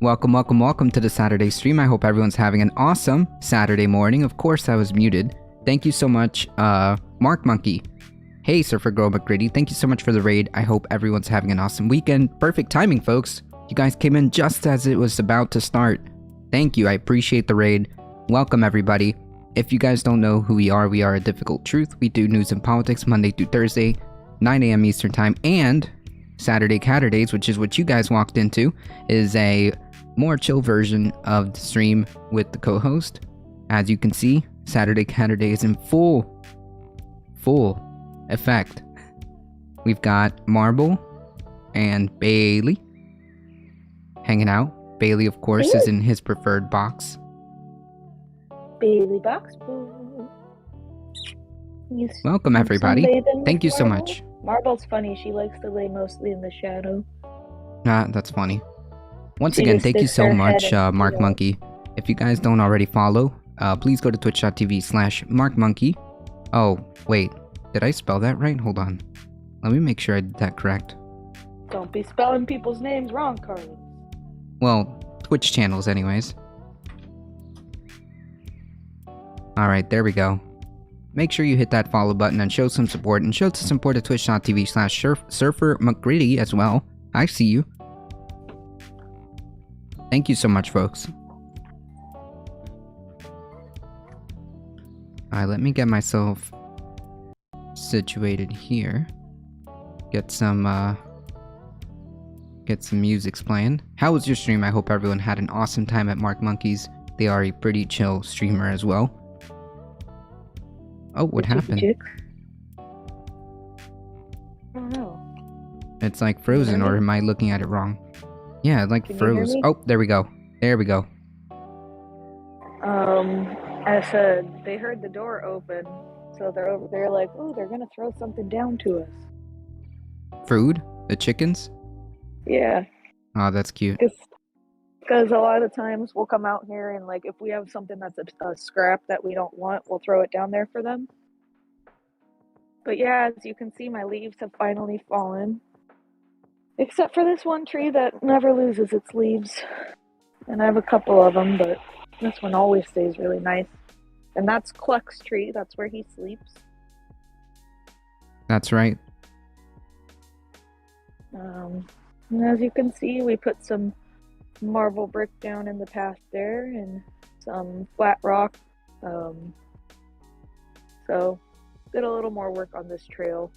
Welcome, welcome, welcome to the Saturday stream. I hope everyone's having an awesome Saturday morning. Of course, I was muted. Thank you so much, Mark Monkey. Hey, Surfer Girl McGritty. Thank you so much for the raid. I hope everyone's having an awesome weekend. Perfect timing, folks. You guys came in just as it was about to start. Thank you. I appreciate the raid. Welcome, everybody. If you guys don't know who we are A Difficult Truth. We do news and politics Monday through Thursday, 9 a.m. Eastern Time, and Saturday Caturdays, which is what you guys walked into, is a more chill version of the stream with the co-host. As you can see, Saturday Caturday is in full effect. We've got Marble and Bailey hanging out. Bailey, of course, is in his preferred box. Bailey box. Welcome, everybody. Thank you so much. Marble's funny. She likes to lay mostly in the shadow. That's funny. Once again, thank you so much, Mark Monkey. If you guys don't already follow, please go to twitch.tv/MarkMonkey. Oh, wait. Did I spell that right? Hold on. Let me make sure I did that correct. Don't be spelling people's names wrong, Carlos. Well, Twitch channels anyways. Alright, there we go. Make sure you hit that follow button and show some support. And show some support at twitch.tv/SurferMcGritty as well. I see you. Thank you so much, folks. Alright, let me get myself situated here. Get some music playing. How was your stream? I hope everyone had an awesome time at Mark Monkey's. They are a pretty chill streamer as well. Oh, what happened? I don't know. It's like frozen, or am I looking at it wrong? Yeah, it like froze. Oh, there we go. There we go. I said they heard the door open, so they're over there like, oh, they're gonna throw something down to us. Food? The chickens? Yeah. Oh, that's cute. Because a lot of times we'll come out here and like if we have something that's a scrap that we don't want, we'll throw it down there for them. But yeah, as you can see, my leaves have finally fallen. Except for this one tree that never loses its leaves. And I have a couple of them, but this one always stays really nice. And that's Cluck's tree. That's where he sleeps. That's right. And as you can see, we put some marble brick down in the path there. And some flat rock. Um, so did a little more work on this trail.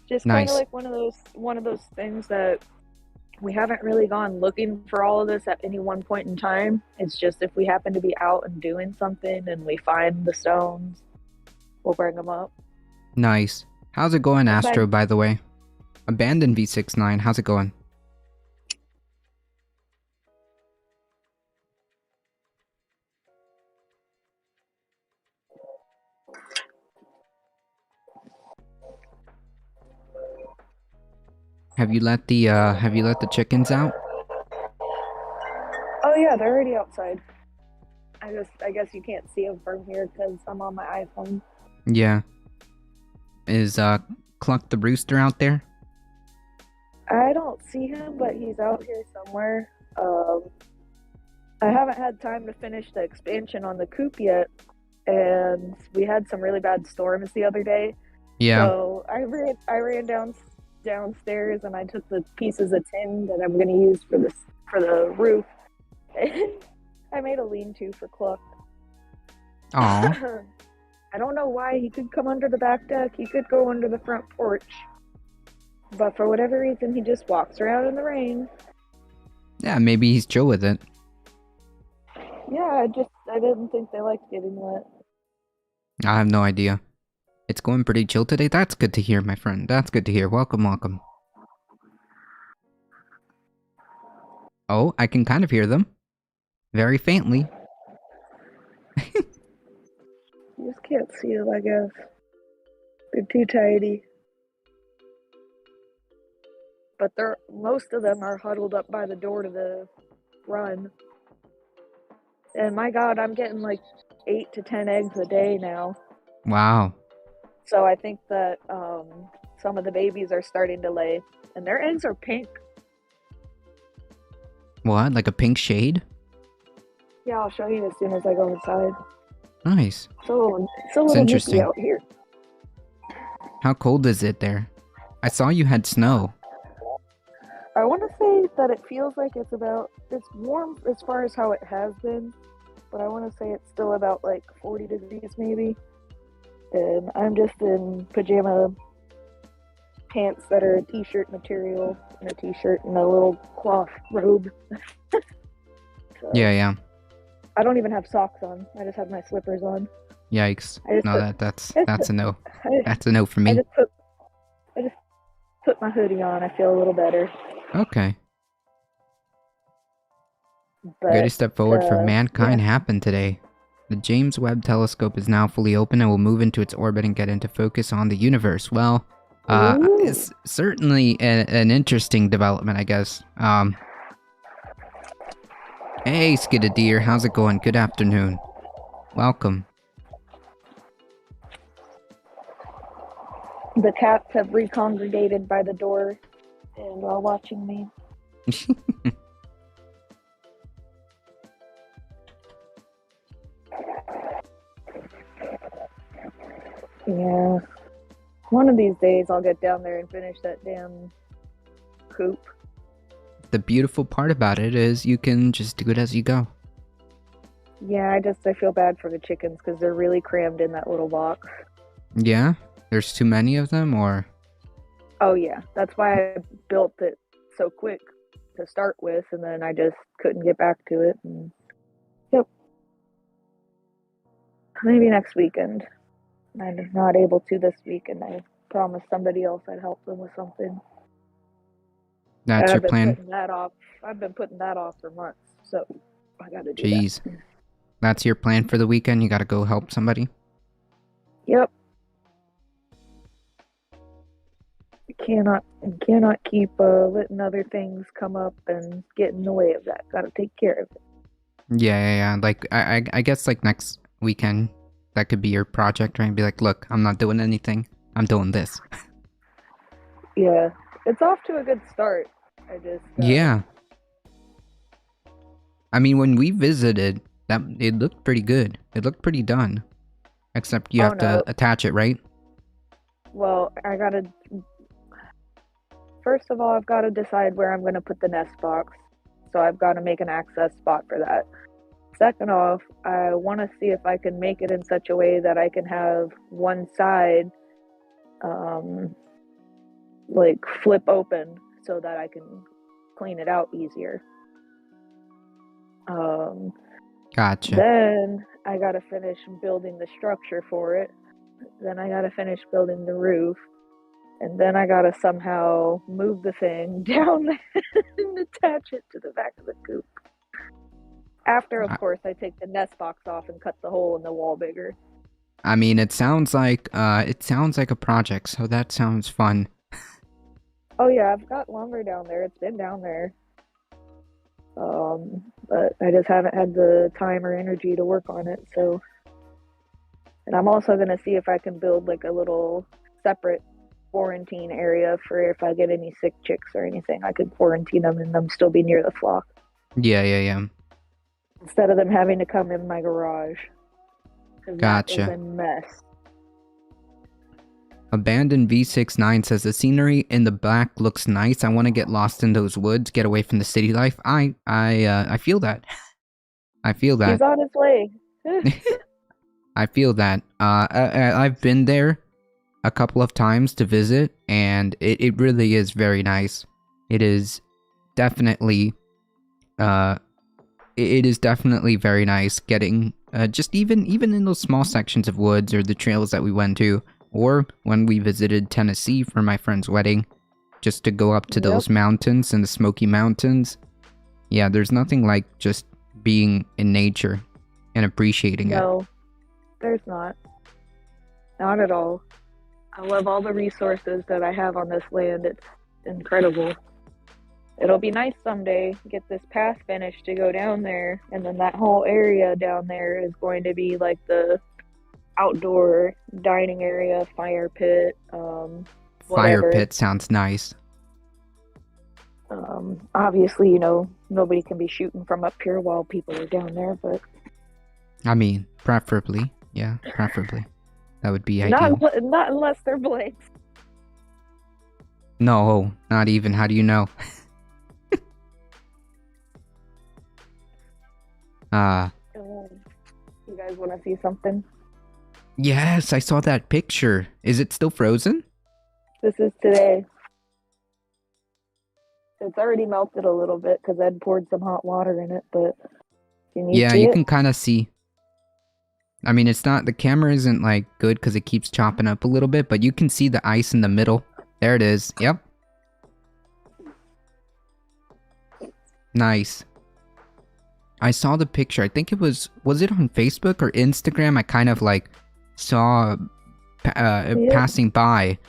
Just kind of Nice. like one of those things that we haven't really gone looking for all of this at any one point in time. It's just if we happen to be out and doing something and we find the stones, we'll bring them up. Nice. How's it going, Besides, Astro, by the way? Abandoned V69, how's it going? Have you let the chickens out? oh yeah, they're already outside. I guess you can't see them from here because I'm on my iPhone. Yeah. Is Cluck the rooster out there? I don't see him, but he's out here somewhere. I haven't had time to finish the expansion on the coop yet, and we had some really bad storms the other day. Yeah. So I ran downstairs and I took the pieces of tin that I'm gonna use for the roof. And I made a lean-to for Cluck. Aw. I don't know why he could come under the back deck. He could go under the front porch, but for whatever reason, he just walks around in the rain. Yeah, maybe he's chill with it. Yeah, I didn't think they liked getting wet. I have no idea. It's going pretty chill today. That's good to hear, my friend. That's good to hear. Welcome, welcome. Oh, I can kind of hear them. Very faintly. You just can't see them, I guess. They're too tiny. But most of them are huddled up by the door to the run. And my God, I'm getting like 8 to 10 eggs a day now. Wow. So I think that some of the babies are starting to lay, and their eggs are pink. What? Like a pink shade? Yeah, I'll show you as soon as I go inside. Nice. It's a little nippy interesting. out here. How cold is it there? I saw you had snow. I want to say that it feels like it's warm as far as how it has been, but I want to say it's still about like 40 degrees maybe. And I'm just in pajama pants that are a t-shirt material and a t-shirt and a little cloth robe. So, Yeah. I don't even have socks on. I just have my slippers on. Yikes. No, that's a no. I, That's a no for I me. just put my hoodie on. I feel a little better. Okay. But Greatest step forward for mankind yeah. happened today. The James Webb Telescope is now fully open and will move into its orbit and get into focus on the universe. Well, it's certainly an interesting development, I guess. Hey, Skidadeer, how's it going? Good afternoon. Welcome. The cats have recongregated by the door and are watching me. Yeah. One of these days I'll get down there and finish that damn coop. The beautiful part about it is you can just do it as you go. Yeah, I feel bad for the chickens because they're really crammed in that little box. Yeah? There's too many of them, or? Oh yeah, that's why I built it so quick to start with, and then I just couldn't get back to it. And, yep. Maybe next weekend. I'm not able to this weekend. I promised somebody else I'd help them with something. That's And your plan? I've been putting that off for months, so I gotta do Jeez. that. That's your plan for the weekend? You gotta go help somebody? Yep. Cannot keep letting other things come up and get in the way of that. Gotta take care of it. Yeah. Like, I guess, like, next weekend, that could be your project, right? Be like, look, I'm not doing anything. I'm doing this. Yeah. It's off to a good start. I just... Yeah. I mean, when we visited, it looked pretty good. It looked pretty done. Except you have to attach it, right? Well, first of all, I've got to decide where I'm going to put the nest box. So I've got to make an access spot for that. second off, I want to see if I can make it in such a way that I can have one side um, like flip open so that I can clean it out easier. Gotcha. Then I got to finish building the structure for it. Then I got to finish building the roof. And then I got to somehow move the thing down and attach it to the back of the coop. After, of course, I take the nest box off and cut the hole in the wall bigger. I mean, it sounds like a project, so that sounds fun. Oh yeah, I've got lumber down there. It's been down there. But I just haven't had the time or energy to work on it, so. And I'm also going to see if I can build like a little separate quarantine area for if I get any sick chicks or anything. I could quarantine them and them still be near the flock. Yeah. Instead of them having to come in my garage. Gotcha. That is a mess. Abandoned V69 says the scenery in the back looks nice. I want to get lost in those woods, get away from the city life. I feel that. I feel that. He's on his way. I feel that. I've been there a couple of times to visit, and it really is very nice. It is definitely, it is definitely very nice getting, just even in those small sections of woods or the trails that we went to, or when we visited Tennessee for my friend's wedding, just to go up to those mountains and the Smoky Mountains. Yeah, there's nothing like just being in nature and appreciating it. No, there's not. Not at all. I love all the resources that I have on this land. It's incredible. It'll be nice someday, get this path finished to go down there, and then that whole area down there is going to be like the outdoor dining area, fire pit, Fire pit sounds nice. Obviously, you know, nobody can be shooting from up here while people are down there, but... I mean, preferably. Yeah, preferably. That would be ideal. Not unless they're blanks. No, not even. How do you know? You guys want to see something? Yes, I saw that picture. Is it still frozen? This is today. It's already melted a little bit because I'd poured some hot water in it, but you can kind of see. I mean, it's not, the camera isn't like good because it keeps chopping up a little bit, but you can see the ice in the middle. There it is. Yep. Nice. I saw the picture. I think it was it on Facebook or Instagram? I kind of like saw passing by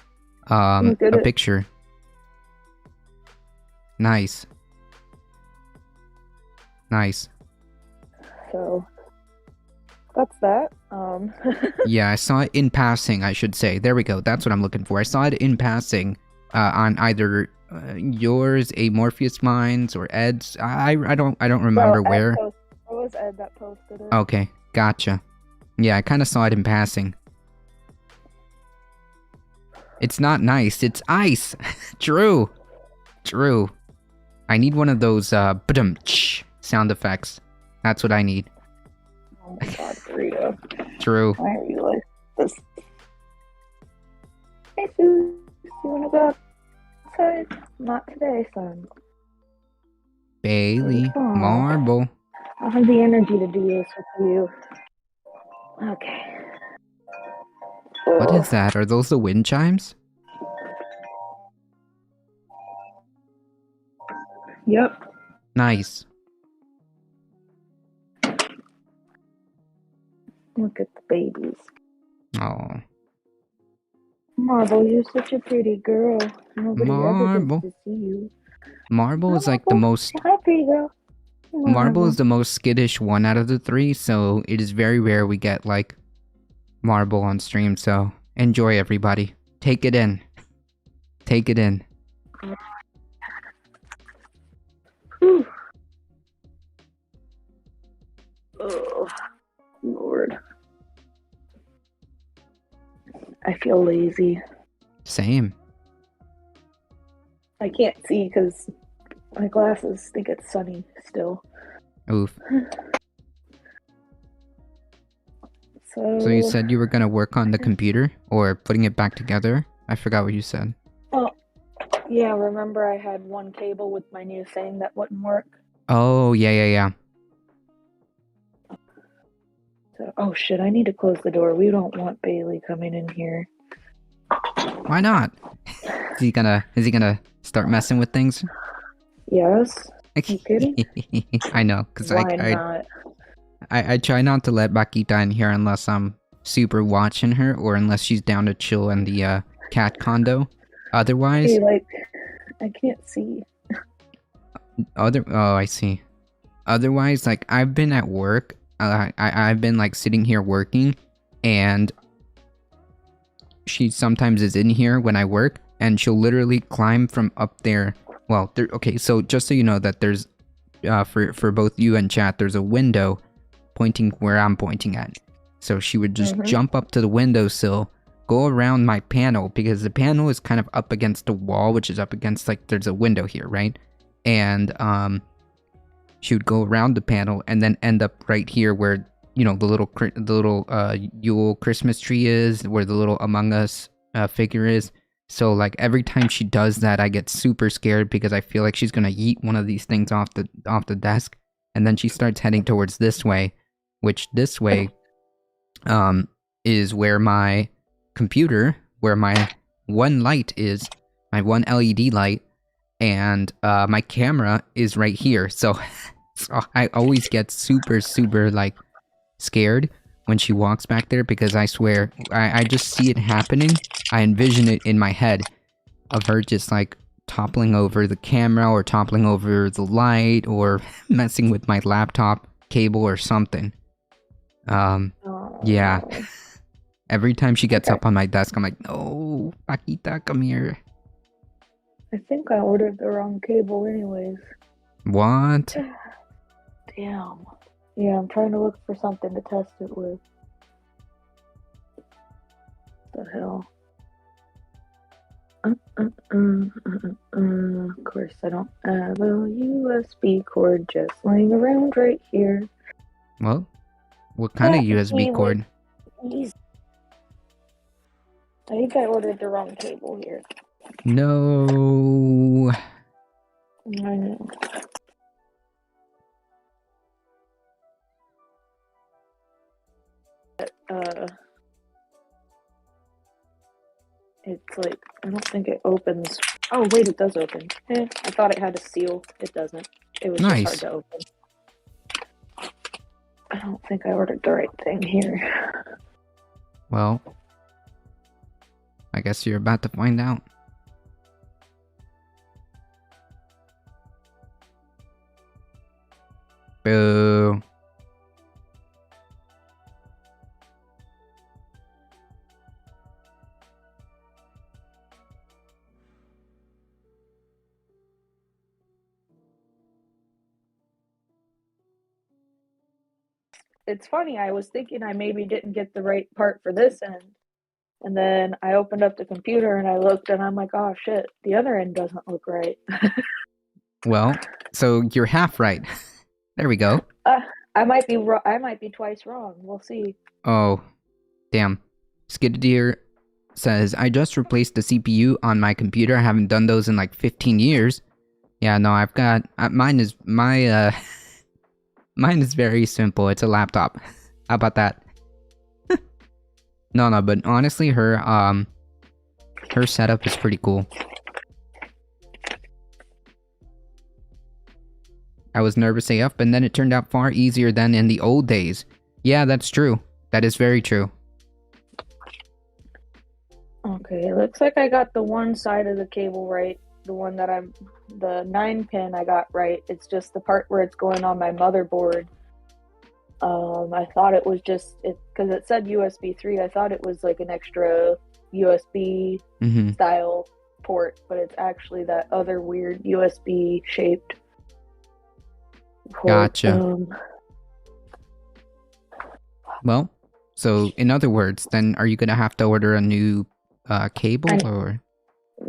a picture. Nice. So that's that. Yeah, I saw it in passing, I should say. There we go. That's what I'm looking for. I saw it in passing on either yours, Amorpheus Minds, or Ed's. I don't remember where. It was Ed that posted it. Okay, gotcha. Yeah, I kind of saw it in passing. It's not nice. It's ice. True. I need one of those sound effects. That's what I need. Oh my god, Rita. True. Why are you like this? Hey, Sue. You wanna go outside? Not today, son. Bailey, Marble. I don't have the energy to do this with you. Okay. What is that? Are those the wind chimes? Yep. Nice. Look at the babies. Oh. Marble, you're such a pretty girl. Nobody ever Marble. gets to see you. Marble is like the most... Hi, pretty girl. Marble is the most skittish one out of the three, so it is very rare we get, like, Marble on stream, so enjoy, everybody. Take it in. Take it in. Whew. Oh, Lord. I feel lazy. Same. I can't see because my glasses think it's sunny still. Oof. So you So, said you were gonna work on the computer or putting it back together? I forgot what you said. well, yeah, remember I had one cable with my new thing that wouldn't work? Oh, yeah. So, oh shit, I need to close the door. We don't want Bailey coming in here. Why not? Is he gonna start messing with things? Yes? You kidding? I know, because Why not? I try not to let Bakita in here unless I'm super watching her or unless she's down to chill in the cat condo. Otherwise, Hey, like, I can't see. oh, I see. Otherwise, like, I've been at work. I've been like sitting here working, and she sometimes is in here when I work, and she'll literally climb from up there. Well, okay, so just so you know that there's, for both you and chat, there's a window pointing where I'm pointing at. So she would just jump up to the windowsill, go around my panel, because the panel is kind of up against the wall, which is up against, like, there's a window here, right? And, she would go around the panel and then end up right here where, you know, the little Yule Christmas tree is, where the little Among Us figure is. So like every time she does that, I get super scared because I feel like she's gonna yeet one of these things off the desk, and then she starts heading towards this way, which this way is where my computer, where my one light is, my one LED light, and my camera is right here. So, so I always get super like scared when she walks back there, because I swear I just see it happening. I envision it in my head of her just like toppling over the camera or toppling over the light or messing with my laptop cable or something. Yeah. Every time she gets up on my desk, I'm like, no, Paquita, come here. I think I ordered the wrong cable anyways. What? Damn. Yeah, I'm trying to look for something to test it with. What the hell? Of course, I don't have a USB cord just laying around right here. Well, what kind of USB cord? I think I ordered the wrong cable here. No. I know. It's like, I don't think it opens. Oh, wait, it does open. I thought it had a seal. It doesn't. It was just hard to open. I don't think I ordered the right thing here. Well, I guess you're about to find out. Boo. It's funny, I was thinking I maybe didn't get the right part for this end. And then I opened up the computer and I looked and I'm like, oh shit, the other end doesn't look right. Well, so you're half right. There we go. I might be twice wrong. We'll see. Oh, damn. Skiddeer says, I just replaced the CPU on my computer. I haven't done those in like 15 years. Yeah, no, I've got, mine is very simple. It's a laptop. How about that? No, but honestly, her setup is pretty cool. I was nervous AF, and then it turned out far easier than in the old days. Yeah, that's true. That is very true. Okay, it looks like I got the one side of the cable right. The one that the 9-pin I got right. It's just the part where it's going on my motherboard. I thought it was just because it said USB 3. I thought it was like an extra USB style port, but it's actually that other weird USB shaped port. Gotcha. Well, so in other words, then are you gonna have to order a new cable or?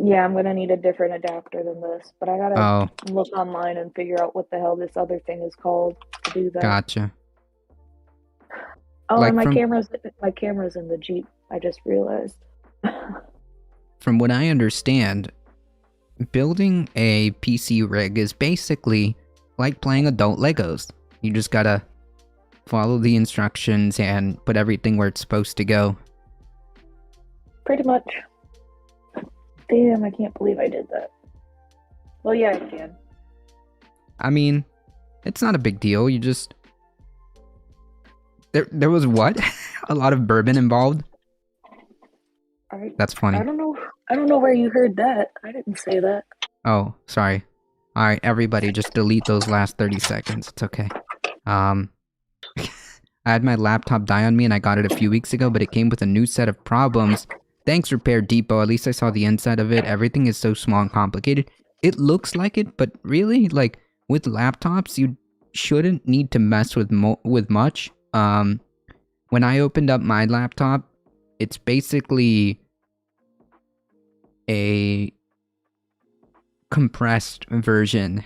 Yeah, I'm gonna need a different adapter than this, but I gotta look online and figure out what the hell this other thing is called to do that. Gotcha. Oh, and Like my camera's in the Jeep. I just realized. from what I understand, building a PC rig is basically like playing adult Legos. You just gotta follow the instructions and put everything where it's supposed to go. Pretty much. Damn, I can't believe I did that. Well, yeah, I can. I mean, it's not a big deal. You just there was what? A lot of bourbon involved. That's funny. I don't know. I don't know where you heard that. I didn't say that. Oh, sorry. All right, everybody, just delete those last 30 seconds. It's okay. I had my laptop die on me and I got it a few weeks ago, but it came with a new set of problems. Thanks, Repair Depot. At least I saw the inside of it. Everything is so small and complicated. It looks like it, but really, like, with laptops, you shouldn't need to mess with much. When I opened up my laptop, it's basically a compressed version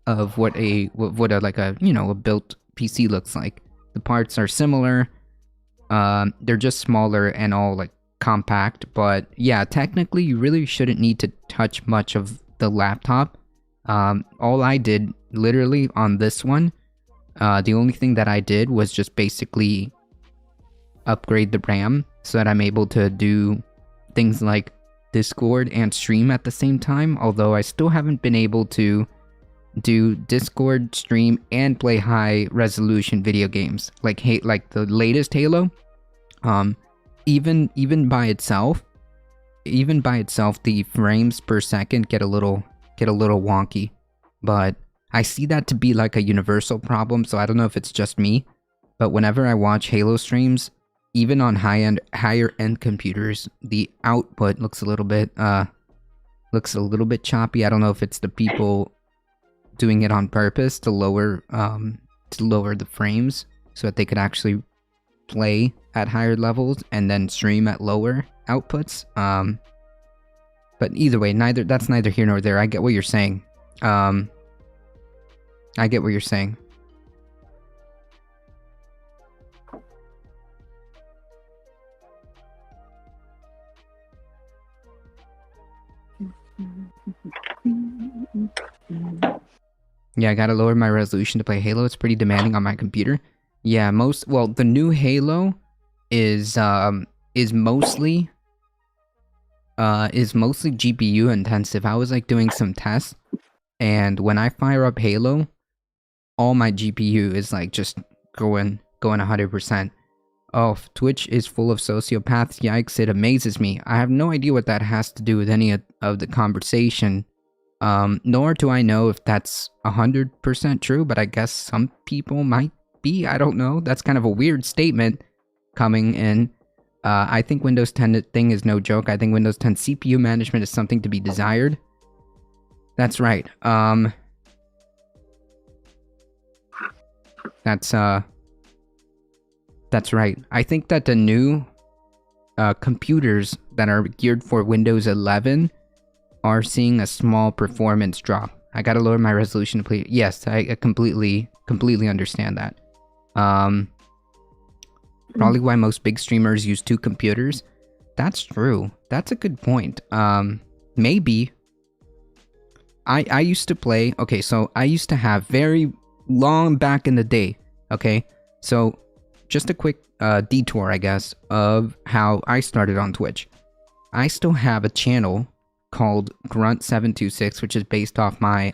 of what a built PC looks like. The parts are similar. They're just smaller and all like compact, but yeah, technically you really shouldn't need to touch much of the laptop. All I did literally on this one, the only thing that I did was just basically upgrade the RAM so that I'm able to do things like Discord and stream at the same time, although I still haven't been able to do Discord, stream, and play high resolution video games like the latest Halo. Even by itself, the frames per second get a little wonky. But I see that to be like a universal problem, so I don't know if it's just me. But whenever I watch Halo streams, even on higher end computers, the output looks a little bit choppy. I don't know if it's the people doing it on purpose to lower the frames so that they could actually play at higher levels and then stream at lower outputs. But either way, that's neither here nor there. I get what you're saying. I get what you're saying. Yeah, I gotta lower my resolution to play Halo. It's pretty demanding on my computer. Yeah, the new Halo is mostly GPU intensive. I was like doing some tests, and when I fire up Halo, all my GPU is like just going 100%. Oh, Twitch is full of sociopaths. Yikes, it amazes me. I have no idea what that has to do with any of the conversation. Nor do I know if that's 100% true, but I guess some people might be. I don't know. That's kind of a weird statement coming in. I think Windows 10 thing is no joke. I think Windows 10 CPU management is something to be desired. That's right. That's right. I think that the new computers that are geared for Windows 11 are seeing a small performance drop. I gotta lower my resolution to play. Yes, I completely understand that. Probably why most big streamers use 2 computers. That's true. That's a good point. Maybe. I used to play. Okay, so I used to have very long back in the day. Okay, so just a quick detour, I guess, of how I started on Twitch. I still have a channel called Grunt726, which is based off my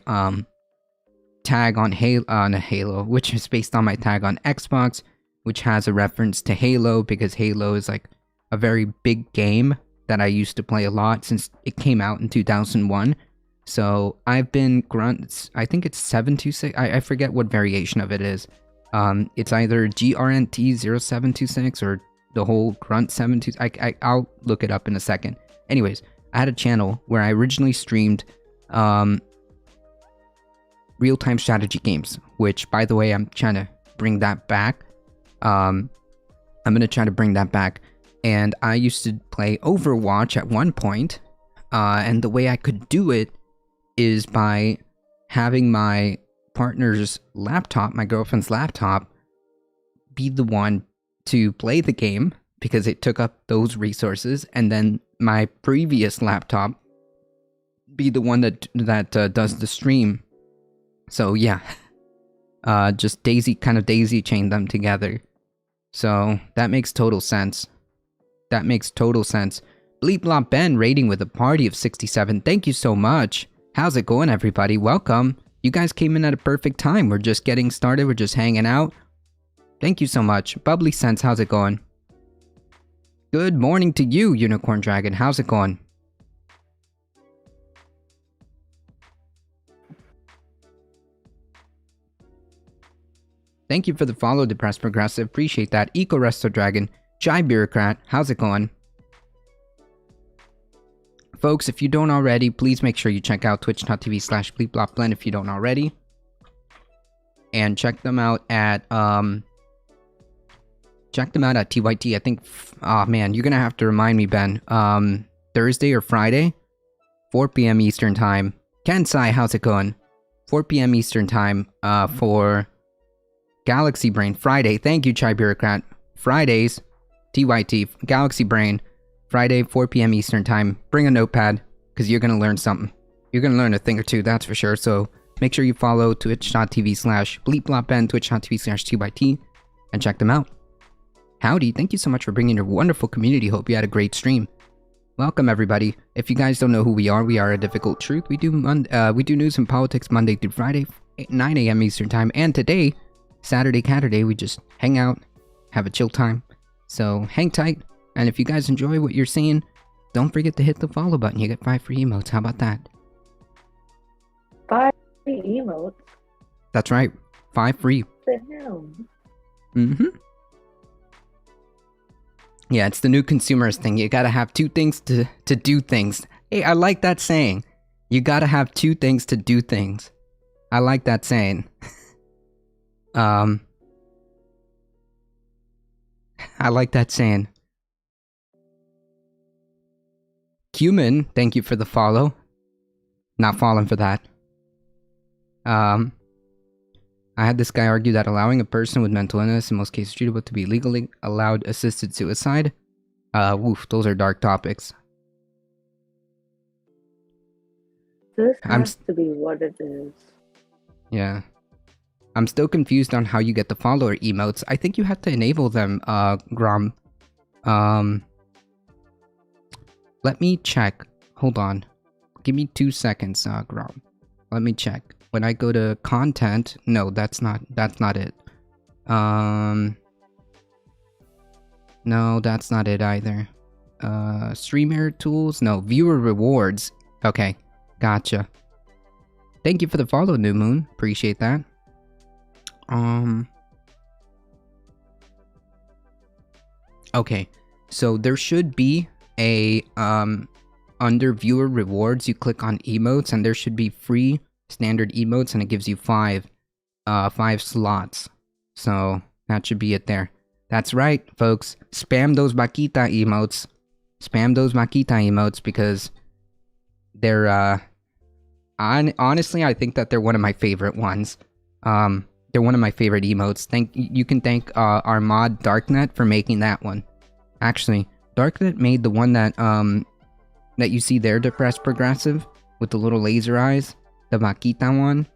tag on Halo, which is based on my tag on Xbox, which has a reference to Halo because Halo is like a very big game that I used to play a lot since it came out in 2001. So I've been Grunt, I think it's 726. I forget what variation of it is. It's either GRNT0726 or the whole Grunt726. I'll look it up in a second. Anyways, I had a channel where I originally streamed real-time strategy games, which, by the way, I'm trying to bring that back. I'm going to try to bring that back. And I used to play Overwatch at one point, and the way I could do it is by having my partner's laptop, my girlfriend's laptop, be the one to play the game because it took up those resources, and then my previous laptop be the one that does the stream. So yeah, just daisy chained them together. So that makes total sense. That makes total sense. Bleep Blop Ben rating with a party of 67. Thank you so much. How's it going, everybody? Welcome. You guys came in at a perfect time. We're just getting started. We're just hanging out. Thank you so much. Bubbly Sense, how's it going? Good morning to you, Unicorn Dragon. How's it going? Thank you for the follow, Depressed Progressive. Appreciate that. Eco Resto Dragon. Jai Bureaucrat. How's it going? Folks, if you don't already, please make sure you check out twitch.tv/bleepblopblend if you don't already. And check them out at TYT. I think, oh man, you're gonna have to remind me, Ben. Thursday or Friday, 4 p.m. Eastern Time. Kensai, how's it going? 4 p.m. Eastern Time, for Galaxy Brain. Friday, thank you, Chai Bureaucrat. Fridays, TYT, Galaxy Brain. Friday, 4 p.m. Eastern Time. Bring a notepad, because you're gonna learn something. You're gonna learn a thing or two, that's for sure. So make sure you follow twitch.tv/bleepblopben, twitch.tv/TYT, and check them out. Howdy, thank you so much for bringing your wonderful community. Hope you had a great stream. Welcome, everybody. If you guys don't know who we are A Difficult Truth. We do news and politics Monday through Friday, 9 a.m. Eastern Time. And today, Saturday, Caturday, we just hang out, have a chill time. So hang tight. And if you guys enjoy what you're seeing, don't forget to hit the follow button. You get 5 free emotes. How about that? 5 free emotes? That's right. 5 free. What the hell? Mm-hmm. Yeah, it's the new consumerist thing. You gotta have 2 things to do things. Hey, I like that saying. You gotta have 2 things to do things. I like that saying. I like that saying. Cumin, thank you for the follow. Not falling for that. I had this guy argue that allowing a person with mental illness, in most cases treatable, to be legally allowed assisted suicide. Woof, those are dark topics. This has to be what it is. Yeah. I'm still confused on how you get the follower emotes. I think you have to enable them, Grom. Let me check. Hold on. Give me 2 seconds, Grom. Let me check. When I go to content, no, that's not it. No, that's not it either. Streamer tools? No, viewer rewards. Okay, gotcha. Thank you for the follow, New Moon. Appreciate that. Okay, so there should be a, under viewer rewards, you click on emotes, and there should be free standard emotes, and it gives you 5 slots. So that should be it there. That's right, folks. Spam those Makita emotes. Spam those Makita emotes because they're, honestly, I think that they're one of my favorite ones. They're one of my favorite emotes. You can thank our mod Darknet for making that one. Actually, Darknet made the one that that you see there, Depressed Progressive, with the little laser eyes, the Makita one.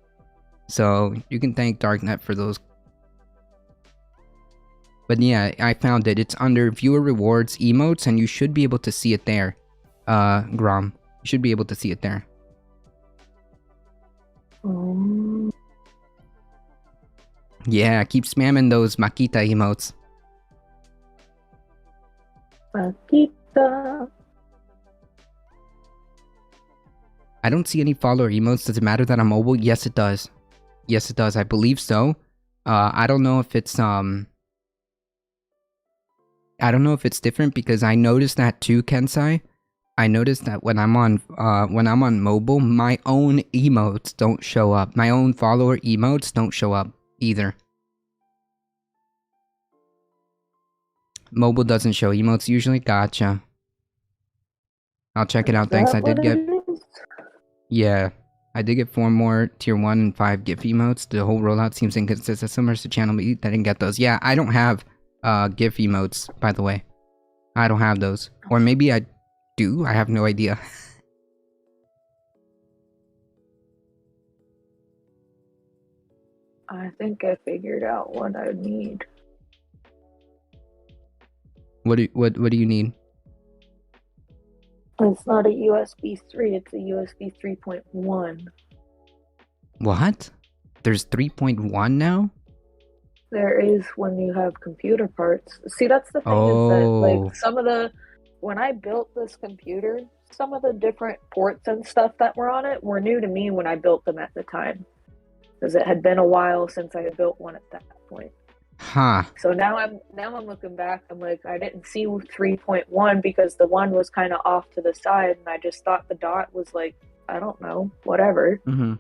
So you can thank Darknet for those. But yeah, I found it. It's under viewer rewards emotes, and you should be able to see it there. Grom, you should be able to see it there. Yeah, keep spamming those Makita emotes. Makita. I don't see any follower emotes. Does it matter that I'm mobile? Yes, it does. Yes, it does. I believe so. I don't know if it's I don't know if it's different because I noticed that too, Kensai. I noticed that when I'm on mobile, my own emotes don't show up. My own follower emotes don't show up either. Mobile doesn't show emotes usually. Gotcha. I'll check it out. Thanks. I did get. Yeah, I did get 4 more tier 1 and 5 GIF emotes. The whole rollout seems inconsistent, similar to channel me. I didn't get those. Yeah, I don't have GIF emotes, by the way. I don't have those. Or maybe I do, I have no idea. I think I figured out what I need. What do you need? It's not a USB 3, it's a USB 3.1. What? There's 3.1 now? There is when you have computer parts. See, that's the thing is that, like, some of the, when I built this computer, some of the different ports and stuff that were on it were new to me when I built them at the time. Because it had been a while since I had built one at that point. Huh. So now I'm looking back, I'm like, I didn't see 3.1 because the one was kind of off to the side, and I just thought the dot was like, I don't know, whatever. Mm-hmm.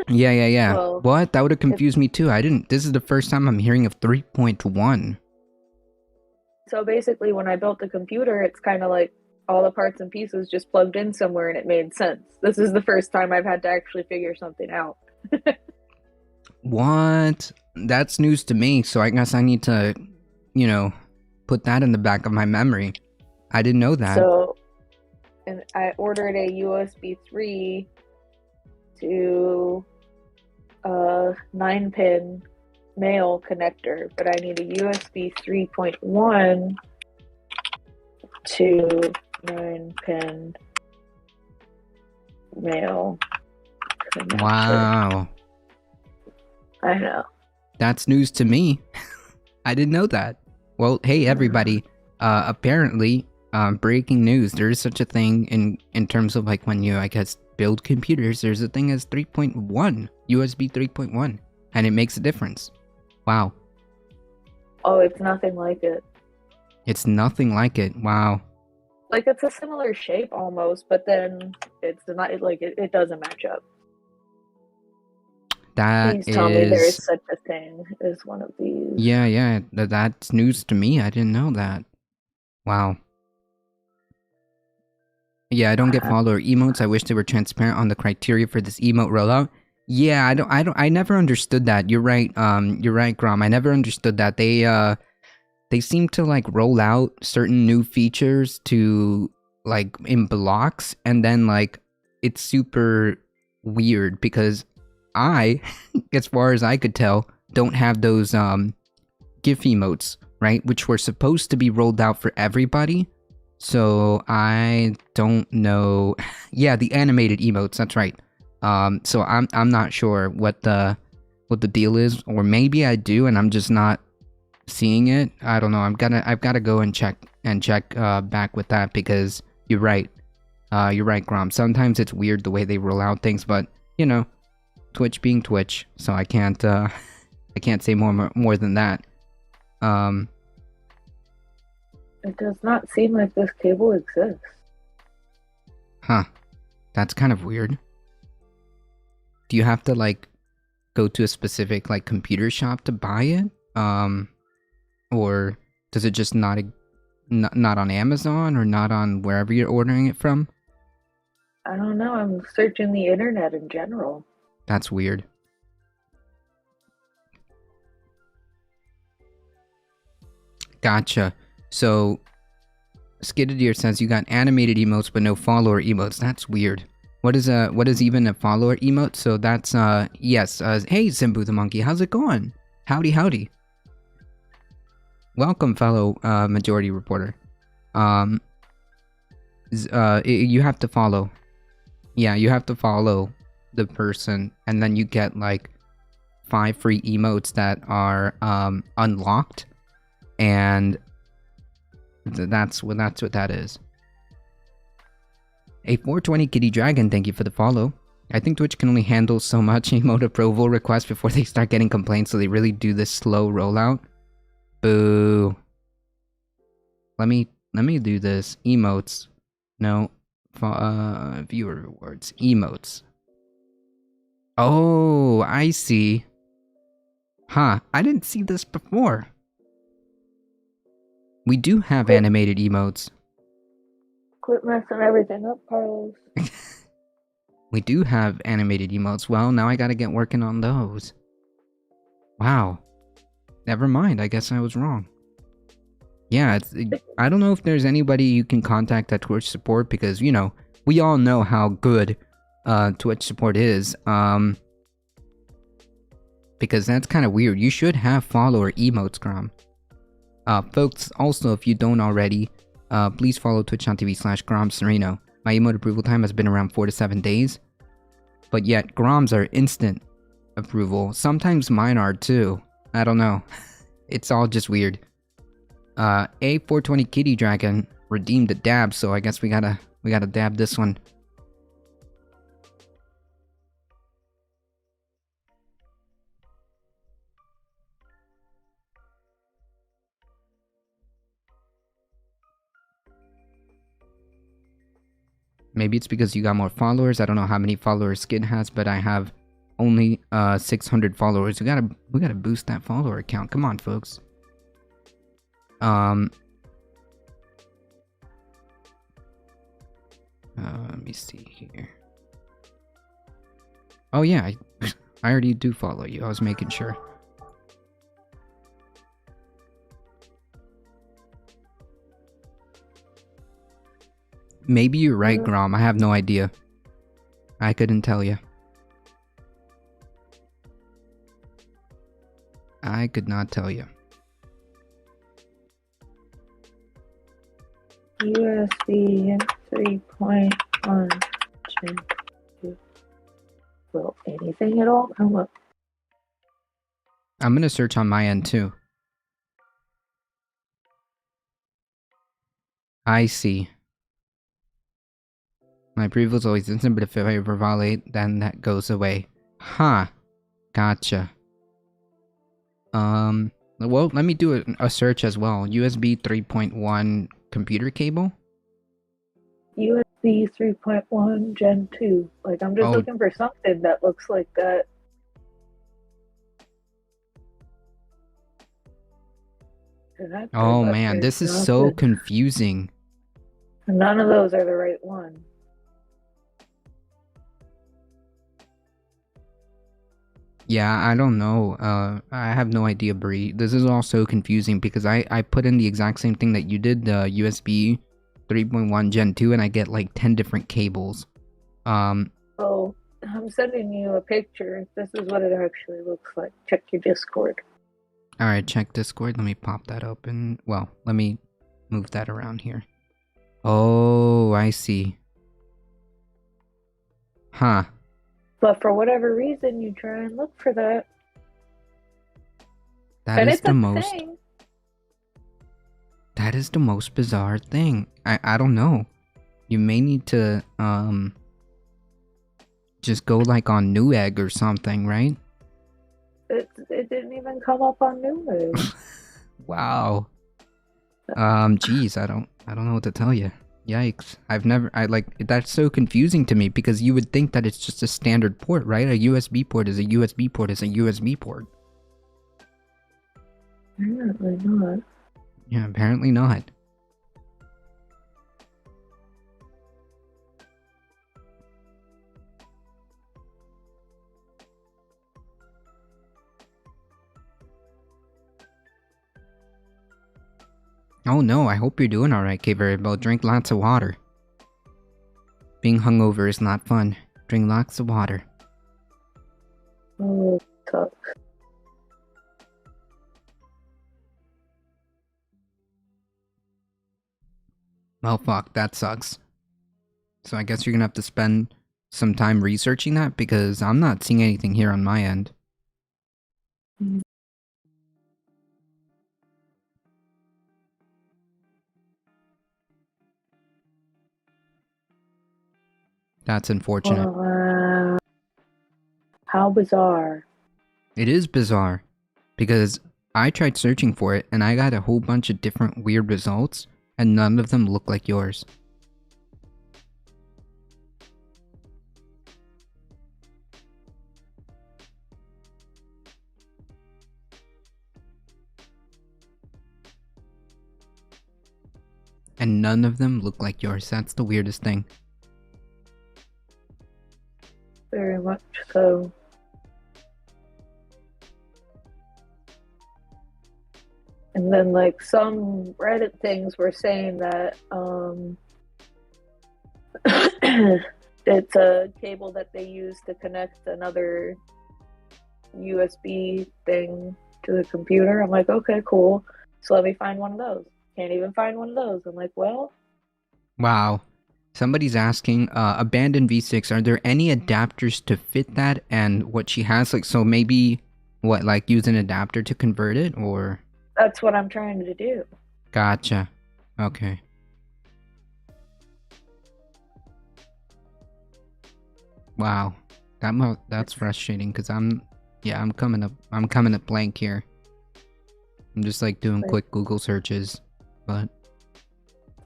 Yeah. Well, what? That would have confused me too. This is the first time I'm hearing of 3.1. So basically, when I built the computer, it's kind of like all the parts and pieces just plugged in somewhere and it made sense. This is the first time I've had to actually figure something out. What? That's news to me, so I guess I need to, put that in the back of my memory. I didn't know that. So, and I ordered a USB 3 to a 9-pin male connector, but I need a USB 3.1 to 9-pin male connector. Wow. I know. That's news to me. I didn't know that. Well, hey everybody. Apparently, breaking news. There is such a thing in terms of like when you, I guess, build computers. There's a thing as 3.1, USB 3.1, and it makes a difference. Wow. Oh, it's nothing like it. It's nothing like it. Wow. Like, it's a similar shape almost, but then it's not like it doesn't match up. Please tell me there is such a thing as one of these. Yeah. That's news to me. I didn't know that. Wow. Yeah, I don't get follower emotes. I wish they were transparent on the criteria for this emote rollout. Yeah, I never understood that. You're right, Grom. I never understood that. They seem to like roll out certain new features to like in blocks, and then like it's super weird because I, as far as I could tell, don't have those GIF emotes, right? Which were supposed to be rolled out for everybody. So I don't know. Yeah, the animated emotes, that's right. So I'm not sure what the deal is, or maybe I do and I'm just not seeing it. I don't know. I've gotta go and check back with that, because you're right. You're right, Grom. Sometimes it's weird the way they roll out things, but Twitch being Twitch, so I can't say more than that. It does not seem like this cable exists. Huh. That's kind of weird. Do you have to like go to a specific like computer shop to buy it? Or does it just not on Amazon, or not on wherever you're ordering it from? I don't know. I'm searching the internet in general. That's weird. Gotcha. So, Skidadeer says you got animated emotes but no follower emotes. That's weird. What is even a follower emote? So that's yes. Hey Simbu the monkey, how's it going? Howdy. Welcome, fellow majority reporter. You have to follow. Yeah, you have to follow the person, and then you get like 5 free emotes that are unlocked, and that's what that is. A 420 Kitty Dragon, thank you for the follow. I think Twitch can only handle so much emote approval requests before they start getting complaints, so they really do this slow rollout. Boo. Let me do this. Emotes. No. Viewer rewards. Emotes. Oh, I see. Huh, I didn't see this before. We do have animated emotes. Quit messing everything up, Carlos. We do have animated emotes. Well, now I gotta get working on those. Wow. Never mind. I guess I was wrong. Yeah, I don't know if there's anybody you can contact at Twitch support because, you know, we all know how good Twitch support is. Because that's kind of weird. You should have follower emotes, Grom. Folks, also, if you don't already, please follow twitch.tv/GromSereno. My emote approval time has been around 4 to 7 days. But yet, Groms are instant approval. Sometimes mine are too. I don't know. It's all just weird. A420 Kitty Dragon redeemed a dab, so I guess we gotta dab this one. Maybe it's because you got more followers. I don't know how many followers Skid has, but I have only 600 followers. We gotta boost that follower count. Come on, folks. Let me see here. Oh yeah, I already do follow you. I was making sure. Maybe you're right, Grom. I have no idea. I couldn't tell you. I could not tell you. USB 3.1 Gen 2. Well, anything at all come up? I'm gonna search on my end too. I see. My approval is always instant, but if I ever violate, then that goes away. Huh. Gotcha. Well, let me do a search as well. USB 3.1 computer cable? USB 3.1 Gen 2. Like, I'm just looking for something that looks like that. Oh man, this is so confusing. None of those are the right one. Yeah, I don't know. I have no idea, Bree. This is all so confusing because I put in the exact same thing that you did, the USB 3.1 Gen 2, and I get like 10 different cables. Oh, I'm sending you a picture. This is what it actually looks like. Check your Discord. Alright, check Discord. Let me pop that open. Well, let me move that around here. Oh, I see. Huh. But for whatever reason, you try and look for that. That is the most bizarre thing. I don't know. You may need to just go like on Newegg or something, right? It didn't even come up on Newegg. Wow. Geez, I don't know what to tell you. Yikes. That's so confusing to me because you would think that it's just a standard port, right? A USB port is a USB port is a USB port. Apparently not. Yeah, apparently not. Oh no, I hope you're doing alright, K-Variable. Drink lots of water. Being hungover is not fun. Drink lots of water. Oh, it sucks. Well, fuck, that sucks. So I guess you're gonna have to spend some time researching that because I'm not seeing anything here on my end. That's unfortunate. How bizarre. It is bizarre. Because I tried searching for it and I got a whole bunch of different weird results and none of them look like yours. And none of them look like yours. That's the weirdest thing. Very much so. And then like some Reddit things were saying that it's a cable that they use to connect another USB thing to the computer. I'm like, okay, cool. So let me find one of those. Can't even find one of those. I'm like, well, Wow. Somebody's asking, abandoned V6, are there any adapters to fit that? And what she has, like, so maybe, what, like, use an adapter to convert it, or? that's what I'm trying to do. Gotcha. Okay. Wow. That's frustrating, because I'm coming up blank here. I'm just, like, doing Like, quick Google searches, but,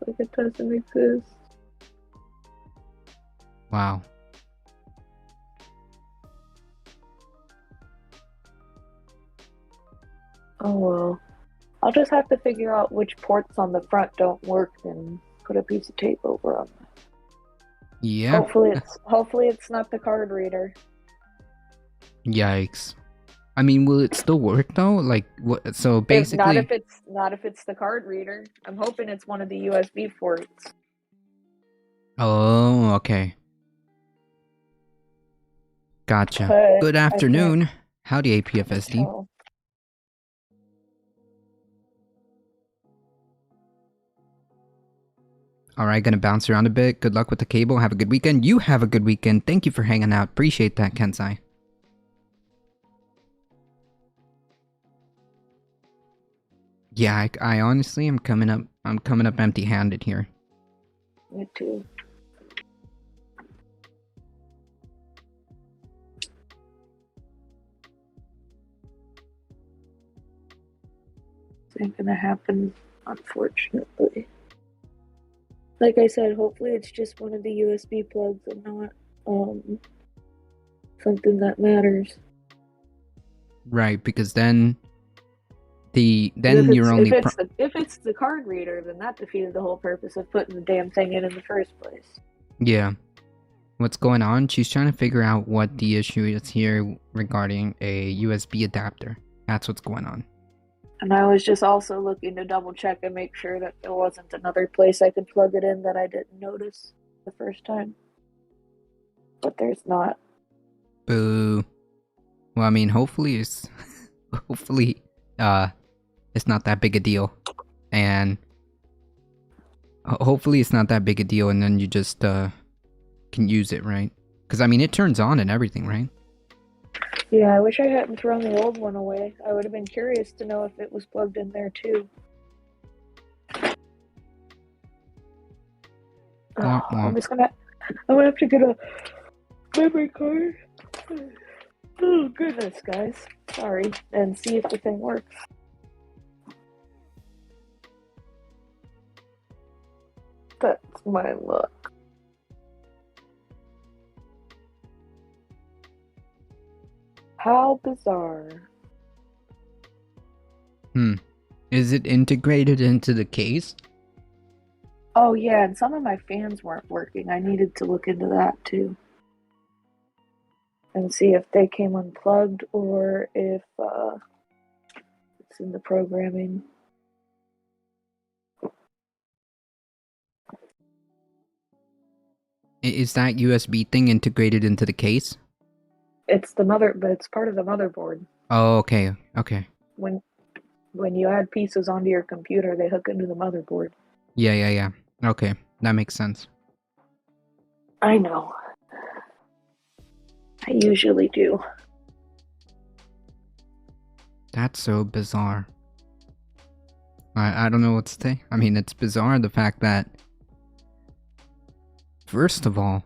like it doesn't exist. wow. Oh well. I'll just have to figure out which ports on the front don't work and put a piece of tape over them. Yeah. Hopefully it's not the card reader. Yikes. I mean, will it still work though? Like, what? So basically, Not if it's the card reader. I'm hoping it's one of the USB ports. oh, okay, gotcha. But Good I can't afternoon. Howdy, APFSD. tell. All right, gonna bounce around a bit. Good luck with the cable. Have a good weekend. You have a good weekend. Thank you for hanging out. Appreciate that, Kensai. Yeah, I honestly am coming up. I'm coming up empty-handed here. Me too. This ain't gonna happen, unfortunately. Like I said, hopefully it's just one of the USB plugs and not something that matters. Right, because then you're only If it's the card reader, then that defeated the whole purpose of putting the damn thing in the first place. yeah. What's going on? She's trying to figure out what the issue is here regarding a USB adapter. That's what's going on. And I was just also looking to double check and make sure that there wasn't another place I could plug it in that I didn't notice the first time. But there's not. Boo. Well, I mean, hopefully it's hopefully it's not that big a deal, and hopefully it's not that big a deal, and then you just can use it, right? Because I mean, it turns on and everything, right? Yeah, I wish I hadn't thrown the old one away. I would have been curious to know if it was plugged in there too. Womp womp. I'm gonna have to get a memory card. Oh goodness, guys. Sorry, and see if the thing works. That's my luck. How bizarre. Is it integrated into the case? Oh yeah, and some of my fans weren't working. I needed to look into that too. And see if they came unplugged or if it's in the programming. Is that USB thing integrated into the case? But it's part of the motherboard. Oh, okay, okay. When you add pieces onto your computer, they hook into the motherboard. Yeah. Okay, that makes sense. I know. I usually do. That's so bizarre. I don't know what to say. I mean, it's bizarre the fact that, first of all,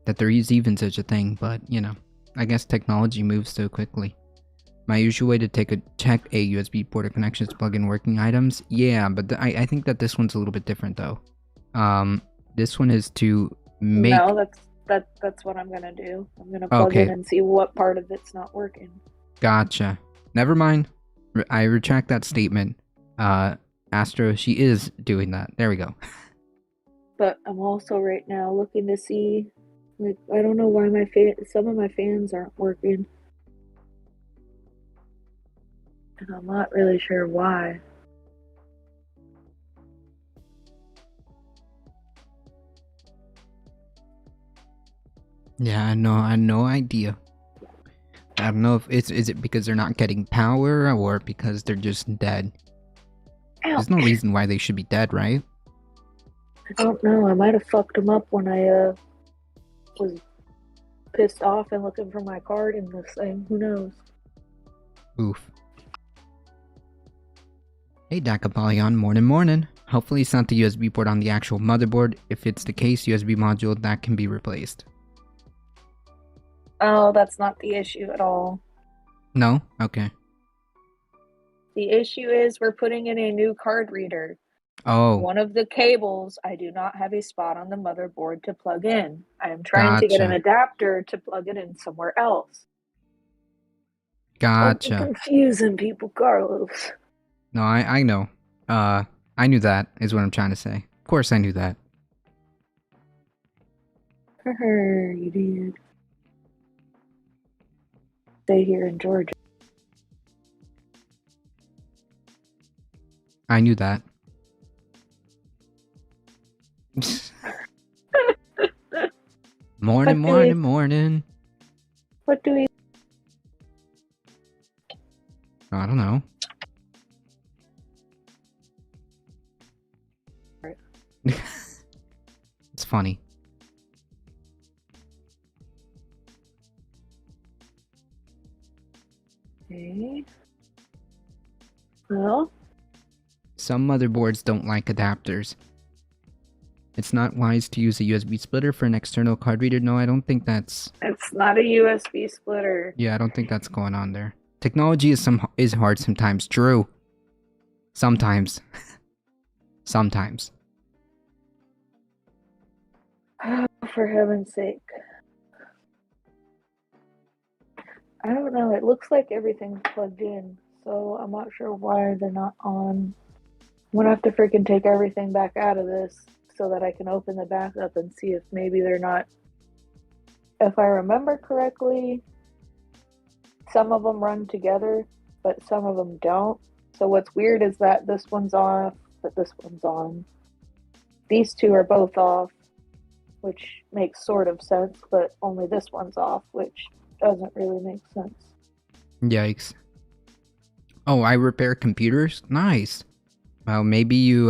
that there is even such a thing, but, you know, I guess technology moves so quickly. My usual way to check a USB port or connection is to plug in working items. Yeah, but I think that this one's a little bit different, though. This one is to make... No, that's what I'm gonna do. I'm gonna plug in and see what part of it's not working. Gotcha. Never mind. I retract that statement. Astro, she is doing that. There we go. But I'm also right now looking to see, like, I don't know why some of my fans aren't working. and I'm not really sure why. Yeah, I know. I no idea. I don't know if is it because they're not getting power or because they're just dead. There's no Ouch. reason why they should be dead, right? I don't know. I might have fucked them up when I was pissed off and looking for my card in this thing. Who knows? Oof. Hey Dacapolion, morning. Hopefully it's not the USB port on the actual motherboard. If it's the case, USB module, that can be replaced. Oh, that's not the issue at all. No? Okay. The issue is we're putting in a new card reader. Oh, One of the cables, I do not have a spot on the motherboard to plug in. I am trying to get an gotcha. adapter to plug it in somewhere else. Don't be Gotcha. confusing people, Carlos. No, I know. I knew that, is what I'm trying to say. Of course I knew that. You did. Stay here in Georgia. I knew that. Morning. What do we? I don't know. It's funny. Okay. Well, Some motherboards don't like adapters. It's not wise to use a USB splitter for an external card reader. No, I don't think that's... it's not a USB splitter. Yeah, I don't think that's going on there. Technology is hard sometimes. True. Sometimes. Sometimes. For heaven's sake. I don't know. It looks like everything's plugged in, so I'm not sure why they're not on. I'm gonna have to freaking take everything back out of this so that I can open the back up and see if maybe they're not. If I remember correctly, some of them run together, but some of them don't. So what's weird is that this one's off, but this one's on. These two are both off, which makes sort of sense, but only this one's off, which doesn't really make sense. Yikes. Oh, I repair computers? Nice. Well, maybe you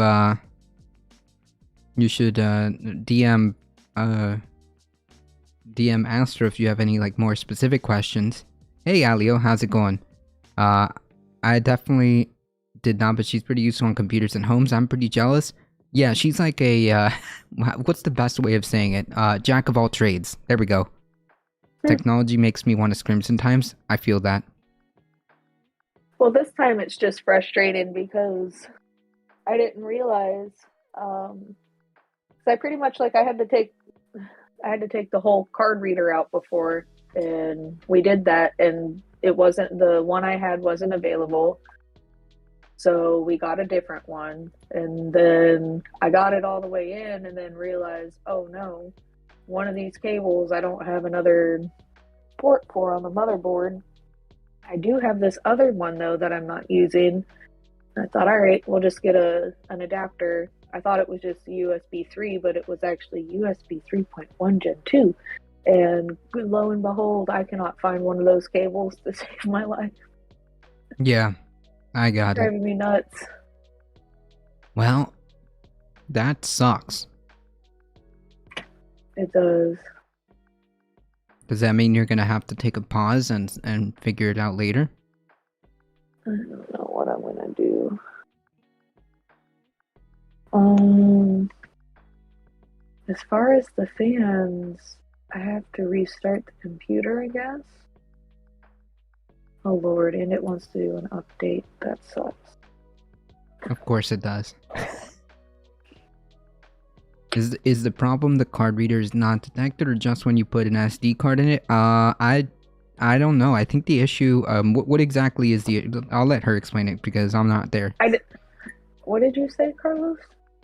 should DM Astro if you have any like more specific questions. Hey Alio, how's it going? I definitely did not, but she's pretty useful on computers and homes. I'm pretty jealous. Yeah, she's like a what's the best way of saying it? Jack of all trades. There we go. Technology makes me want to scream sometimes. I feel that. Well, this time it's just frustrating because I didn't realize. I pretty much I had to take the whole card reader out before, and we did that, and it wasn't the one I had wasn't available. So we got a different one, and then I got it all the way in, and then realized, oh no, one of these cables I don't have another port for on the motherboard. I do have this other one though that I'm not using. I thought, all right, we'll just get an adapter. I thought it was just USB 3, but it was actually USB 3.1 Gen 2. And lo and behold, I cannot find one of those cables to save my life. Yeah, I got it. Driving me nuts. Well, that sucks. It does. Does that mean you're gonna have to take a pause and figure it out later? I don't know what I'm gonna do. As far as the fans, I have to restart the computer, I guess. Oh lord, and it wants to do an update. That sucks. Of course it does. Is the problem the card reader is not detected, or just when you put an SD card in it? I don't know. I think the issue. What exactly is the? I'll let her explain it because I'm not there. What did you say, Carlos?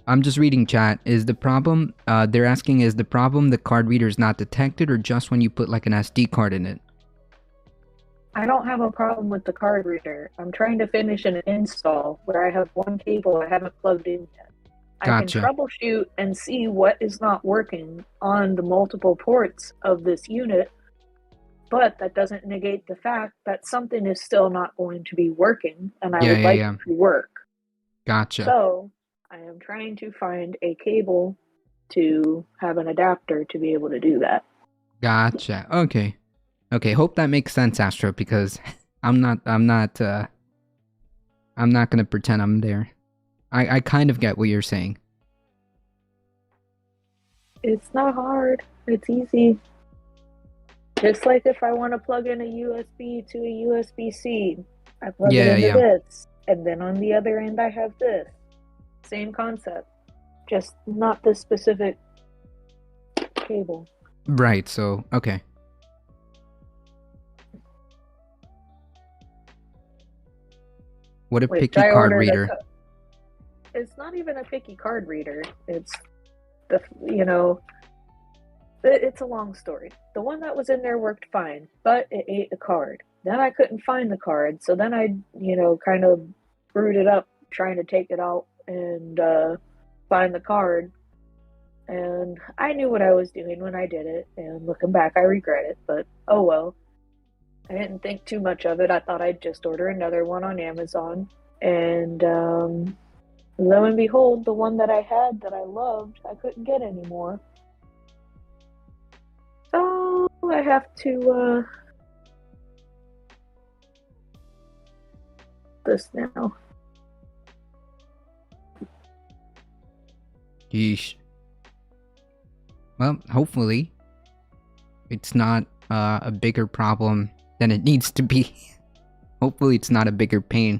I'm just reading chat. Is the problem? They're asking, is the problem the card reader is not detected, or just when you put like an SD card in it? I don't have a problem with the card reader. I'm trying to finish an install where I have one cable I haven't plugged in yet. I can Gotcha. troubleshoot and see what is not working on the multiple ports of this unit, but that doesn't negate the fact that something is still not going to be working, and I Yeah, would yeah, like yeah. it to work. Gotcha. So I am trying to find a cable to have an adapter to be able to do that. Gotcha. Okay. Okay, hope that makes sense, Astro, because I'm not gonna pretend I'm there. I kind of get what you're saying. It's not hard, it's easy. Just like if I want to plug in a USB to a USB-C, I plug it Yeah, into yeah. this, and then on the other end I have this. Same concept, just not this specific cable. Right, so, okay. What a Which picky I card ordered reader. it's not even a picky card reader. It's the, you know, it's a long story. The one that was in there worked fine, but it ate a card. Then I couldn't find the card, so then I, kind of brewed it up trying to take it out and find the card. And I knew what I was doing when I did it, and looking back, I regret it, but oh well. I didn't think too much of it. I thought I'd just order another one on Amazon. And lo and behold, the one that I had that I loved, I couldn't get anymore. So I have to this now. Yeesh. Well, hopefully, it's not a bigger problem than it needs to be. Hopefully, it's not a bigger pain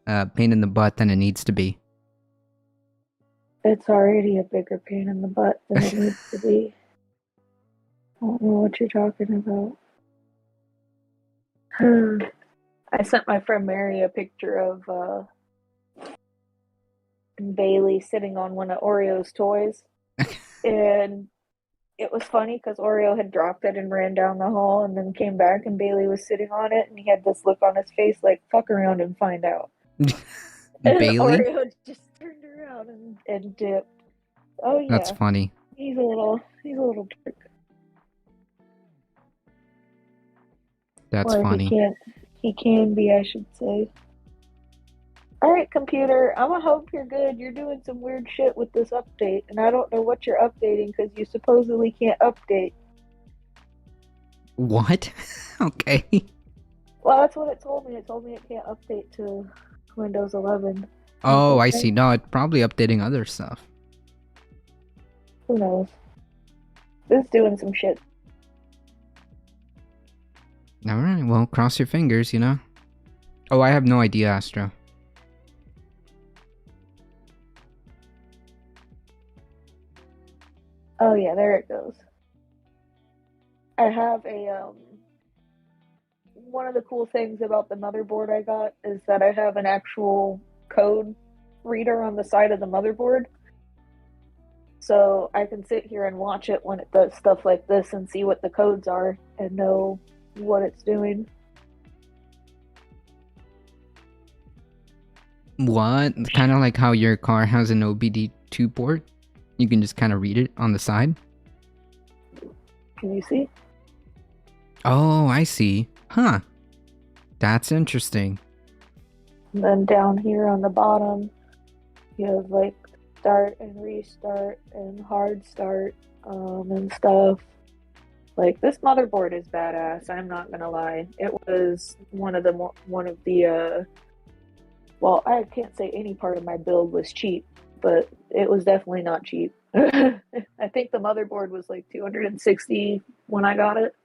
in the butt than it needs to be. It's already a bigger pain in the butt than it needs to be. I don't know what you're talking about. I sent my friend Mary a picture of Bailey sitting on one of Oreo's toys. And it was funny because Oreo had dropped it and ran down the hall and then came back and Bailey was sitting on it and he had this look on his face like, fuck around and find out. And Bailey? Oreo just turned around and dipped. Oh That's yeah. funny. He's a little jerk. That's Or funny. he can be, I should say. Alright, computer, I'ma hope you're good. You're doing some weird shit with this update, and I don't know what you're updating because you supposedly can't update. What? Okay. Well, that's what it told me. It told me it can't update to Windows 11. Oh, I Okay. see. No, it's probably updating other stuff. Who knows? It's doing some shit. Alright, well, cross your fingers, you know? Oh, I have no idea, Astro. Oh yeah, there it goes. I have a one of the cool things about the motherboard I got is that I have an actual code reader on the side of the motherboard. So I can sit here and watch it when it does stuff like this and see what the codes are and know what it's doing. What? Kind of like how your car has an OBD2 port? You can just kind of read it on the side? Can you see? Oh, I see. Huh. That's interesting. And then down here on the bottom, you have like start and restart and hard start and stuff. Like this motherboard is badass. I'm not gonna lie. It was one of the well, I can't say any part of my build was cheap, but it was definitely not cheap. I think the motherboard was like 260 when I got it.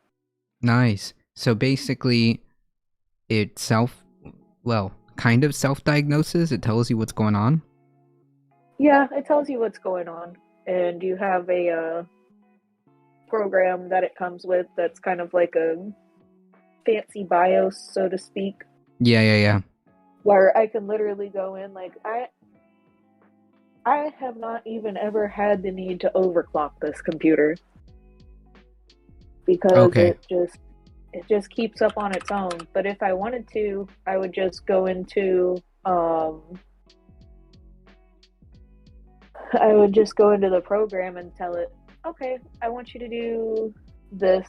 Nice. So basically, it kind of self-diagnoses. It tells you what's going on. Yeah, it tells you what's going on, and you have a program that it comes with that's kind of like a fancy BIOS, so to speak, Yeah, yeah, yeah. where I can literally go in. Like I have not even ever had the need to overclock this computer because Okay. it just keeps up on its own. But if I wanted to, I would just go into the program and tell it, okay, I want you to do this.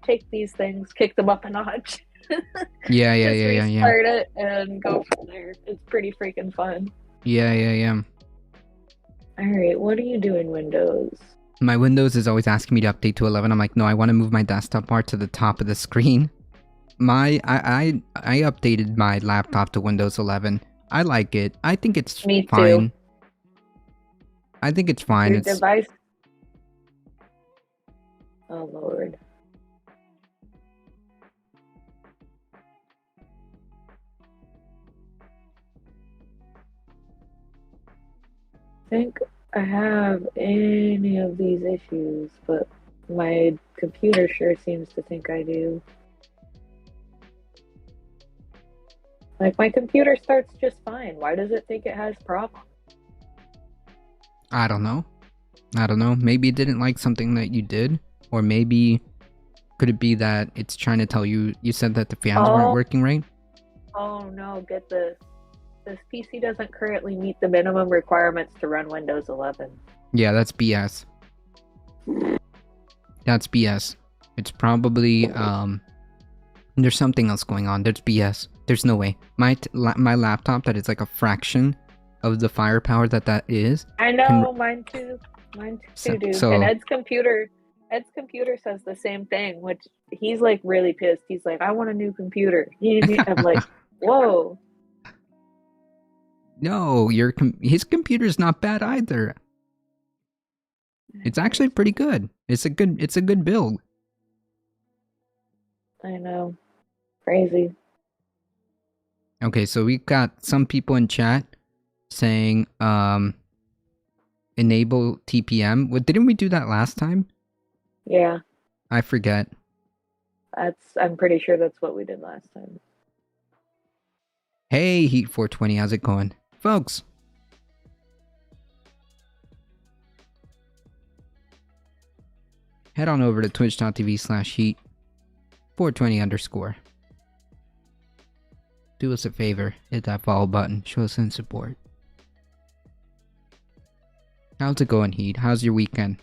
Take these things, kick them up a notch. Yeah. Just restart it and go from there. It's pretty freaking fun. Yeah. All right, what are you doing, Windows? My Windows is always asking me to update to 11. I'm like, no, I want to move my desktop bar to the top of the screen. I updated my laptop to Windows 11. I like it. I think it's Me fine. too. I think it's fine. Your device. Oh Lord. Think I have any of these issues, but my computer sure seems to think I do. Like, my computer starts just fine. Why does it think it has problems? I don't know. Maybe it didn't like something that you did, or maybe could it be that it's trying to tell you said that the fans weren't working right? Oh no, get this. This PC doesn't currently meet the minimum requirements to run Windows 11. Yeah, that's BS. That's BS. It's probably there's something else going on. There's BS. There's no way. My laptop that is like a fraction of the firepower that is. I know, mine too. Dude. So, and Ed's computer says the same thing, which he's like really pissed. He's like, I want a new computer. I'm like, whoa. No, his computer's not bad either. It's actually pretty good. It's a good build. I know. Crazy. Okay, so we got some people in chat saying enable TPM. What, didn't we do that last time? Yeah. I forget. I'm pretty sure that's what we did last time. Hey, Heat 420, how's it going? Folks. Head on over to twitch.tv/heat 420_. Do us a favor, hit that follow button, show us some support. How's it going, Heat? How's your weekend?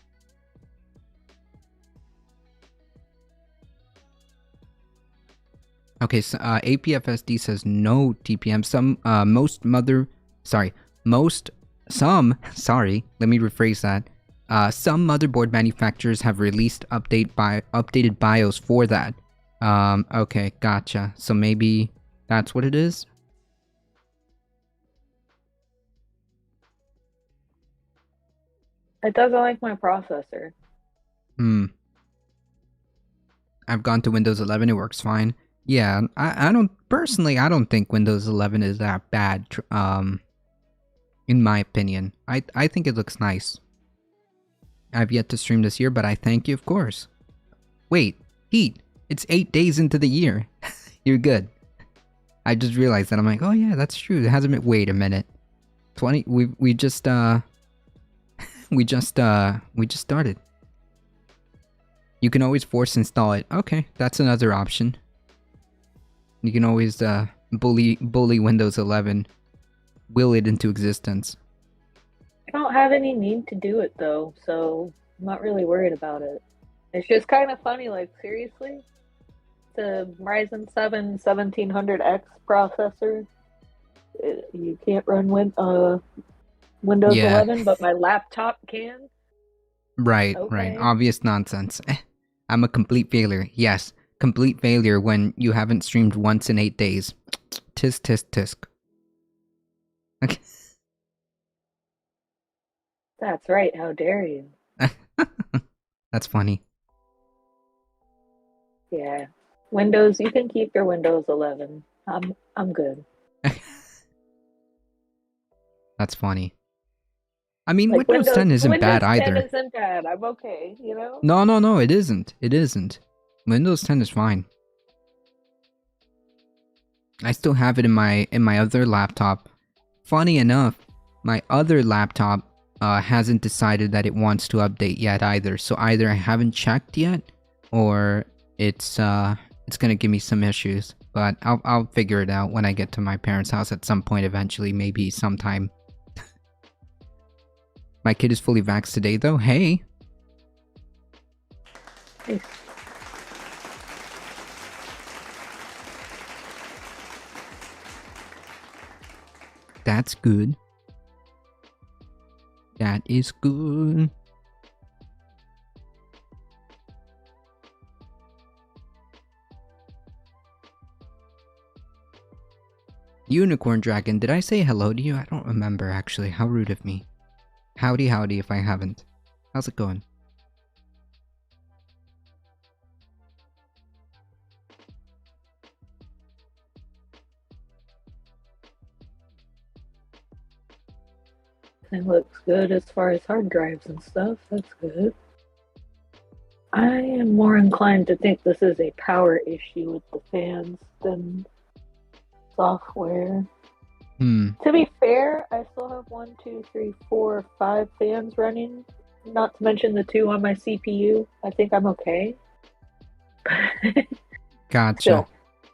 Okay, so APFSD says no TPM. Let me rephrase that. Some motherboard manufacturers have released updated BIOS for that. Okay, gotcha. So maybe that's what it is? It doesn't like my processor. I've gone to Windows 11, it works fine. Yeah, I don't think Windows 11 is that bad, in my opinion. I think it looks nice. I've yet to stream this year, but I thank you, of course. Wait, Heat, it's 8 days into the year. You're good. I just realized that. I'm like, oh yeah, that's true. It hasn't been, wait a minute. We just started. You can always force install it. Okay, that's another option. You can always bully Windows 11, will it into existence. I don't have any need to do it though, so I'm not really worried about it. It's just kind of funny, like seriously, the Ryzen 7 1700X processor, you can't run Windows 11, but my laptop can. Right, okay. Right. Obvious nonsense. I'm a complete failure. Yes, complete failure when you haven't streamed once in 8 days. Tisk, tisk, tisk. Okay. That's right. How dare you? That's funny. Yeah. Windows, you can keep your Windows 11. I'm good. That's funny. I mean, like Windows 10 isn't bad either. Windows 10 isn't bad. I'm okay, you know? No, it isn't. It isn't. Windows 10 is fine. I still have it in my other laptop. Funny enough, my other laptop hasn't decided that it wants to update yet either. So either I haven't checked yet, or it's gonna give me some issues. But I'll figure it out when I get to my parents' house at some point eventually, maybe sometime. My kid is fully vaxxed today though. Hey. Hey. That's good. That is good. Unicorn Dragon, did I say hello to you? I don't remember actually. How rude of me. Howdy howdy if I haven't. How's it going? It looks good as far as hard drives and stuff. That's good. I am more inclined to think this is a power issue with the fans than software. To be fair, I still have 1, 2, 3, 4, 5 fans running. Not to mention the 2 on my CPU. I think I'm okay. Gotcha. Still.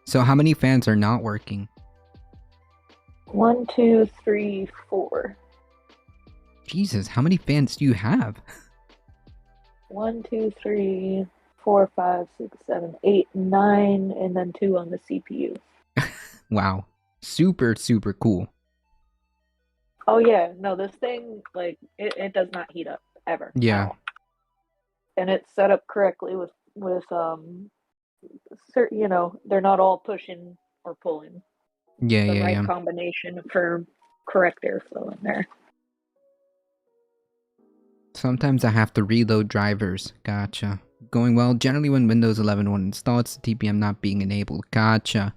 So how many fans are not working? 1, 2, 3, 4. Jesus, how many fans do you have? 1, 2, 3, 4, 5, 6, 7, 8, 9, and then 2 on the CPU. Wow. Super, super cool. Oh yeah, no, this thing, like, it does not heat up, ever. Yeah. And it's set up correctly with certain, you know, they're not all pushing or pulling. Yeah, the yeah, right yeah. combination for correct airflow in there. Sometimes I have to reload drivers. Gotcha. Going well. Generally when Windows 11 won't install, it's the TPM not being enabled. Gotcha.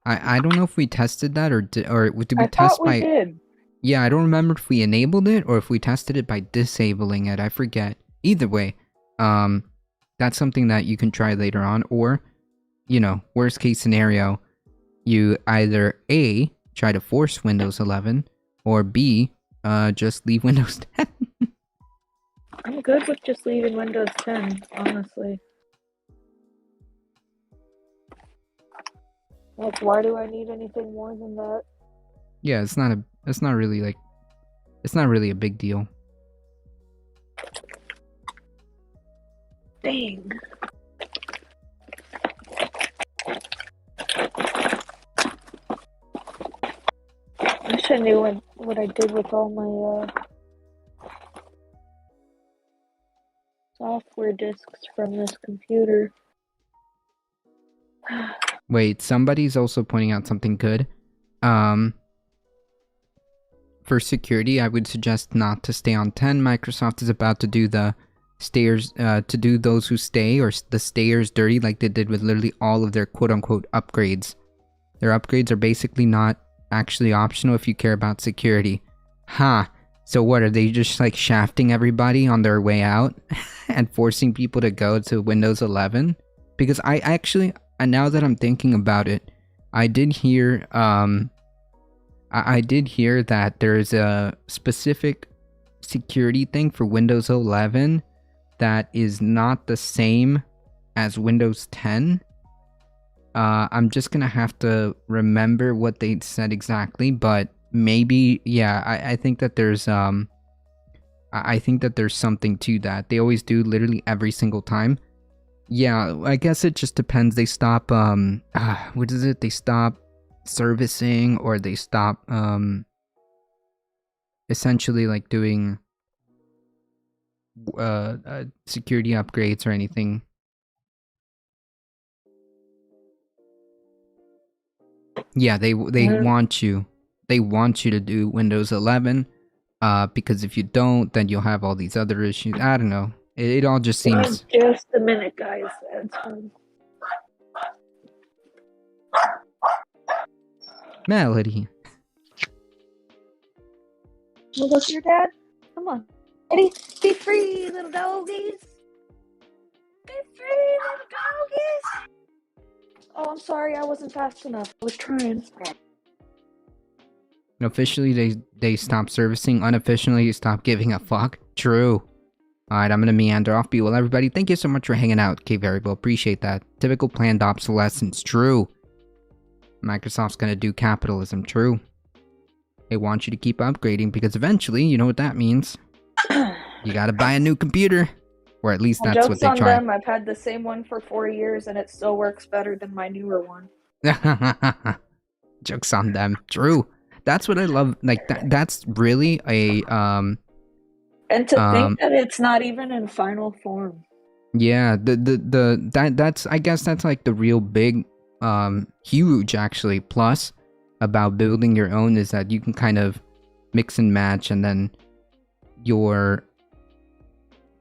I don't know if we tested that or did we test by... did. Yeah, I don't remember if we enabled it or if we tested it by disabling it. I forget. Either way, that's something that you can try later on. Or, you know, worst case scenario, you either A, try to force Windows 11, or B, just leave Windows 10. I'm good with just leaving Windows 10, honestly. Like, why do I need anything more than that? Yeah, it's not really a big deal. Dang. I wish I knew what I did with all my software disks from this computer. Wait, somebody's also pointing out something good. For security, I would suggest not to stay on 10. Microsoft is about to do the stayers, to do those who stay, or the stayers dirty like they did with literally all of their quote-unquote upgrades. Their upgrades are basically not actually optional if you care about security. Huh. So what, are they just like shafting everybody on their way out and forcing people to go to Windows 11? Because I actually, and now that I'm thinking about it, I did hear that there's a specific security thing for Windows 11 that is not the same as Windows 10. I'm just gonna have to remember what they said exactly, but maybe, yeah, I think that there's I think that there's something to that. They always do literally every single time. Yeah, I guess it just depends. They stop what is it? They stop servicing, or they stop essentially like doing security upgrades or anything. Yeah, they want you. They want you to do Windows 11 because if you don't, then you'll have all these other issues. I don't know. It all just seems... Just a minute, guys. That's fine. Melody. Well, look, your dad. Come on. Eddie, be free, little doggies. Be free, little doggies. Oh, I'm sorry. I wasn't fast enough. I was trying. Officially, they stop servicing. Unofficially, you stop giving a fuck. True. Alright, I'm gonna meander off. Be well, everybody. Thank you so much for hanging out, K-Variable. Appreciate that. Typical planned obsolescence. True. Microsoft's gonna do capitalism. True. They want you to keep upgrading because eventually, you know what that means. You gotta buy a new computer. Or at least Well, that's what joke's they on try. them. I've had the same one for 4 years and it still works better than my newer one. Jokes on them. True. That's what I love. Like that's really a And to think that it's not even in final form. yeah, that's I guess that's like the real big huge actually plus about building your own is that you can kind of mix and match, and then your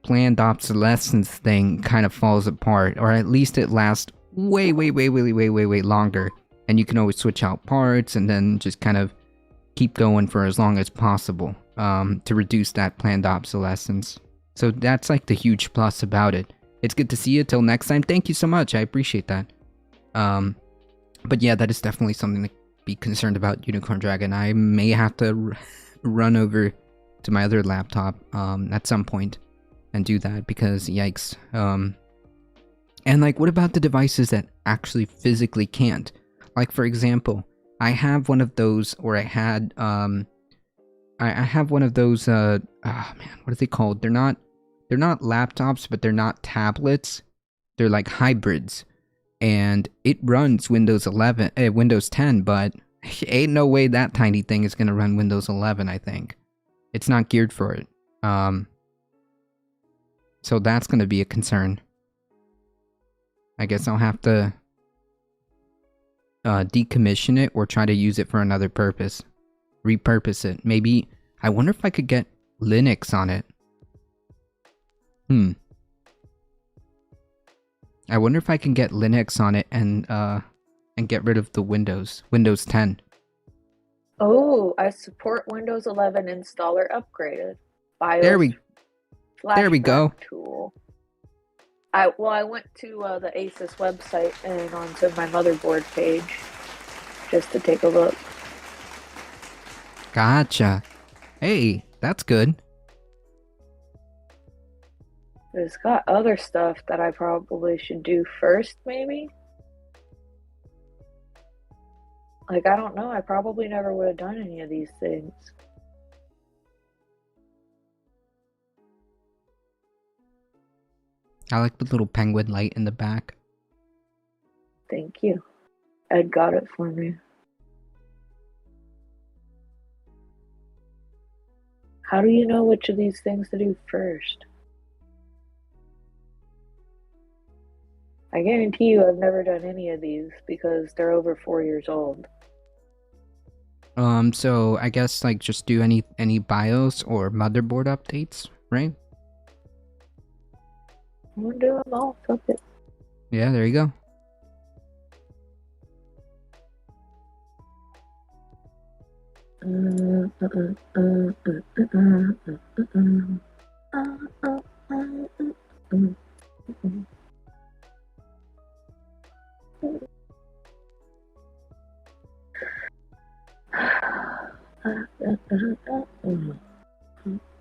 planned obsolescence thing kind of falls apart, or at least it lasts way longer, and you can always switch out parts and then just kind of keep going for as long as possible to reduce that planned obsolescence. So that's like the huge plus about it. It's good to see you. Till next time. Thank you so much. I appreciate that. But yeah, that is definitely something to be concerned about, Unicorn Dragon. I may have to run over to my other laptop at some point and do that because yikes. And like, what about the devices that actually physically can't? Like, for example, I have one of those, or I had, I have one of those, oh man, what are they called? They're not laptops, but they're not tablets. They're like hybrids. And it runs Windows 11, Windows 10, but ain't no way that tiny thing is gonna run Windows 11, I think. It's not geared for it. So that's gonna be a concern. I guess I'll have to decommission it or try to use it for another purpose. Repurpose it. Maybe, I wonder if I could get Linux on it. I wonder if I can get Linux on it and get rid of the Windows 10. Oh, I support Windows 11 installer upgraded. BIOS There we flashback go. tool. I went to the Asus website and onto my motherboard page just to take a look. Gotcha. Hey, that's good. It's got other stuff that I probably should do first, maybe? Like, I don't know. I probably never would have done any of these things. I like the little penguin light in the back. Thank you. Ed got it for me. How do you know which of these things to do first? I guarantee you I've never done any of these because they're over 4 years old. So I guess like just do any BIOS or motherboard updates, right? I'm gonna do them all. Fuck it. Yeah, there you go.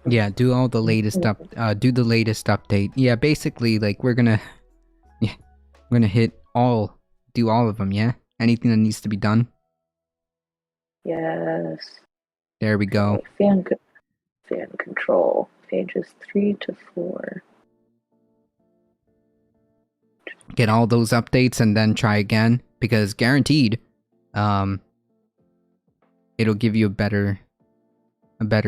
Yeah, do all the latest do the latest update. Yeah, basically like we're gonna do all of them, yeah? Anything that needs to be done? Yes. There we go. Okay, fan control. Pages 3 to 4. Get all those updates and then try again, because guaranteed, it'll give you a better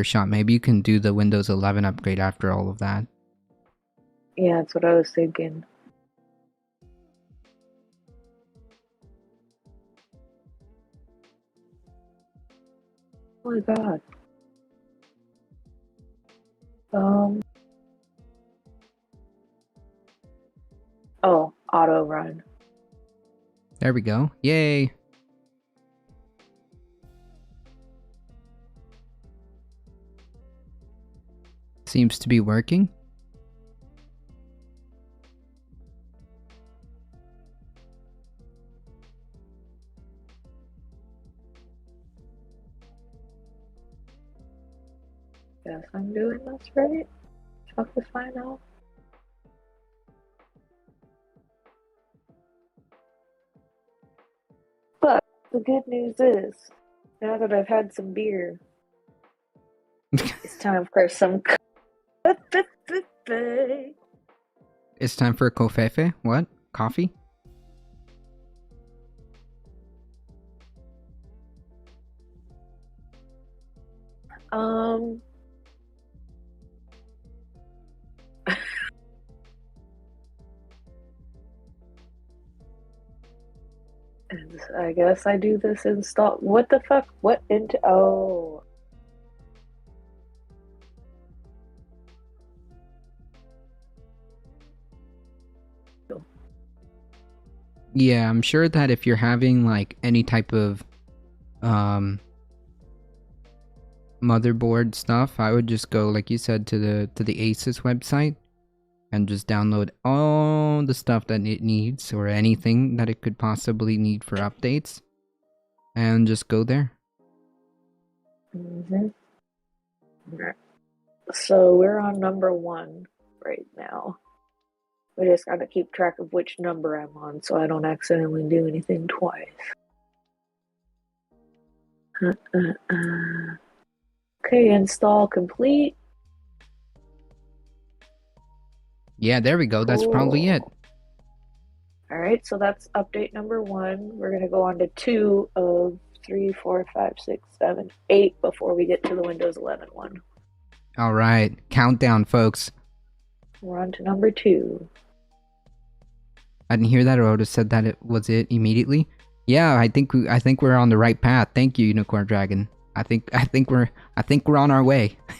shot. Maybe you can do the Windows 11 upgrade after all of that. Yeah, that's what I was thinking. Oh my god. Oh, auto run. There we go. Yay. Seems to be working. Guess I'm doing this right. Fuck if I know. But the good news is, now that I've had some beer, it's time for some coffee. It's time for a covfefe. What? Coffee? I guess I do this install. What the fuck? What into? Oh. Yeah, I'm sure that if you're having like any type of motherboard stuff, I would just go, like you said, to the Asus website and just download all the stuff that it needs or anything that it could possibly need for updates and just go there. Mm-hmm. Right. So we're on number 1 right now. We just gotta keep track of which number I'm on so I don't accidentally do anything twice. Okay, install complete. Yeah, there we go. Cool. That's probably it. Alright, so that's update number 1. We're gonna go on to 2 of 3, 4, 5, 6, 7, 8 before we get to the Windows 11 one. Alright, countdown, folks. We're on to number 2. I didn't hear that, or I would have said that it was it immediately. Yeah, I think we're on the right path. Thank you, Unicorn Dragon. I think we're on our way. I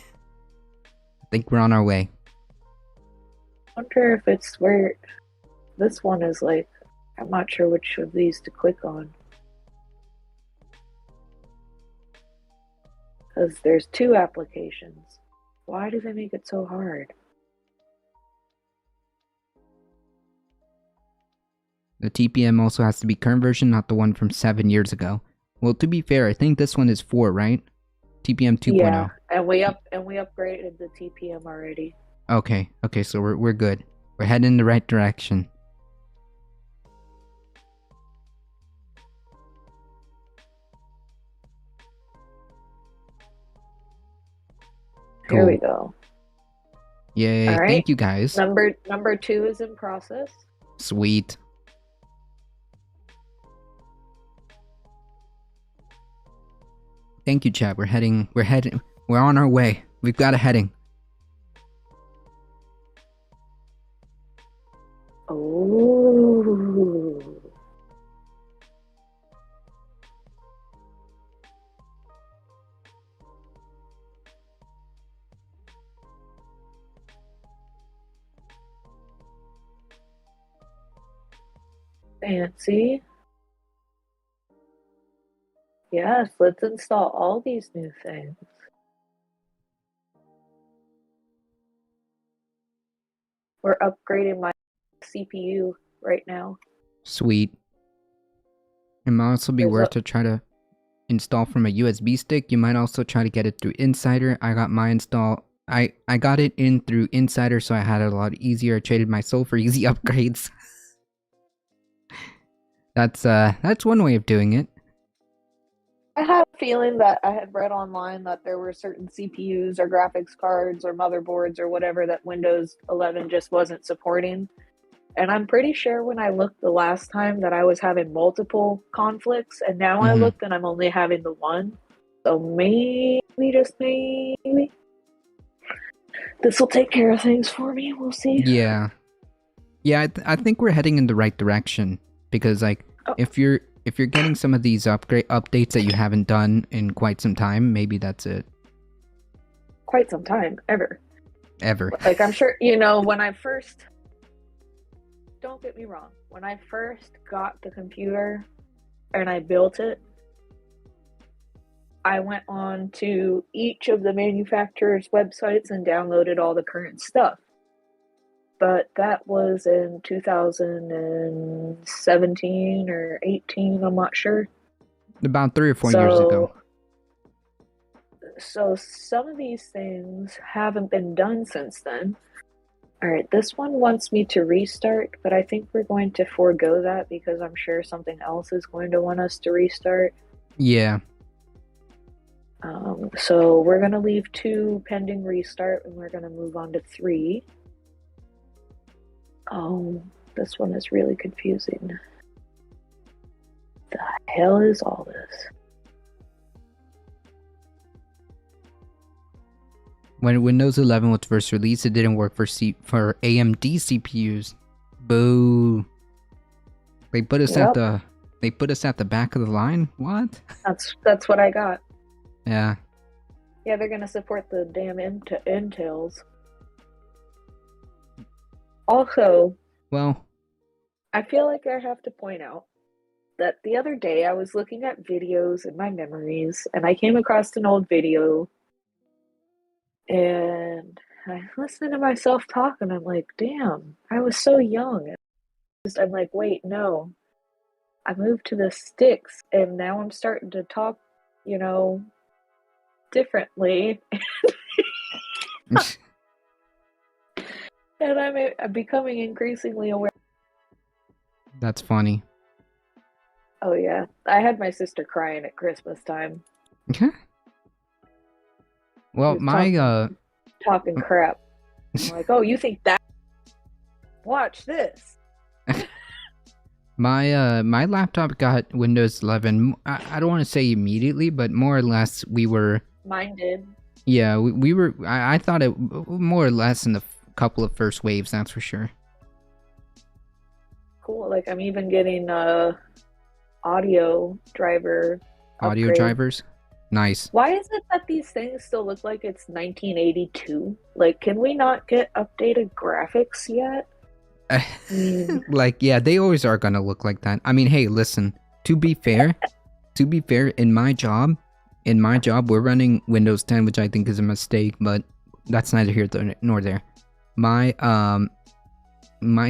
think we're on our way. I wonder if it's where this one is like, I'm not sure which of these to click on. Because there's 2 applications. Why do they make it so hard? The TPM also has to be current version, not the one from 7 years ago. Well, to be fair, I think this one is 4, right? TPM 2.0. Yeah, and we upgraded the TPM already. Okay, so we're good. We're heading in the right direction. Cool. Here we go. Yay! All right. Thank you guys. Number 2 is in process. Sweet. Thank you, chat. We're on our way. We've got a heading. Oh. Fancy. Yes, let's install all these new things. We're upgrading my CPU right now. Sweet. It might also be worth to try to install from a USB stick. You might also try to get it through Insider. I got my install. I got it in through Insider, so I had it a lot easier. I traded my soul for easy upgrades. That's one way of doing it. I had a feeling that I had read online that there were certain CPUs or graphics cards or motherboards or whatever that Windows 11 just wasn't supporting. And I'm pretty sure when I looked the last time that I was having multiple conflicts, and now I looked and I'm only having the one. So maybe, just maybe, this will take care of things for me. We'll see. Yeah. Yeah, I think we're heading in the right direction. Because, like, if you're getting some of these updates that you haven't done in quite some time, maybe that's it. Quite some time, ever. Like, I'm sure, when I first, don't get me wrong, when I first got the computer and I built it, I went on to each of the manufacturer's websites and downloaded all the current stuff. But that was in 2017 or 18, I'm not sure. About 3 or 4 years ago. So some of these things haven't been done since then. All right, this one wants me to restart, but I think we're going to forego that because I'm sure something else is going to want us to restart. Yeah. So we're going to leave 2 pending restart, and we're going to move on to 3. Oh, this one is really confusing. The hell is all this? When Windows 11 was first released, it didn't work for AMD CPUs. Boo. They put us at the back of the line. What? That's what I got. Yeah. Yeah, they're gonna support the damn Intels. Also, well, I feel like I have to point out that the other day I was looking at videos in my memories, and I came across an old video, and I listened to myself talk, and I'm like, damn, I was so young. I'm like, wait, no. I moved to the sticks, and now I'm starting to talk, differently. And I'm becoming increasingly aware. That's funny. Oh yeah, I had my sister crying at Christmas time. Well, talking crap. I'm like, oh, you think that? Watch this. My laptop got Windows 11. I don't want to say immediately, but more or less we were. Mine did. Yeah, we were. I thought it more or less in the couple of first waves. That's for sure. Cool. Like I'm even getting audio driver. Audio upgrade. drivers. Nice. Why is it that these things still look like it's 1982? Like, can we not get updated graphics yet? Like, yeah, they always are gonna look like that. I mean, hey, listen. To be fair, in my job, we're running Windows 10, which I think is a mistake, but that's neither here nor there. My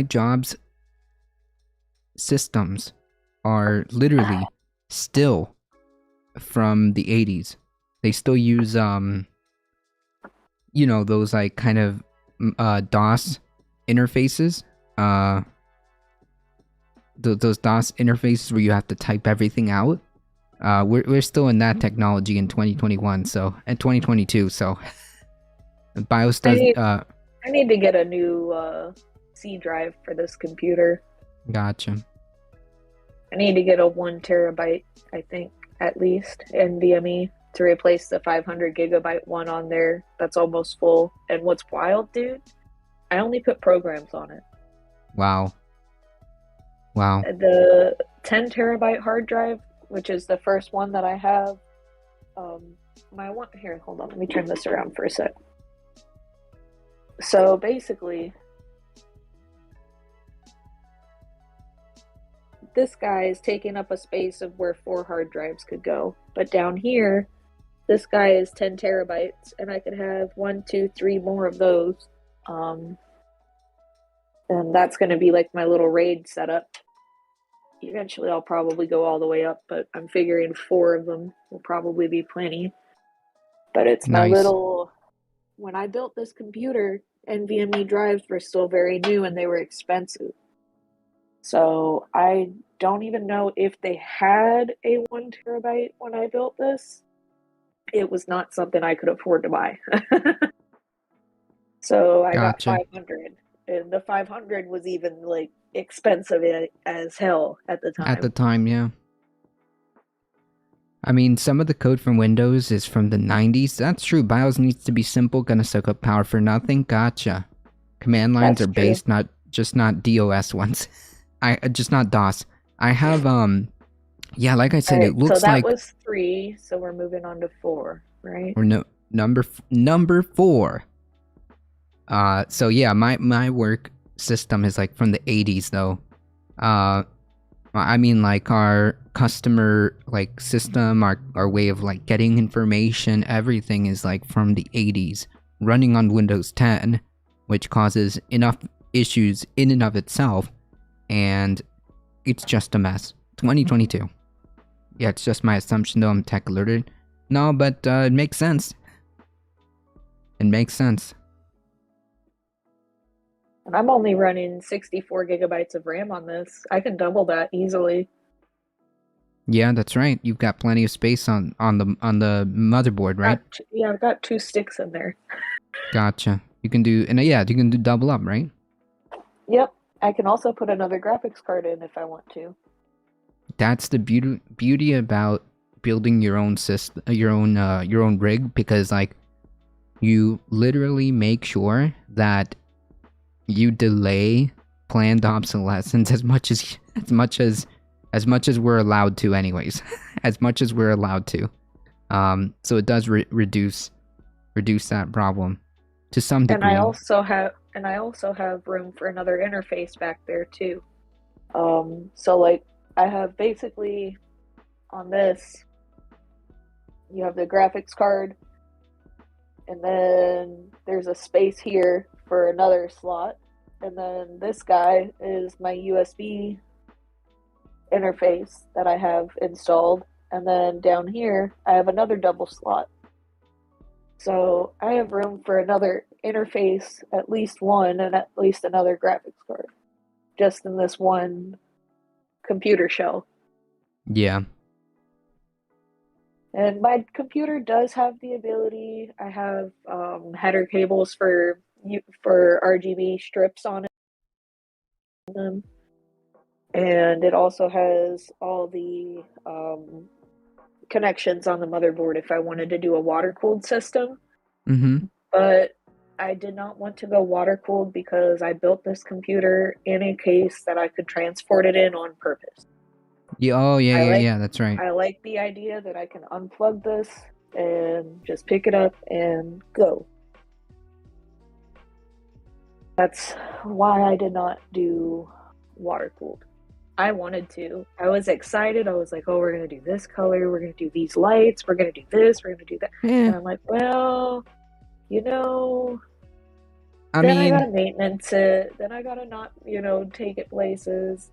job's systems are literally still from the 80s. They still use those like kind of DOS interfaces. Those DOS interfaces where you have to type everything out. We're still in that technology in 2021, so and 2022. So BIOS does. I need to get a new C drive for this computer. Gotcha. I need to get a 1 terabyte, I think, at least, NVMe to replace the 500 gigabyte one on there that's almost full. And what's wild, dude? I only put programs on it. Wow. The 10 terabyte hard drive, which is the first one that I have, here, hold on, let me turn this around for a sec. So basically, this guy is taking up a space of where 4 hard drives could go. But down here, this guy is 10 terabytes, and I could have 1, 2, 3 more of those. And that's going to be like my little RAID setup. Eventually, I'll probably go all the way up, but I'm figuring 4 of them will probably be plenty. But it's my little... When I built this computer, NVMe drives were still very new and they were expensive. So I don't even know if they had a 1 terabyte when I built this. It was not something I could afford to buy. So I got 500. And the 500 was even like expensive as hell at the time. At the time, yeah. I mean, some of the code from Windows is from the 90s. That's true. BIOS needs to be simple, gonna suck up power for nothing. Gotcha. Command lines are based, not DOS ones. Just not DOS. I have yeah, like I said, right, it looks like. So that was 3. So we're moving on to 4, right? Or no, number 4. So yeah, my work system is like from the 80s though. I mean, like our customer like system, our way of like getting information, everything is like from the 80s, running on Windows 10, which causes enough issues in and of itself, and it's just a mess. 2022. Yeah, it's just my assumption though. I'm tech alerted. No, but it makes sense. It makes sense. And I'm only running 64 gigabytes of RAM on this. I can double that easily. Yeah, that's right. You've got plenty of space on the motherboard, right? Yeah, I've got 2 sticks in there. Gotcha. You can do, and yeah, you can do double up, right? Yep. I can also put another graphics card in if I want to. That's the beauty about building your own system, your own rig, because like you literally make sure that you delay planned obsolescence as much as we're allowed to, anyways. As much as we're allowed to. So it does reduce that problem to some And I degree. also have room for another interface back there too. So like I have basically on this, you have the graphics card, and then there's a space here for another slot, and then this guy is my USB interface that I have installed, and then down here I have another double slot. So I have room for another interface, at least one, and at least another graphics card, just in this one computer shell. Yeah. And my computer does have the ability. I have header cables for RGB strips on them, and it also has all the connections on the motherboard if I wanted to do a water cooled system. Mm-hmm. But I did not want to go water cooled because I built this computer in a case that I could transport it in on purpose. Yeah. Oh, yeah. That's right. I like the idea that I can unplug this and just pick it up and go. That's why I did not do water cooled. I wanted to. I was excited. I was like, oh, we're going to do this color. We're going to do these lights. We're going to do this. We're going to do that. And I'm like, well, I then I mean, gotta maintenance it. Then I gotta not, take it places.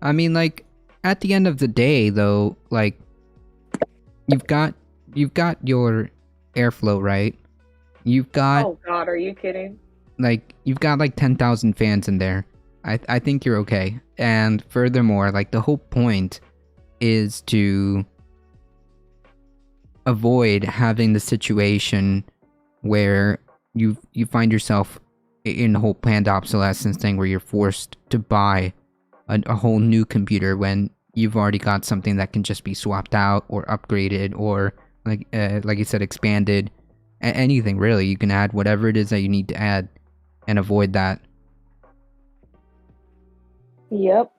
like at the end of the day, though, like you've got your airflow, right? You've got Oh God, are you kidding? you've got like 10,000 fans in there. I think you're okay. And furthermore, like the whole point is to avoid having the situation where you find yourself in the whole planned obsolescence thing where you're forced to buy a whole new computer when you've already got something that can just be swapped out or upgraded or like you said, expanded. Anything really, you can add whatever it is that you need to add and avoid that. Yep.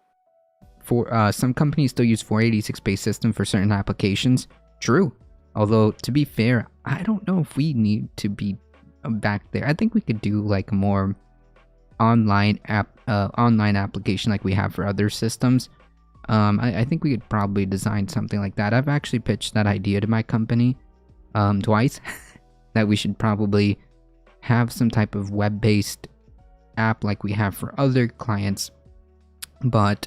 For some companies still use 486 based system for certain applications. True. Although to be fair, I don't know if we need to be back there. I think we could do like a more online application like we have for other systems. I think we could probably design something like that. I've actually pitched that idea to my company twice that we should probably have some type of web-based app like we have for other clients. But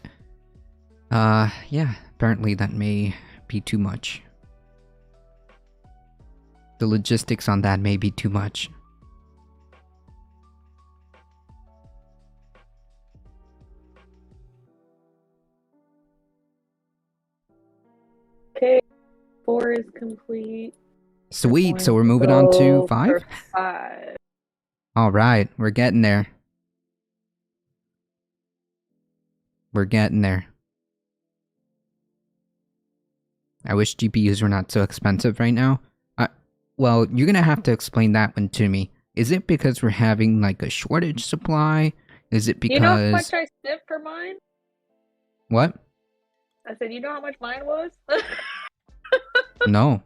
yeah, apparently that may be too much. The logistics on that may be too much. Okay, 4 is complete. Sweet, so we're moving on to 5? 5. Alright, we're getting there. We're getting there. I wish GPUs were not so expensive right now. Well, you're gonna have to explain that one to me. Is it because we're having like a shortage supply? Is it because... You know how much I spent for mine? What? I said, you know how much mine was? No.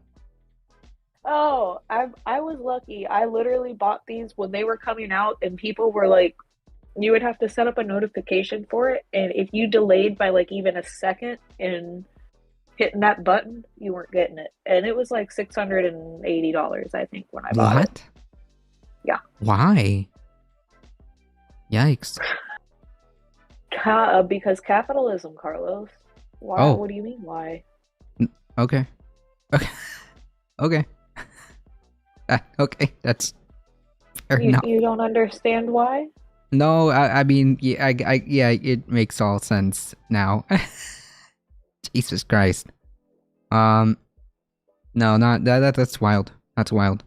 Oh, I was lucky. I literally bought these when they were coming out, and people were like, you would have to set up a notification for it, and if you delayed by like even a second in hitting that button, you weren't getting it. And it was like $680, I think, when I bought it. What? Yeah. Why? Yikes. Because capitalism, Carlos. Why? Oh. What do you mean, why? Okay. Okay. Okay. Okay, that's fair enough. You don't understand why? No, I mean, yeah, yeah, it makes all sense now. Jesus Christ. Um, no, not that. That's wild. That's wild.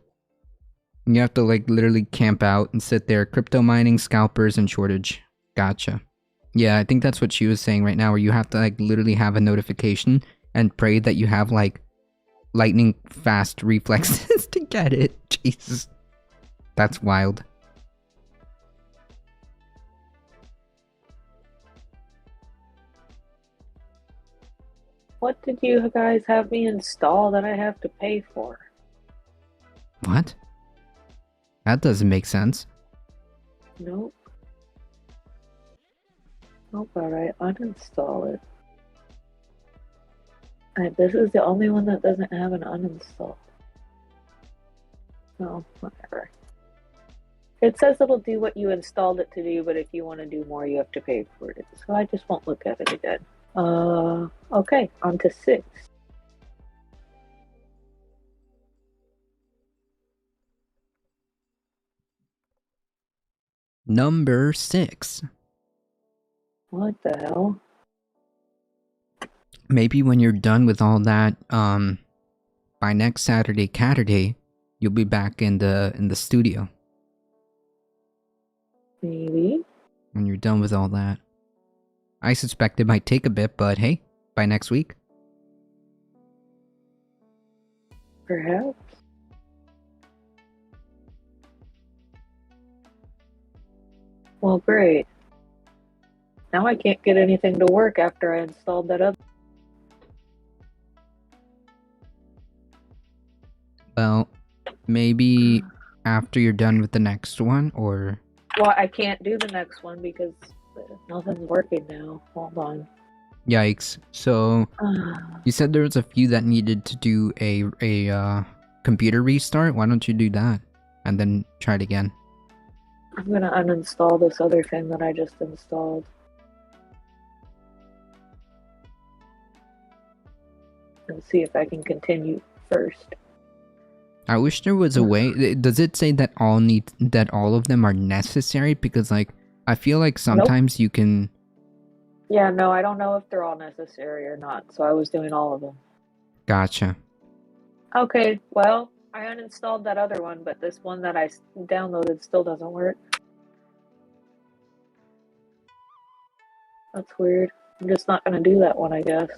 You have to like literally camp out and sit there. Crypto mining, scalpers, and shortage. Gotcha. Yeah, I think that's what she was saying right now, where you have to like literally have a notification and pray that you have like lightning fast reflexes to get it. Jesus. That's wild. What did you guys have me install that I have to pay for? What? That doesn't make sense. Nope. Nope, alright, uninstall it. This is the only one that doesn't have an uninstall. No, whatever. It says it'll do what you installed it to do, but if you want to do more, you have to pay for it. So I just won't look at it again. Okay, on to 6. Number 6. What the hell? Maybe when you're done with all that, by next Saturday, Caturday, you'll be back in the studio. Maybe. When you're done with all that. I suspect it might take a bit, but hey, by next week. Perhaps. Well, great. Now I can't get anything to work after I installed that other. Well, maybe after you're done with the next one, or... Well, I can't do the next one because nothing's working now. Hold on. Yikes. So, you said there was a few that needed to do a computer restart? Why don't you do that? And then try it again. I'm gonna uninstall this other thing that I just installed. And see if I can continue first. I wish there was a way. Does it say that all of them are necessary? Because like I feel like sometimes you can. Yeah, no, I don't know if they're all necessary or not. So I was doing all of them. Gotcha. Okay, well, I uninstalled that other one, but this one that I downloaded still doesn't work. That's weird. I'm just not gonna do that one, I guess.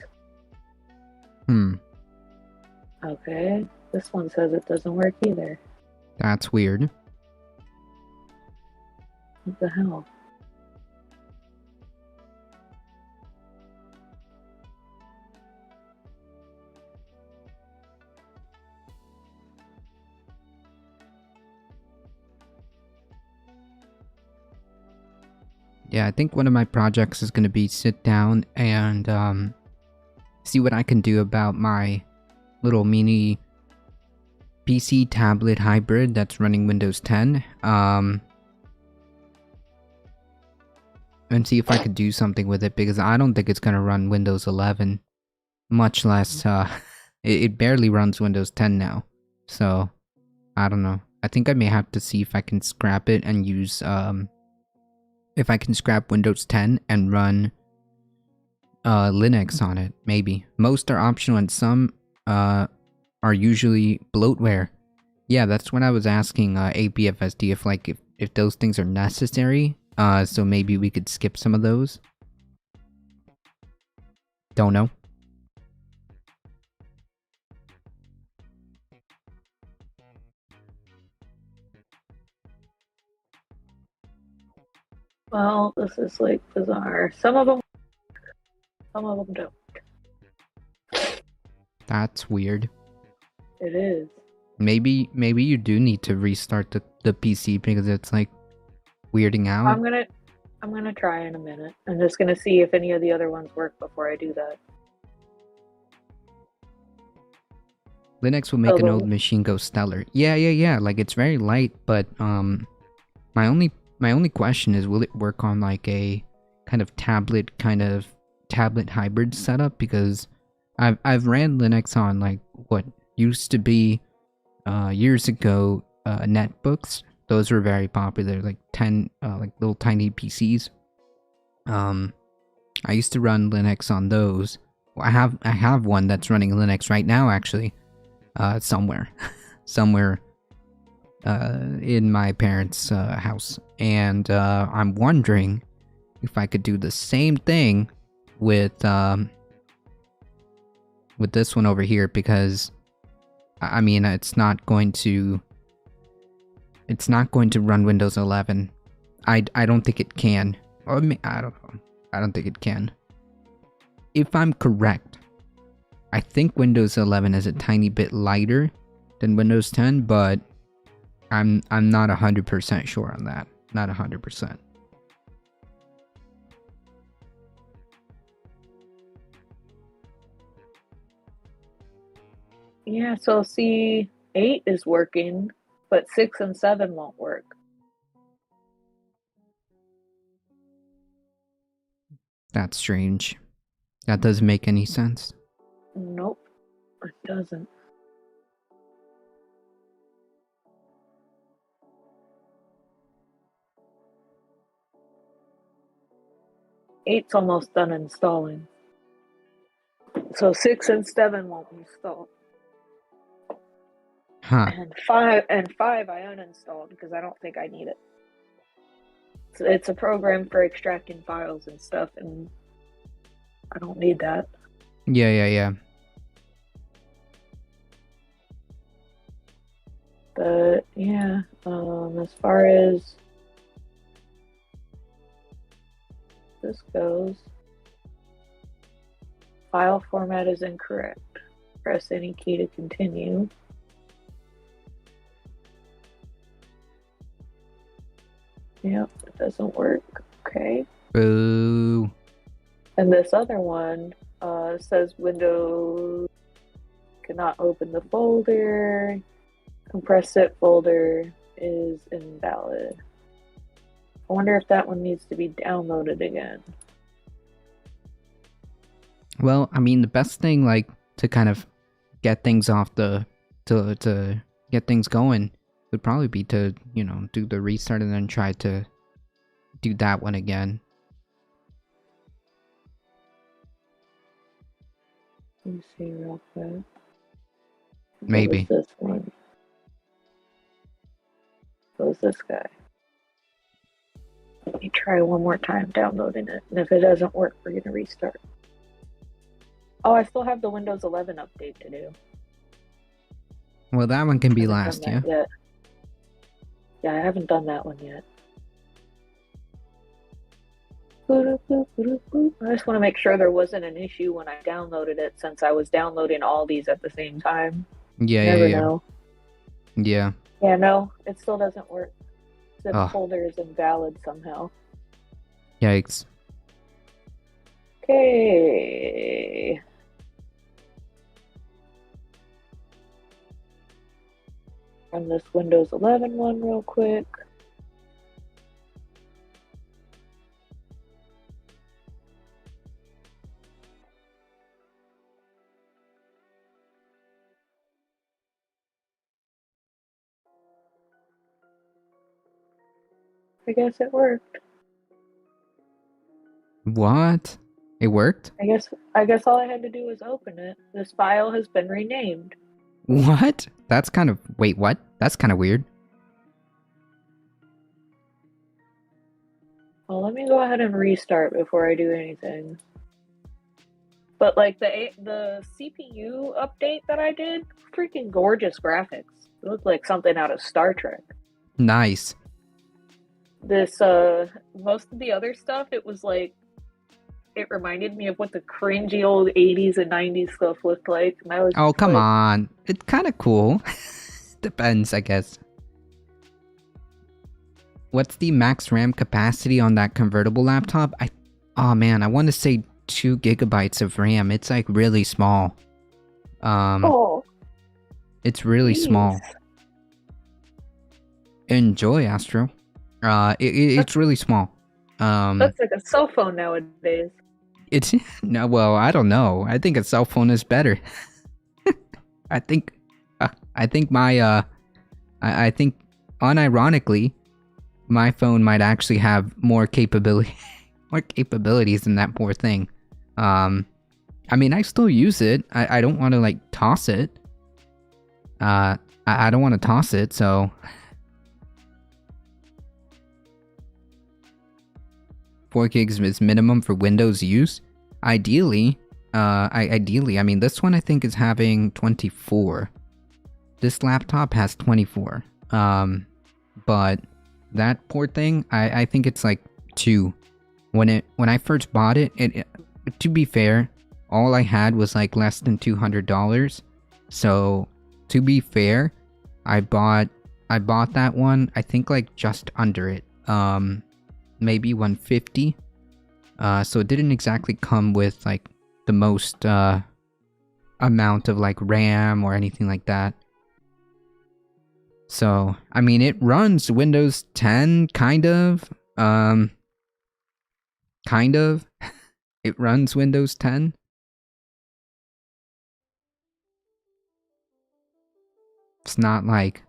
Okay, this one says it doesn't work either. That's weird. What the hell? Yeah, I think one of my projects is going to be sit down and see what I can do about my little mini PC tablet hybrid that's running Windows 10. And see if I could do something with it, because I don't think it's going to run Windows 11. Much less, it barely runs Windows 10 now. So, I don't know. I think I may have to see if I can scrap it and use, if I can scrap Windows 10 and run Linux on it, maybe. Most are optional and some are usually bloatware. Yeah, that's what I was asking APFSD if those things are necessary. So maybe we could skip some of those. Don't know. Well, this is like bizarre. Some of them don't. That's weird. It is. Maybe you do need to restart the PC because it's like weirding out. I'm gonna try in a minute. I'm just gonna see if any of the other ones work before I do that. Linux will make an old machine go stellar. Yeah. Like it's very light, but my only question is, will it work on like a kind of tablet hybrid setup? Because I've ran Linux on like what used to be years ago netbooks. Those were very popular, like 10 like little tiny PCs. I used to run Linux on those. Well, I have one that's running Linux right now, actually. Somewhere, somewhere in my parents' house, and I'm wondering if I could do the same thing with this one over here, because I mean it's not going to run Windows 11. I don't think it can. Or I don't know. I don't think it can. If I'm correct, I think Windows 11 is a tiny bit lighter than Windows 10, but I'm not 100% sure on that. Not 100%. Yeah, so see, 8 is working, but 6 and 7 won't work. That's strange. That doesn't make any sense. Nope, it doesn't. Eight's almost done installing. So 6 and 7 won't install. Huh. And 5 I uninstalled because I don't think I need it. It's a program for extracting files and stuff, and I don't need that. Yeah. But yeah, as far as this goes, file format is incorrect. Press any key to continue. Yep, it doesn't work. Okay. Boo. And this other one says Windows cannot open the folder. Compressed zip folder is invalid. I wonder if that one needs to be downloaded again. Well, I mean, the best thing, like, to kind of get things off to get things going would probably be to, you know, do the restart and then try to do that one again. Let me see real quick. Maybe. What was this one? What was this guy? Let me try one more time downloading it. And if it doesn't work, we're going to restart. Oh, I still have the Windows 11 update to do. Well, that one can be last, yeah? Yet. Yeah, I haven't done that one yet. I just want to make sure there wasn't an issue when I downloaded it, since I was downloading all these at the same time. Yeah. Know. Yeah. Yeah, no, it still doesn't work. The folder is invalid somehow. Yikes. Okay. Run this Windows 11 one real quick. I guess it worked. What? It worked? I guess all I had to do was open it. This file has been renamed. What? That's kind of... Wait, what? That's kind of weird. Well, let me go ahead and restart before I do anything. But like the CPU update that I did, freaking gorgeous graphics. It looked like something out of Star Trek. Nice. This most of the other stuff, it was like, it reminded me of what the cringy old 80s and 90s stuff looked like. And I was come on. It's kind of cool. Depends, I guess. What's the max RAM capacity on that convertible laptop? Oh man, I want to say 2 gigabytes of RAM. It's like really small. It's really small. Enjoy, Astro. It's really small. That's like a cell phone nowadays. It's no, well, I don't know. I think a cell phone is better. I think I think I think unironically, my phone might actually have more capabilities than that poor thing. I mean, I still use it. I don't want to like toss it. I don't want to toss it, so 4 gigs is minimum for Windows use. Ideally, I mean, this one I think is having 24. This laptop has 24. But that poor thing, I think it's like 2. When I first bought it, to be fair, all I had was like less than $200. So to be fair, I bought that one, I think like just under it. Maybe 150. So it didn't exactly come with like the most amount of like RAM or anything like that. So, I mean, it runs Windows 10 kind of. Kind of. It runs Windows 10. It's not like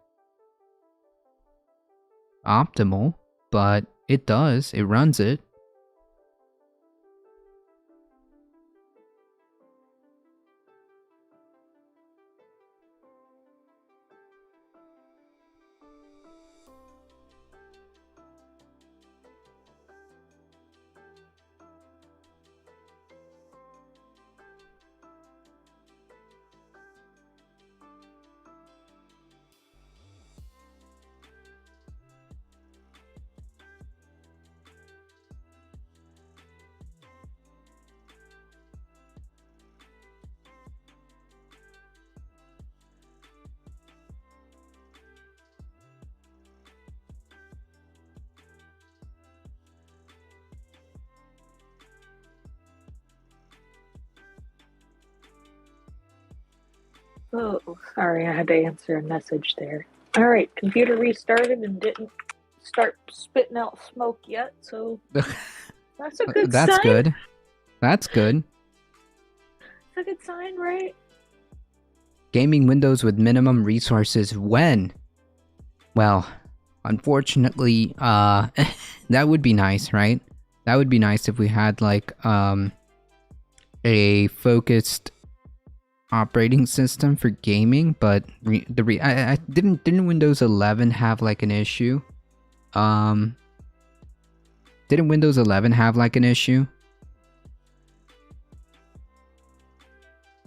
optimal, but it does. It runs it. Oh, sorry, I had to answer a message there. All right, computer restarted and didn't start spitting out smoke yet, so that's a good That's sign. good. That's good. It's a good sign, right? Gaming Windows with minimum resources when? Well, unfortunately, that would be nice, right? That would be nice if we had like a focused operating system for gaming, but didn't Windows 11 have like an issue? Didn't Windows 11 have like an issue?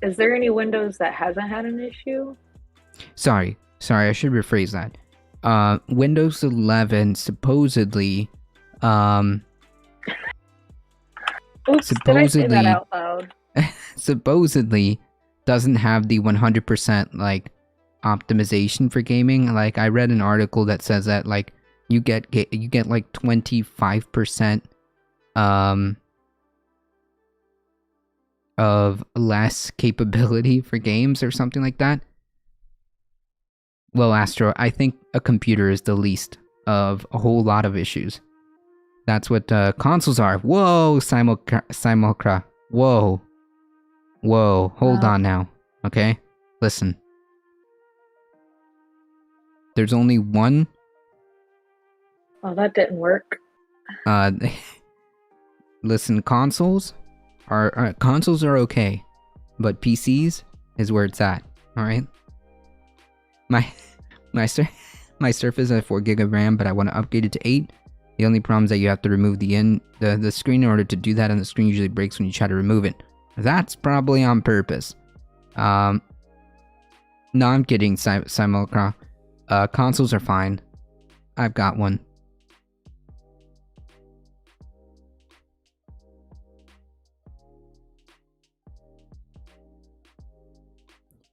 Is there any Windows that hasn't had an issue? Sorry, I should rephrase that. Windows 11 supposedly, Oops, did I say that out loud? supposedly doesn't have the 100% like optimization for gaming. Like I read an article that says that like you get like 25% of less capability for games or something like that. Well, Astro, I think a computer is the least of a whole lot of issues. That's what consoles are. Whoa, simulcra. Whoa. Hold on now. Okay? Listen. There's only one. Oh, that didn't work. Listen, consoles are okay, but PCs is where it's at. All right. My Surface has 4 GB of RAM, but I want to upgrade it to 8. The only problem is that you have to remove the screen in order to do that, and the screen usually breaks when you try to remove it. That's probably on purpose. No, I'm kidding, Simulcra. Consoles are fine. I've got one.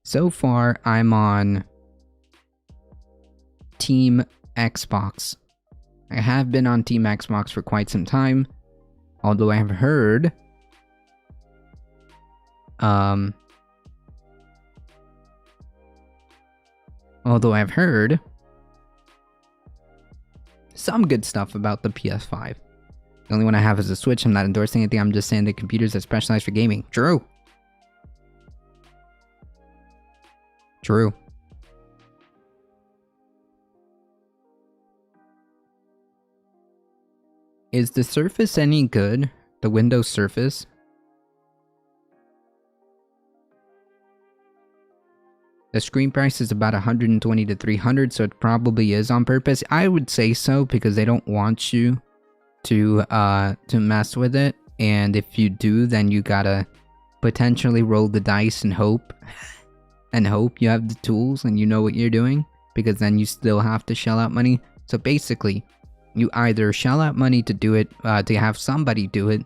So far, I'm on Team Xbox. I have been on Team Xbox for quite some time, although I have heard some good stuff about the PS5. The only one I have is a Switch. I'm not endorsing anything, I'm just saying that computers are specialized for gaming. True. Is the Surface any good? The Windows Surface? The screen price is about 120 to 300, so it probably is on purpose. I would say so because they don't want you to mess with it, and if you do, then you gotta potentially roll the dice and hope you have the tools and you know what you're doing, because then you still have to shell out money. So basically, you either shell out money to do it, to have somebody do it,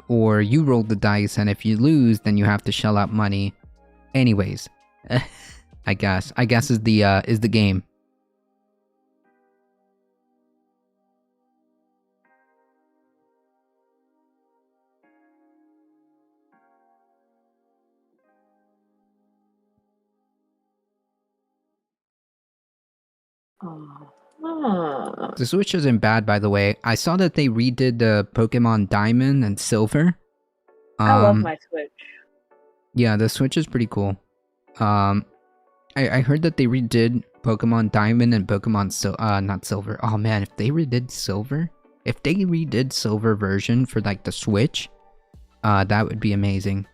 or you roll the dice, and if you lose, then you have to shell out money. Anyways, I guess is the game. The Switch isn't bad, by the way. I saw that they redid the Pokemon Diamond and Silver. I love my Switch. Yeah, the Switch is pretty cool. I heard that they redid Pokemon Diamond and Pokemon not Silver. Oh man, if they redid Silver version for like the Switch, that would be amazing.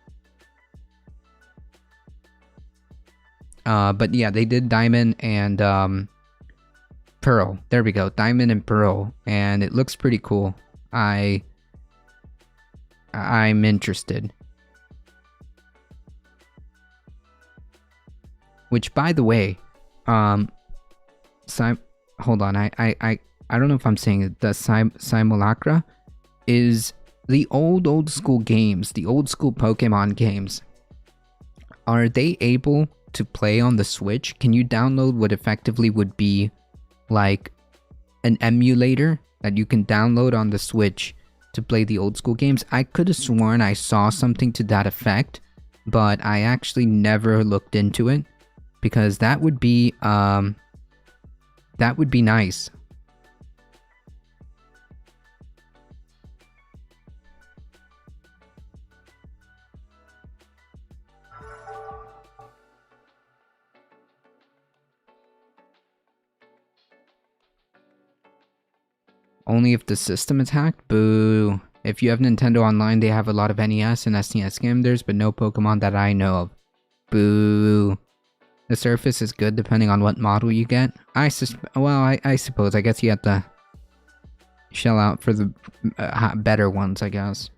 But yeah, they did Diamond and Pearl. There we go, Diamond and Pearl, and it looks pretty cool. I'm interested. Which, by the way, hold on, I don't know if I'm saying it. The Simulacra is the old school games, the old school Pokemon games. Are they able to play on the Switch? Can you download what effectively would be like an emulator that you can download on the Switch to play the old school games? I could have sworn I saw something to that effect, but I actually never looked into it, because that would be nice. Only if the system is hacked? Boo. If you have Nintendo Online, they have a lot of NES and SNES gamers, but no Pokemon that I know of. Boo. The Surface is good depending on what model you get. I suppose. I guess you have to shell out for the better ones, I guess.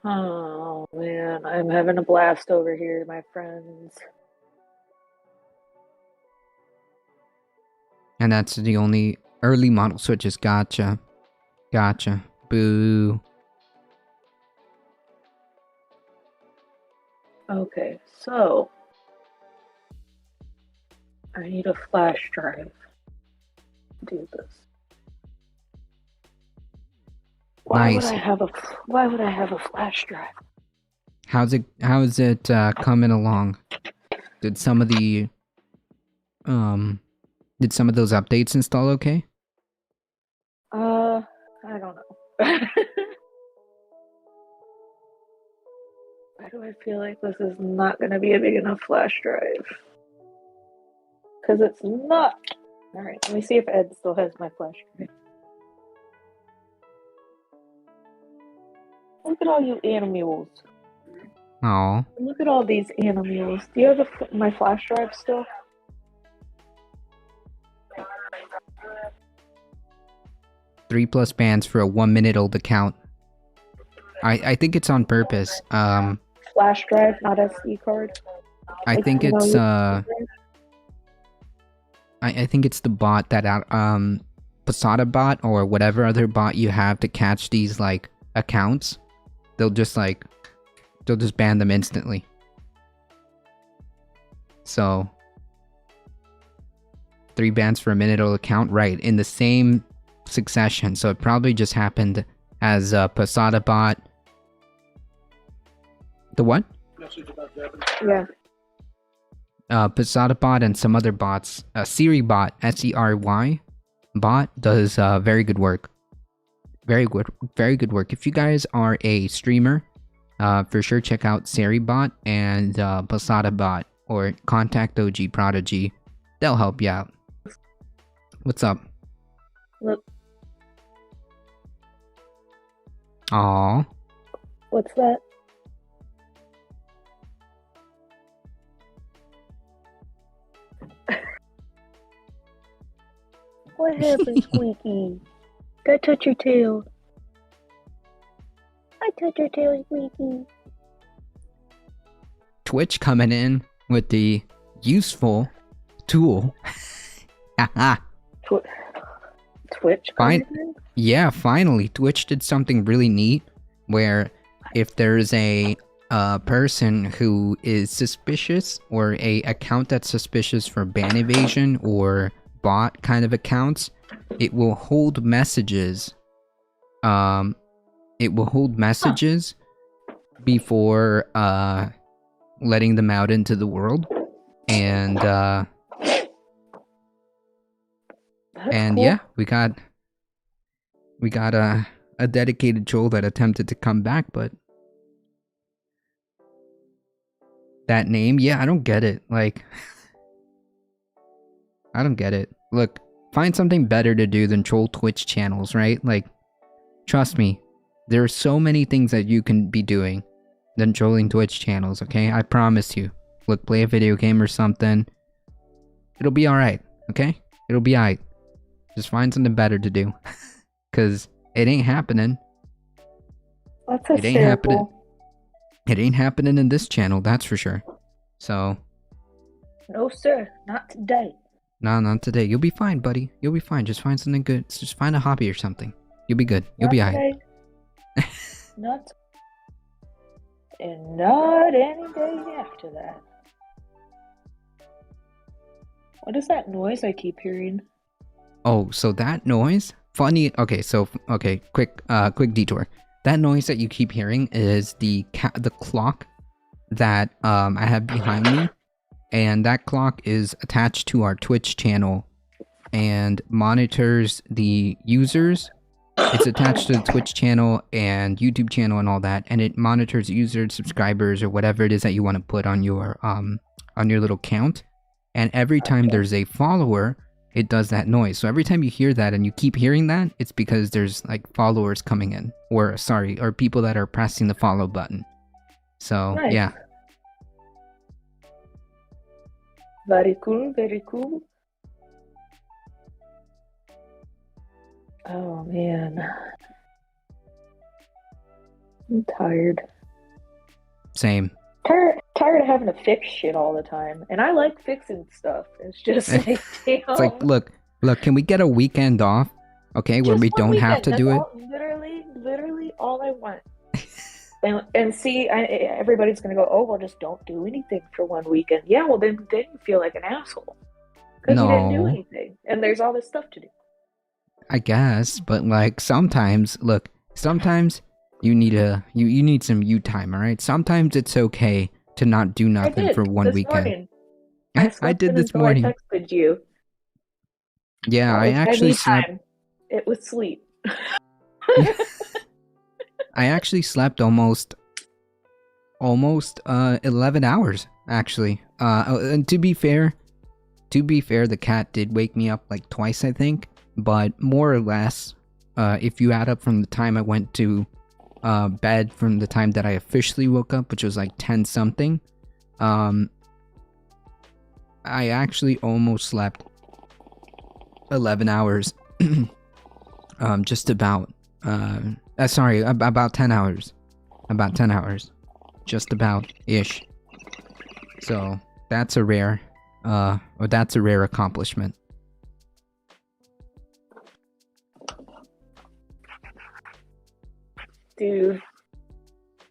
Oh man, I'm having a blast over here, my friends. And that's the only early model Switches. Gotcha. Gotcha. Boo. Okay, so I need a flash drive to do this. Why Nice. Why would I have a flash drive? How is it coming along? Did some of those updates install okay? I don't know. Why do I feel like this is not going to be a big enough flash drive? Because it's not. Alright, let me see if Ed still has my flash drive. Look at all you animals. Oh. Look at all these animals. Do you have my flash drive still? Three plus bands for a 1 minute old account. I think it's on purpose. Flash drive, not SD card. I think it's I think it's the bot that Posada bot or whatever other bot you have to catch these like accounts. They'll just ban them instantly. So 3 bans for a minute old account, right, in the same succession. So it probably just happened as Posada bot. The what? Yeah. Posada bot and some other bots. Siri bot, SERY, bot does very good work. Very good work. If you guys are a streamer, for sure check out Seribot and Posada Bot or contact OG Prodigy. They'll help you out. What's up? Look, Aw. what's that? What happened, Squeaky? Go touch your tail. I touch your tail, Squeaky. Twitch coming in with the useful tool. Haha. Twitch Fine. coming in? Yeah, finally, Twitch did something really neat where if there's a person who is suspicious or a account that's suspicious for ban evasion or bot kind of accounts, it will hold messages. It will hold messages before letting them out into the world, and That's cool. yeah, we got a dedicated troll that attempted to come back, but that name, yeah, I don't get it. Like, I don't get it. Look, find something better to do than troll Twitch channels, right? Like, trust me, there are so many things that you can be doing than trolling Twitch channels, okay? I promise you. Look, play a video game or something. It'll be alright, okay? It'll be alright. Just find something better to do. Cause it ain't happening. That's It ain't happening. hysterical. It ain't happening in this channel, that's for sure. So, No, sir. Not today. no, not today. You'll be fine, buddy. You'll be fine. Just find something good. Just find a hobby or something. You'll be good. You'll Not be alright. today. Not. And not any day after that. What is that noise I keep hearing? Oh, so that noise? Funny. Okay, so quick detour. That noise that you keep hearing is the clock that I have behind me, and that clock is attached to our Twitch channel and monitors the users. It's attached to the Twitch channel and YouTube channel and all that, and it monitors users, subscribers, or whatever it is that you want to put on your little count. And every time there's a follower, it does that noise. So every time you hear that and you keep hearing that, it's because there's like followers coming in, or people that are pressing the follow button. So Nice. yeah, Very cool, very cool. Oh man. I'm tired. same. Tired of having to fix shit all the time. And I like fixing stuff. It's just like, damn. It's like, look, can we get a weekend off? Okay, where Just we one don't have to weekend, do it. that's literally all I want. and see, everybody's gonna go, oh well, just don't do anything for one weekend. Yeah, well then you feel like an asshole because you didn't do No. anything, and there's all this stuff to do. I guess, but like sometimes you need some you time, all right? Sometimes it's okay to not do nothing for one this weekend. morning. I slept did in this until morning. I texted you. Yeah, I actually slept. Time. It was sleep. I actually slept almost 11 hours actually. And to be fair, the cat did wake me up like twice, I think, but more or less, if you add up from the time I went to bed from the time that I officially woke up, which was like 10 something, I actually almost slept 11 hours. Just about. Sorry, about 10 hours. About 10 hours. Just about ish. So that's a rare accomplishment. Dude,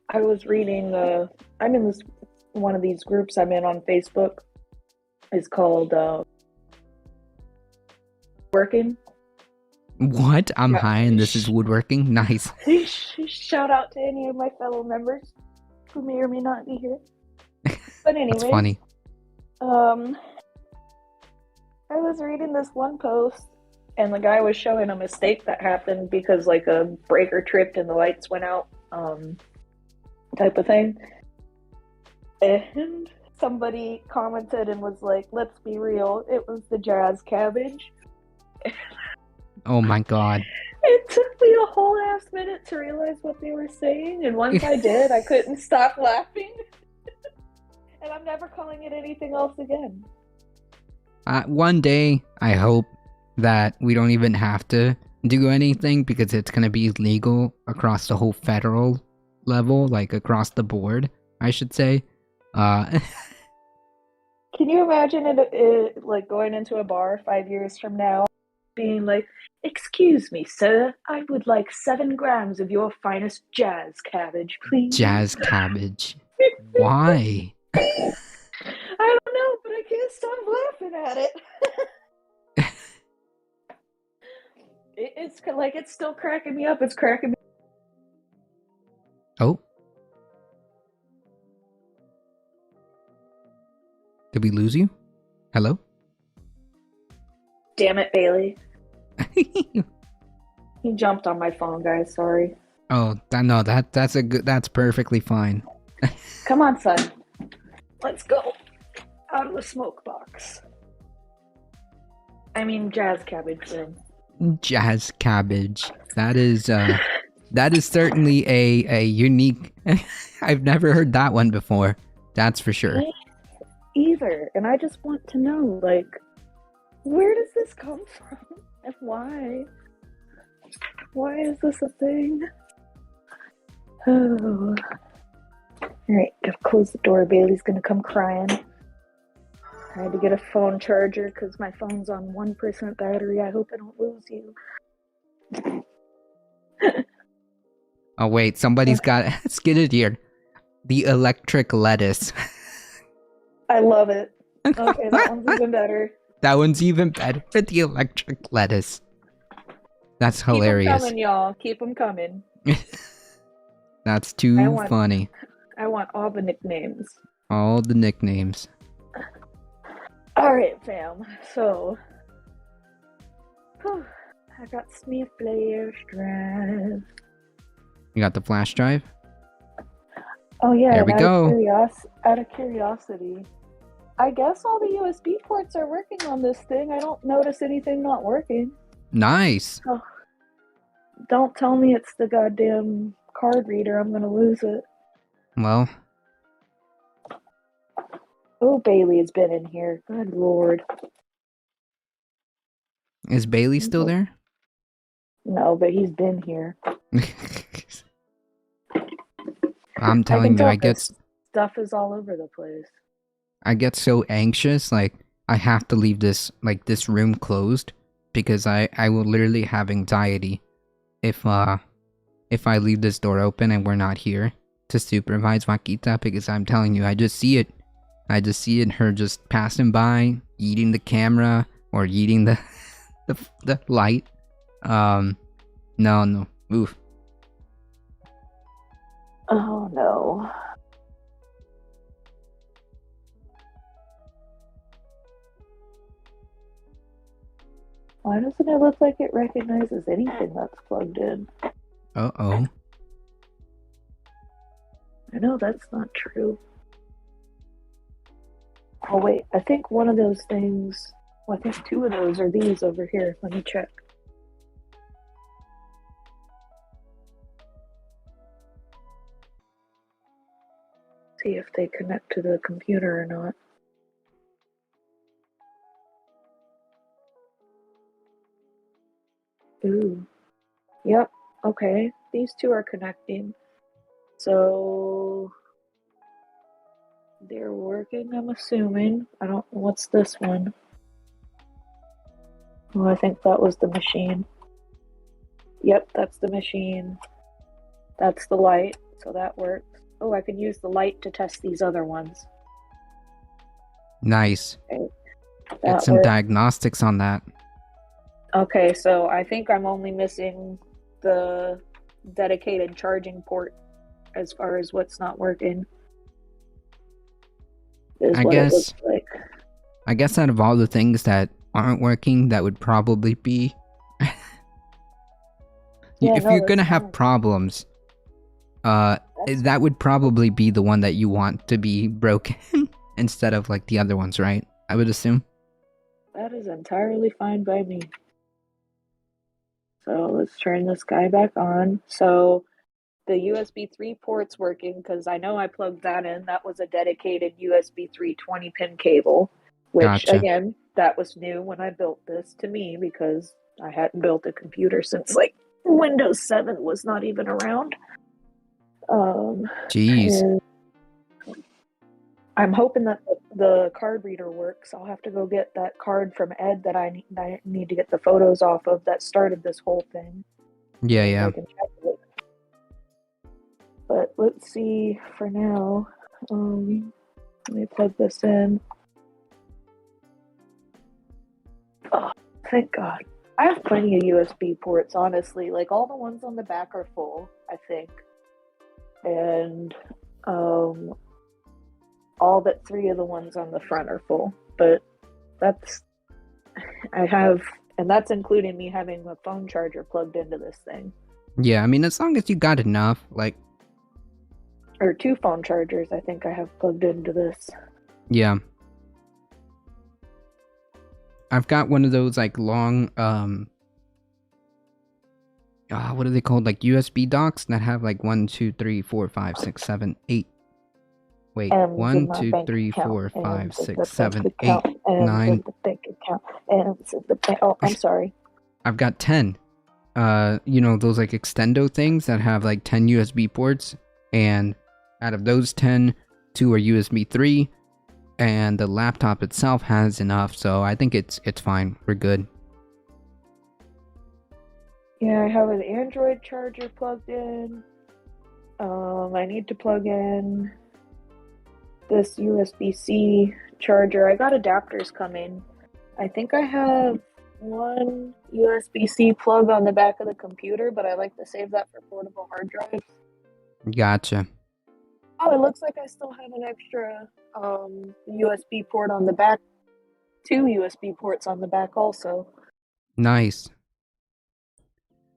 I was reading. I'm in one of these groups I'm in on Facebook. It's called Working. What? I'm Yeah. high and this is woodworking? Nice. Shout out to any of my fellow members who may or may not be here. But anyway, That's funny. I was reading this one post, And the guy was showing a mistake that happened because like a breaker tripped and the lights went out, type of thing. And somebody commented and was like, let's be real, it was the jazz cabbage. Oh my god. It took me a whole ass minute to realize what they were saying, and once I did, I couldn't stop laughing. And I'm never calling it anything else again. One day, I hope that we don't even have to do anything because it's gonna be legal across the whole federal level, like across the board, I should say. Can you imagine it like going into a bar 5 years from now, being like, "Excuse me, sir, I would like 7 grams of your finest jazz cabbage, please." Jazz cabbage. Why? I don't know, but I can't stop laughing at it. It's like it's still cracking me up. It's cracking me. Oh. Did we lose you? Hello? Damn it, Bailey. He jumped on my phone, guys. Sorry. Oh, no, that's perfectly fine. Come on, son. Let's go. Out of the smoke box. I mean, jazz cabbage room. Jazz cabbage. That is certainly a unique. I've never heard that one before. That's for sure. Either, and I just want to know, like, where does this come from, and why? Why is this a thing? Oh. Alright, gotta close the door. Bailey's gonna come crying. I had to get a phone charger because my phone's on 1% battery. I hope I don't lose you. Oh wait, somebody's got skidded here. The electric lettuce. I love it. Okay, that one's even better. That one's even better. The electric lettuce. That's hilarious. Keep them coming, y'all. Keep them coming. That's too funny. I want all the nicknames. All the nicknames. Alright, fam. So, I got me a flash drive. You got the flash drive? Oh yeah, there we go. Out of curiosity, I guess all the USB ports are working on this thing. I don't notice anything not working. Nice. Oh, don't tell me it's the goddamn card reader. I'm gonna lose it. Well. Oh, Bailey has been in here. Good lord. Is Bailey still there? No, but he's been here. I'm telling you, I get stuff is all over the place. I get so anxious, like I have to leave this room closed because I will literally have anxiety if I leave this door open and we're not here to supervise Wakita, because I'm telling you, I just see it, her just passing by, eating the camera or eating the the light. No, oof. Oh no. Why doesn't it look like it recognizes anything that's plugged in? Uh-oh. I know that's not true. Oh wait, I think one of those things, well, I think 2 of those are these over here. Let me check. See if they connect to the computer or not. Ooh. Yep. Okay. These 2 are connecting. So they're working, I'm assuming. I don't know. What's this one? Oh, I think that was the machine. Yep, that's the machine. That's the light, so that works. Oh, I could use the light to test these other ones. Nice. Okay. Get some diagnostics on that. Okay, so I think I'm only missing the dedicated charging port as far as what's not working. I guess out of all the things that aren't working, that would probably be Yeah, If no, you're that's gonna have fine. problems, That's that would probably be the one that you want to be broken instead of like the other ones, right? I would assume. that is entirely fine by me. So let's turn this guy back on. So the USB 3 port's working because I know I plugged that in. That was a dedicated USB 3 20-pin cable, which Gotcha. again, that was new when I built this to me because I hadn't built a computer since like Windows 7 was not even around. Jeez. And I'm hoping that the card reader works. I'll have to go get that card from Ed that I need to get the photos off of that started this whole thing. Yeah, And yeah. I can check it. But let's see for now. Let me plug this in. Oh, thank God. I have plenty of USB ports, honestly. Like all the ones on the back are full, I think. And all but 3 of the ones on the front are full. But that's I have, and that's including me having a phone charger plugged into this thing. Yeah, I mean, as long as you got enough, like, Or 2 phone chargers, I think I have plugged into this. yeah. I've got one of those, like, long, what are they called? Like, USB docks that have, like, 1, 2, 3, 4, 5, 6, 7, 8. Wait, M's in 1, my 2, bank 3, account. 4, 5, M's in the 6, bank 7, 8, account. M's in 9. the bank account. M's in the bank. Oh, I'm sorry. I've got 10. You know, those, like, extendo things that have, like, 10 USB ports. And out of those 10, 2 are USB 3. And the laptop itself has enough, so I think it's fine. We're good. Yeah, I have an Android charger plugged in. I need to plug in this USB-C charger. I got adapters coming. I think I have one USB-C plug on the back of the computer, but I like to save that for portable hard drives. Gotcha. Oh, it looks like I still have an extra USB port on the back. 2 USB ports on the back also. Nice.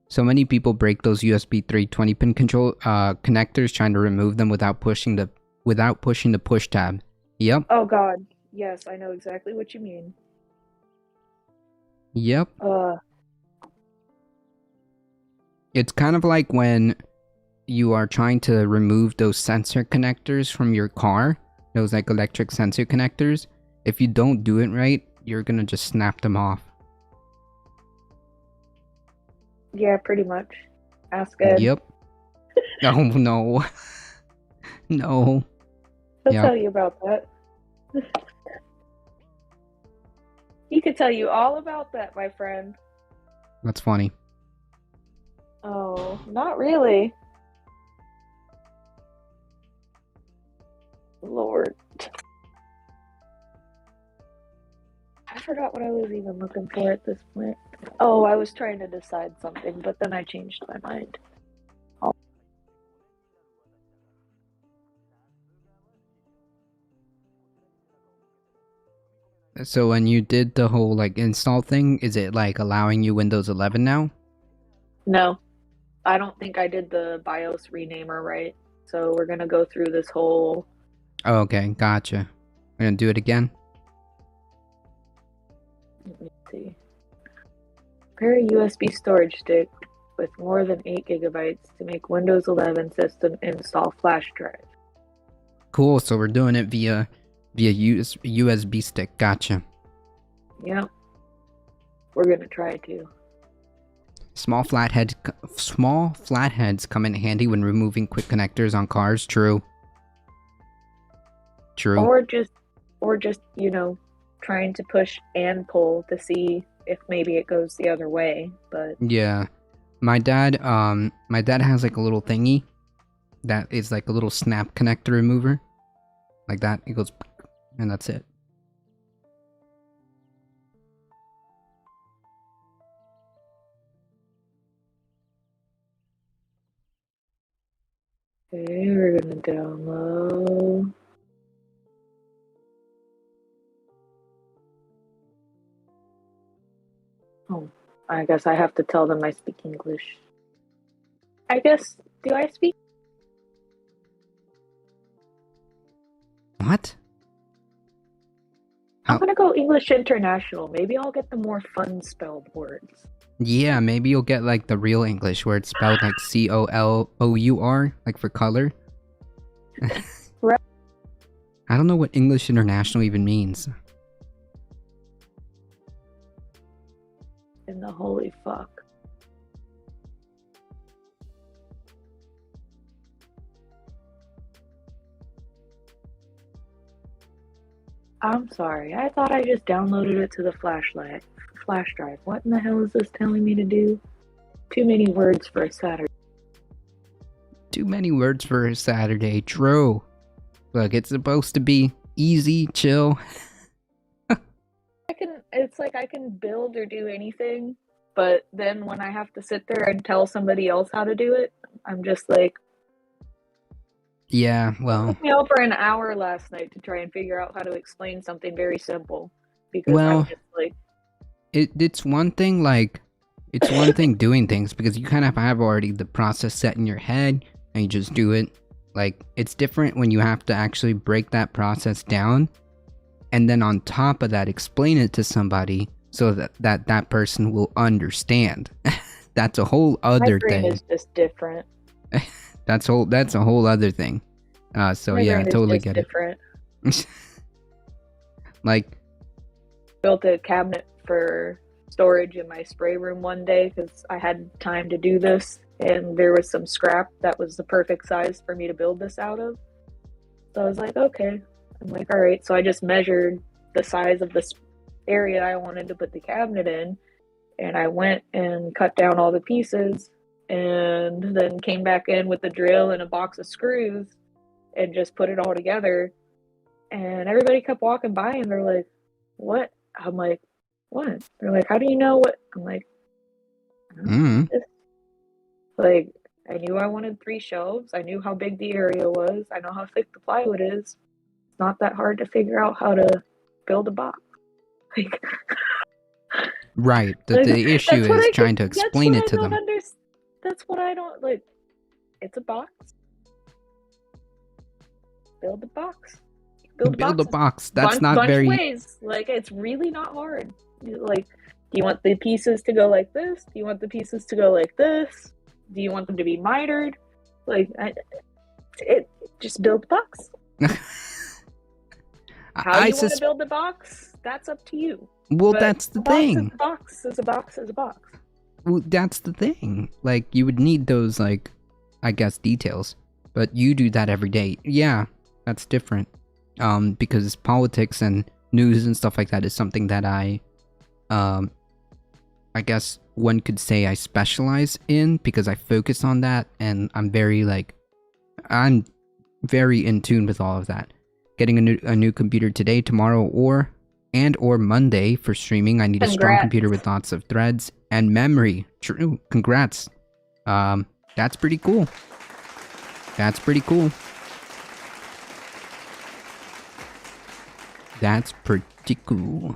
So many people break those USB 3 20-pin control connectors trying to remove them without pushing the push tab. Yep. Oh God, yes, I know exactly what you mean. Yep. Uh, It's kind of like when you are trying to remove those sensor connectors from your car, those like electric sensor connectors. If you don't do it right, you're gonna just snap them off. yeah, pretty much. Ask Ed. Yep. Oh no. No. He'll Yep. tell you about that. He could tell you all about that, my friend. That's funny. Oh, not really. Lord. I forgot what I was even looking for at this point. Oh, I was trying to decide something, but then I changed my mind. So when you did the whole like install thing, is it like allowing you Windows 11 now? No, I don't think I did the BIOS renamer right. So we're gonna go through this whole. Oh, okay, gotcha. We're gonna do it again? Let me see. Pair a USB storage stick with more than 8 gigabytes to make Windows 11 system install flash drive. Cool, so we're doing it via USB stick. Gotcha. Yep. We're gonna try to. Small flatheads come in handy when removing quick connectors on cars. True. True. Or just, trying to push and pull to see if maybe it goes the other way, but Yeah. My dad has like a little thingy that is like a little snap connector remover. Like that. It goes and that's it. okay, we're gonna download. Oh, I guess I have to tell them I speak English. I guess, do I speak? What? I'm How? gonna go English International. Maybe I'll get the more fun spelled words. Yeah, maybe you'll get like the real English where it's spelled like COLOUR, like for color. Right. I don't know what English International even means. In the holy fuck. I'm sorry. I thought I just downloaded it to the flash drive. What in the hell is this telling me to do? Too many words for a Saturday. Too many words for a Saturday. True. Look, it's supposed to be easy, chill. It's like I can build or do anything, but then when I have to sit there and tell somebody else how to do it, I'm just like, Yeah, it well, took me over an hour last night to try and figure out how to explain something very simple because I'm well, just like, it's one thing like it's one thing doing things because you kind of have already the process set in your head and you just do it. Like it's different when you have to actually break that process down and then on top of that explain it to somebody so that person will understand. That's a whole my other brain thing. is just different. That's a whole other thing. So My yeah, I brain is totally just get it. different. Like, Built a cabinet for storage in my spray room one day because I had time to do this, and there was some scrap that was the perfect size for me to build this out of. So I was like, okay. I'm like, all right. So I just measured the size of this area I wanted to put the cabinet in, and I went and cut down all the pieces, and then came back in with a drill and a box of screws and just put it all together. And everybody kept walking by and they're like, what? I'm like, what? They're like, how do you know what? I'm like, I don't know. mm, Like, I knew I wanted 3 shelves. I knew how big the area was. I know how thick the plywood is. It's not that hard to figure out how to build a box. Like, right. like The issue that's what is I can. trying to That's explain what it I to don't them. understand. That's what I don't like. It's a box. Build a box. Build a Build a box. box. That's not Bunch of very. ways. Like, it's really not hard. Like, do you want the pieces to go like this? Do you want the pieces to go like this? Do you want them to be mitered? Like, just build the box. How I you want to sus. build the box, that's up to you. Well, But that's the a box is thing. a box is a box is a box. Well, that's the thing. Like, you would need those, like, I guess, details. But you do that every day. Yeah, that's different. Because politics and news and stuff like that is something that um, I guess one could say I specialize in because I focus on that and I'm very, like, I'm very in tune with all of that. Getting a new computer today, tomorrow, or Monday for streaming. I need a strong Congrats. computer with lots of threads and memory. True. Congrats. That's pretty cool. That's pretty cool. That's pretty cool.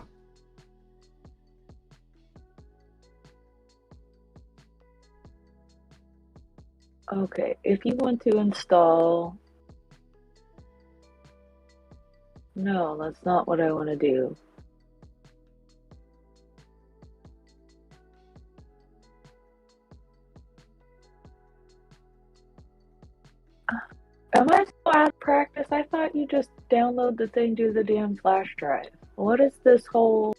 Okay, if you want to install. No, that's not what I want to do. Am I still out of practice? I thought you just download the thing to the damn flash drive. What is this whole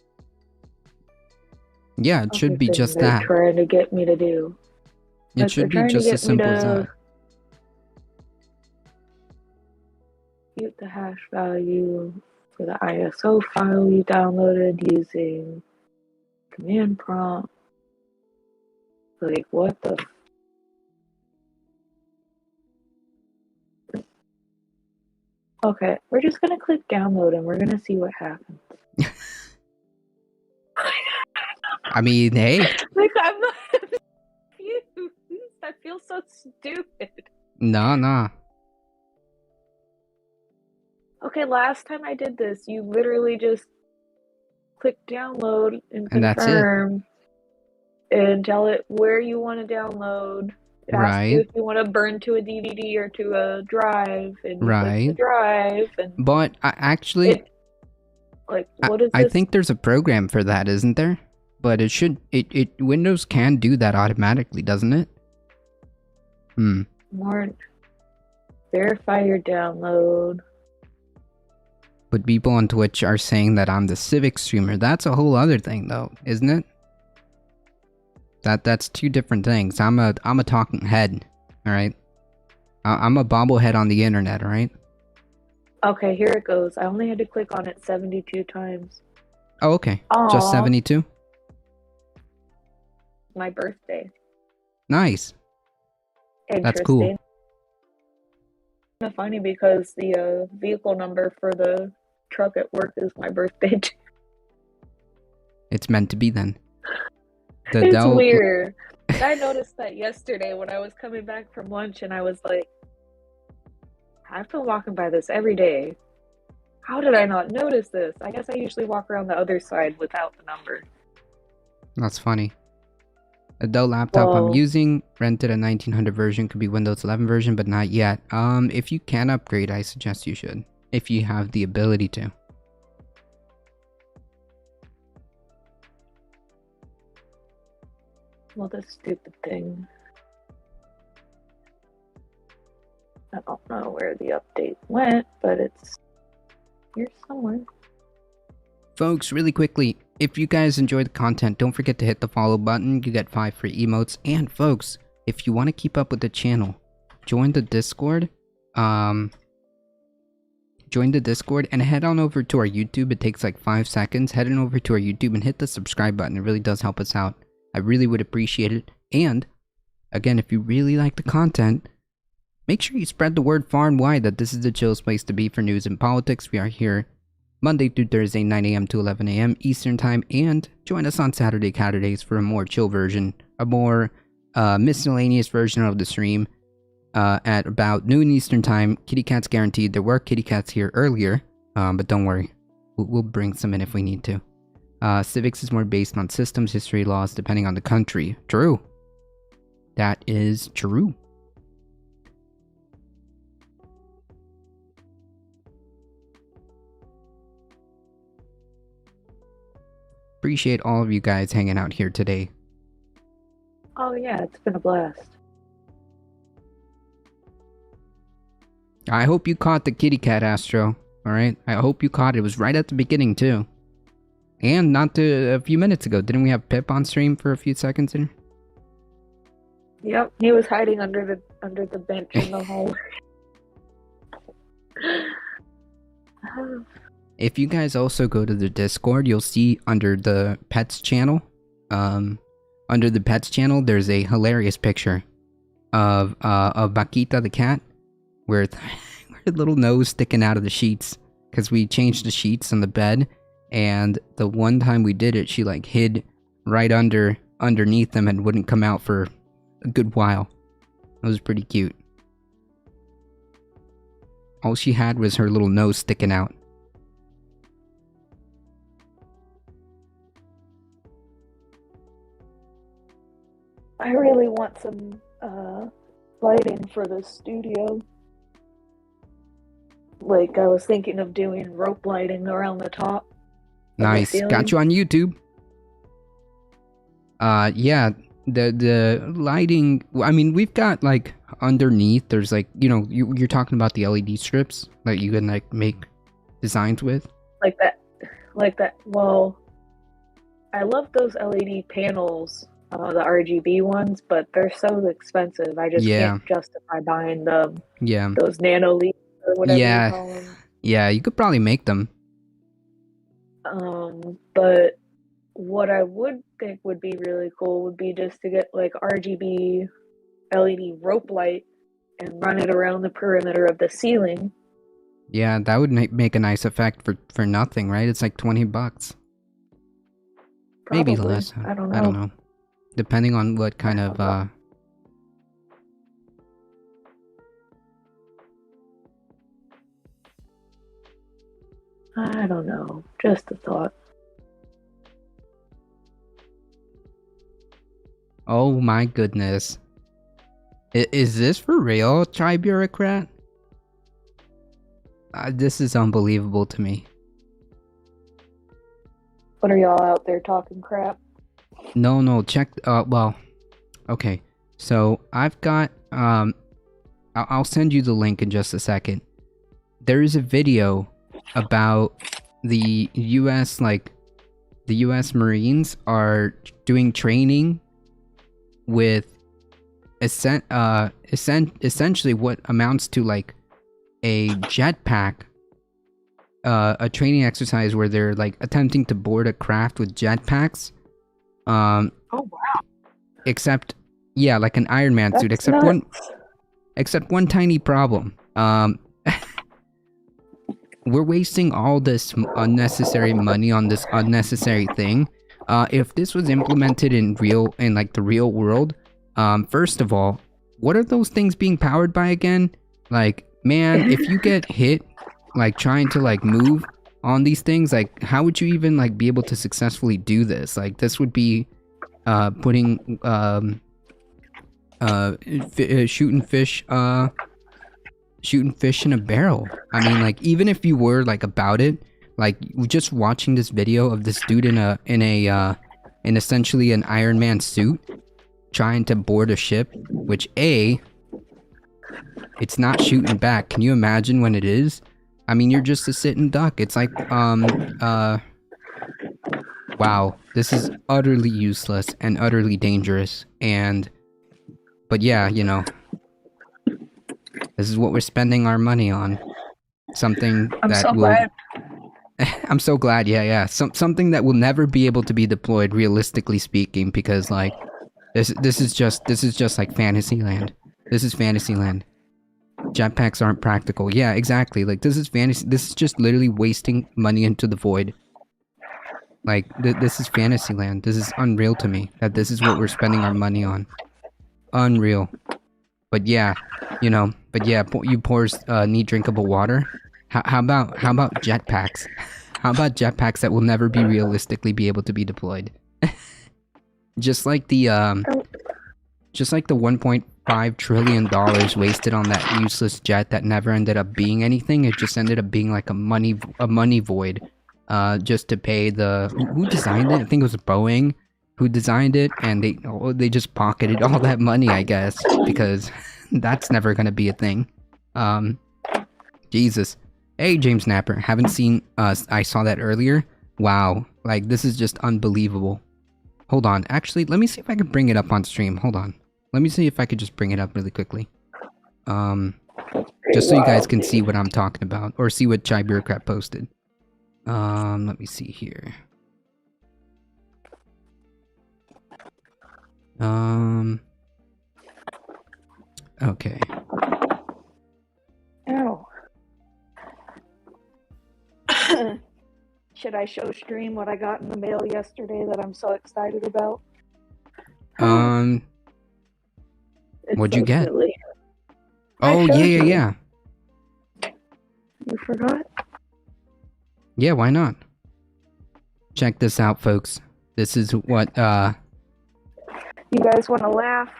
Yeah, it other should be thing just they're that. trying to get me to do? It Like, they're should be trying to just as get me simple as to that. compute the hash value for the ISO file you downloaded using command prompt. Like, what the? Okay, we're just gonna click download and we're gonna see what happens. I mean, hey. Like, I'm not confused. I feel so stupid. Nah. Okay, last time I did this, you literally just click download and And that's it. confirm and tell it where you want to download It asks you Right. if you want to burn to a DVD or to a drive, and you click the Right. drive, and But actually, it, like, what is I this? think there's a program for that, isn't there? But Windows can do that automatically, doesn't it? More, verify your download. But people on Twitch are saying that I'm the Civic streamer. That's a whole other thing, though, isn't it? That's two different things. I'm a talking head, all right. I'm a bobblehead on the internet, all right. Okay, here it goes. I only had to click on it 72 times. Oh, okay. Just Aw, 72. my birthday. Nice. That's cool. Interesting. Kind of funny because the vehicle number for the truck at work is my birthday. It's meant to be then. It's weird. I noticed that yesterday when I was coming back from lunch, and I was like, I've been walking by this every day. How did I not notice this? I guess I usually walk around the other side without the number. That's funny. The Dell laptop I'm Well, using, rented a 1900 version, could be Windows 11 version, but not yet. If you can upgrade, I suggest you should. If you have the ability to. well, this stupid thing. I don't know where the update went, but it's here somewhere. Folks, really quickly, if you guys enjoy the content, don't forget to hit the follow button. You get 5 free emotes. And folks, if you want to keep up with the channel, join the Discord. Join the Discord and head on over to our YouTube. It takes like 5 seconds. Head on over to our YouTube and hit the subscribe button. It really does help us out. I really would appreciate it. And again, if you really like the content, make sure you spread the word far and wide that this is the chillest place to be for news and politics. We are here Monday through Thursday, 9 a.m. to 11 a.m. Eastern Time. And join us on Saturday Caturdays for a more chill version, a more miscellaneous version of the stream. At about noon Eastern Time. Kitty cats guaranteed. There were kitty cats here earlier, but don't worry. We'll bring some in if we need to. Civics is more based on systems, history, laws, depending on the country. True. That is true. Appreciate all of you guys hanging out here today. Oh yeah, it's been a blast. I hope you caught the kitty cat, Astro. Alright? I hope you caught it. It was right at the beginning, too. And not a few minutes ago. Didn't we have Pip on stream for a few seconds there? Yep, he was hiding under the bench in the hallway. If you guys also go to the Discord, you'll see under the pets channel, there's a hilarious picture of Bakita the cat, with her little nose sticking out of the sheets, because we changed the sheets on the bed, and the one time we did it, she like hid right underneath them and wouldn't come out for a good while. It was pretty cute. All she had was her little nose sticking out. I really want some lighting for the studio. Like, I was thinking of doing rope lighting around the top. Nice. Got you on YouTube. Yeah, the lighting, I mean, we've got like underneath, there's like, you know, you're talking about the LED strips that you can like make designs with. Like that. Well, I love those LED panels, the RGB ones, but they're so expensive. I just can't justify buying them. Yeah. Those nano leaves or whatever you call them. Yeah, you could probably make them. But what I would think would be really cool would be just to get like RGB LED rope light and run it around the perimeter of the ceiling. Yeah, that would make a nice effect for nothing, right? It's like $20. Probably. Maybe less. I don't know. Depending on what kind of I don't know. Just a thought. Oh my goodness. Is this for real, Chai Bureaucrat? This is unbelievable to me. What are y'all out there talking crap? No, check, well, okay. So, I've got, I'll send you the link in just a second. There is a video about the US, like, the US Marines are doing training with essentially what amounts to like a jetpack, a training exercise where they're like attempting to board a craft with jetpacks. Oh wow! Except, yeah, like an Iron Man suit. That's Except one tiny problem. We're wasting all this unnecessary money on this unnecessary thing. If this was implemented in like the real world, first of all, what are those things being powered by again? Like, man, if you get hit, like trying to like move on these things, like how would you even like be able to successfully do this? Like this would be putting shooting fish in a barrel. I mean, like even if you were like about it, like just watching this video of this dude in essentially an Iron Man suit trying to board a ship, which it's not shooting back. Can you imagine when it is? I mean, you're just a sitting duck. It's like wow, this is utterly useless and utterly dangerous. But yeah, you know, this is what we're spending our money on. Something that will. Glad. I'm so glad. Yeah. Something that will never be able to be deployed, realistically speaking, because like this is just like Fantasyland. This is Fantasyland. Jetpacks aren't practical. Yeah, exactly. Like this is fantasy. This is just literally wasting money into the void. Like this is Fantasyland. This is unreal to me that this is what we're spending our money on. Unreal. But yeah, you know. But yeah, you poors need drinkable water. How about jetpacks? How about jetpacks that will never be realistically be able to be deployed? Just like the 1.5 trillion dollars wasted on that useless jet that never ended up being anything. It just ended up being like a money void, just to pay the who designed it. I think it was Boeing who designed it, and they just pocketed all that money, I guess, because that's never gonna be a thing. Jesus. Hey, James Napper, haven't seen I saw that earlier. Wow, like this is just unbelievable. Hold on, actually, let me see if I can bring it up on stream. Hold on. Let me see if I could just bring it up really quickly. Just so you guys can see what I'm talking about, or see what Chai Bureaucrat posted. Let me see here. Okay. Ow. Should I show stream what I got in the mail yesterday that I'm so excited about? What'd you get? Silly. Oh, yeah. You forgot? Yeah, why not? Check this out, folks. This is what, You guys want to laugh?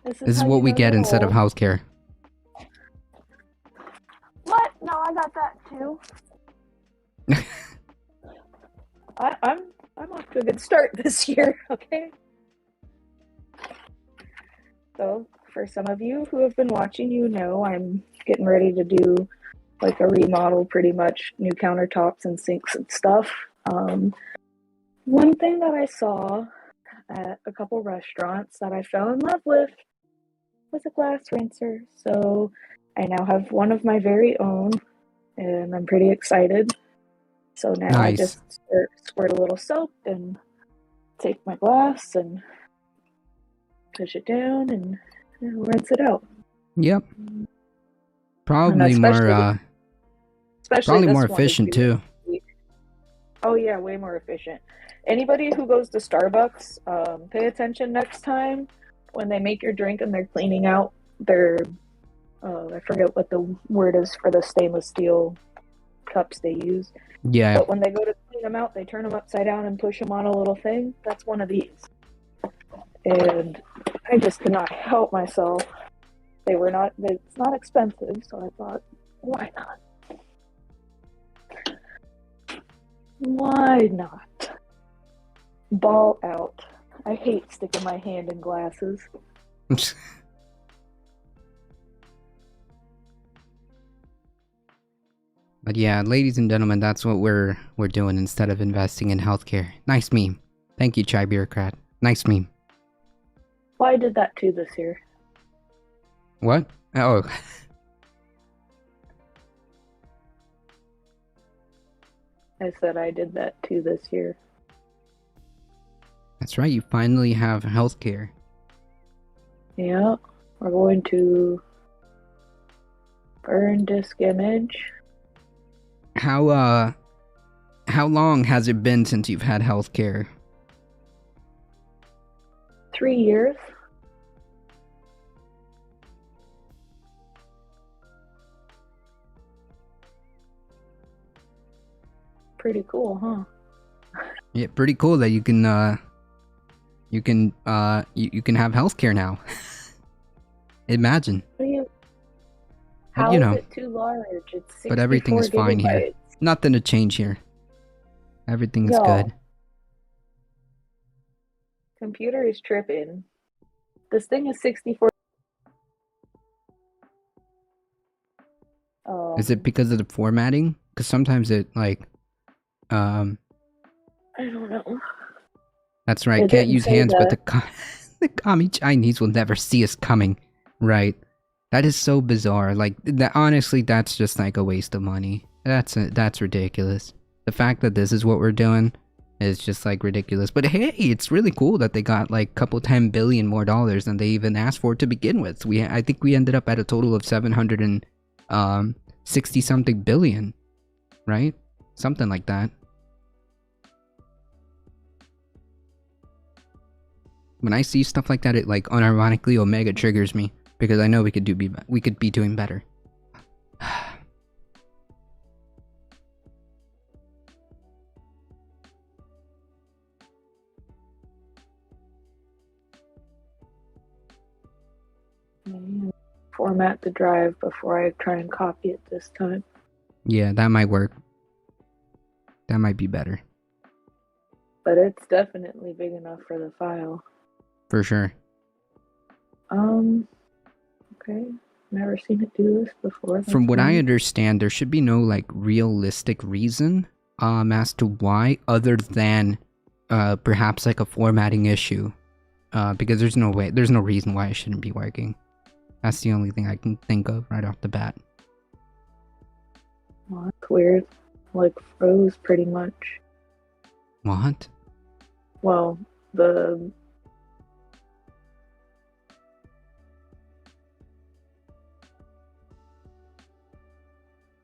This is what we get instead of healthcare. What? No, I got that too. I'm off to a good start this year, okay? So, for some of you who have been watching, you know I'm getting ready to do like a remodel, pretty much new countertops and sinks and stuff. One thing that I saw at a couple restaurants that I fell in love with was a glass rinser. So I now have one of my very own, and I'm pretty excited. So now Nice. I just squirt a little soap and take my glass and push it down and rinse it out. Yep. Probably more efficient too. Oh yeah, way more efficient. Anybody who goes to Starbucks, pay attention next time when they make your drink and they're cleaning out their, I forget what the word is for the stainless steel cups they use. Yeah. But when they go to clean them out, they turn them upside down and push them on a little thing. That's one of these. And I just cannot help myself It's not expensive, so I thought, why not? Why not? Ball out. I hate sticking my hand in glasses. But yeah, ladies and gentlemen, that's what we're doing instead of investing in healthcare. Nice meme. Thank you, Chai Bureaucrat. Nice meme. Well, I did that too this year. What? Oh. I said I did that too this year. That's right, you finally have healthcare. Yeah, we're going to burn disk image. How long has it been since you've had healthcare? 3 years. Pretty cool, huh? Yeah, pretty cool that you can have healthcare now. Imagine. How you is know, it too large? It's 64 but everything is fine here. gigabytes. Nothing to change here. Everything's Yo. good. Computer is tripping. This thing is 64. Is it because of the formatting? Because sometimes it like, I don't know. That's right. It Can't didn't use say hands, that. but the commie Chinese will never see us coming. Right. That is so bizarre. Like that. Honestly, that's just like a waste of money. That's ridiculous. The fact that this is what we're doing is just like ridiculous. But hey, it's really cool that they got like couple $10 billion more than they even asked for to begin with. I think we ended up at a total of 760 something billion, right? Something like that. When I see stuff like that, it like unironically Omega triggers me because I know we could be doing better. Format the drive before I try and copy it this time. Yeah, that might work. That might be better. But it's definitely big enough for the file. For sure. Okay. Never seen it do this before. From what I understand, there should be no like realistic reason as to why, other than perhaps like a formatting issue. Because there's no reason why it shouldn't be working. That's the only thing I can think of right off the bat. Well, that's weird. Like froze pretty much. What? Well,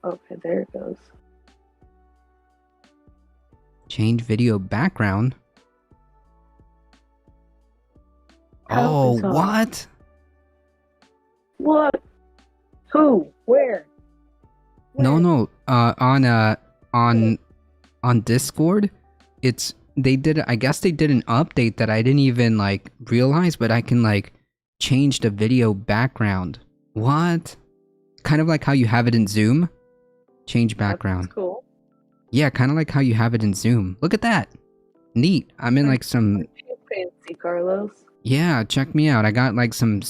okay, there it goes. Change video background? Oh, what? What? Who? Where? No. On Discord, I guess they did an update that I didn't even like realize, but I can like change the video background. What? Kind of like how you have it in Zoom. Change background. That's cool. Yeah, kind of like how you have it in Zoom. Look at that. Neat. I'm in like some fancy, Carlos. Yeah, check me out. I got like some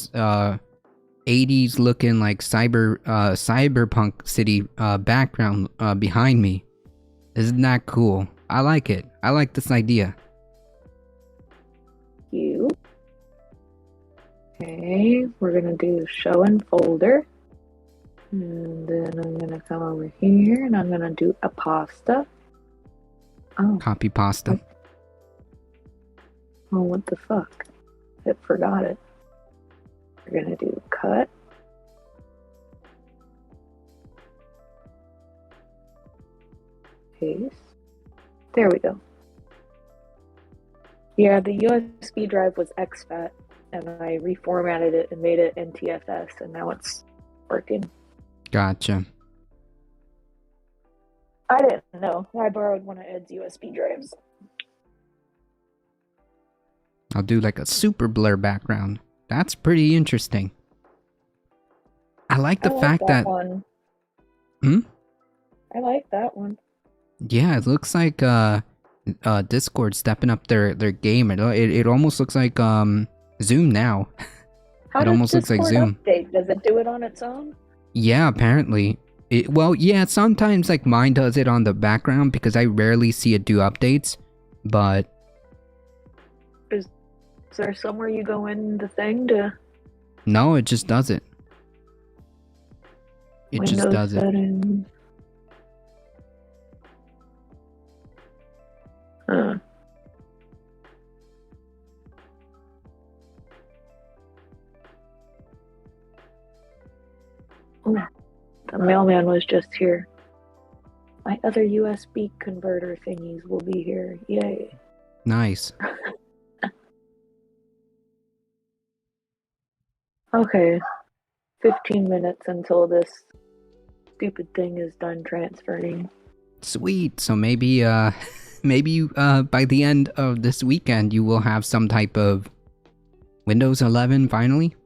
80s looking like cyberpunk city background behind me. Isn't that cool? I like it. I like this idea. Okay, we're gonna do show in folder. And then I'm gonna come over here and I'm gonna do a pasta. Oh. Copy pasta. Oh, what the fuck? I forgot it. We're gonna do cut. Paste. There we go. Yeah, the USB drive was exFAT, and I reformatted it and made it NTFS, and now it's working. Gotcha. I didn't know. I borrowed one of Ed's USB drives. I'll do like a super blur background. That's pretty interesting. like I the like fact that that one. hmm? I like that one. Yeah, it looks like Discord stepping up their game. It almost looks like Zoom now. How It does almost looks like Discord Zoom. update? Does it do it on its own? Yeah, apparently. Well, yeah, sometimes like mine does it on the background because I rarely see it do updates, but Is there somewhere you go in the thing to no, it just does it. It just Windows does it. settings? Huh. Ooh, the mailman was just here. My other USB converter thingies will be here. Yay. Nice. Okay. 15 minutes until this stupid thing is done transferring. Sweet. So maybe maybe by the end of this weekend you will have some type of Windows 11 finally?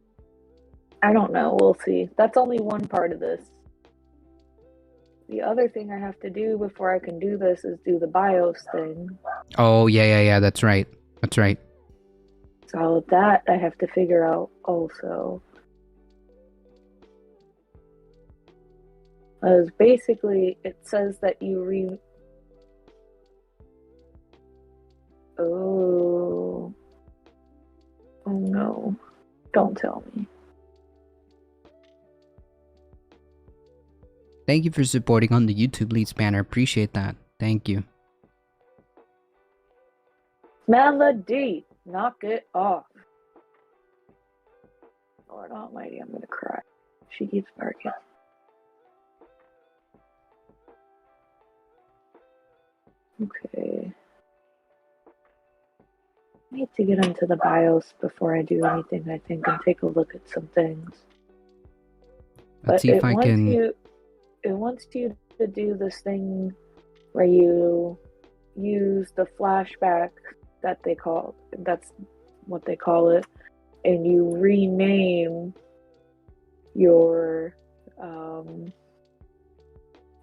I don't know. We'll see. That's only one part of this. The other thing I have to do before I can do this is do the BIOS thing. Oh, yeah, that's right. That's right. So that I have to figure out also. Because basically it says that you Oh. Oh no. Don't tell me. Thank you for supporting on the YouTube Leads banner. Appreciate that. Thank you. Melody, knock it off. Lord almighty, I'm gonna cry. She keeps barking. Okay. I need to get into the BIOS before I do anything, I think, and take a look at some things. Let's But see if I can... it wants you to do this thing where you use the flashback that's what they call it, and you rename your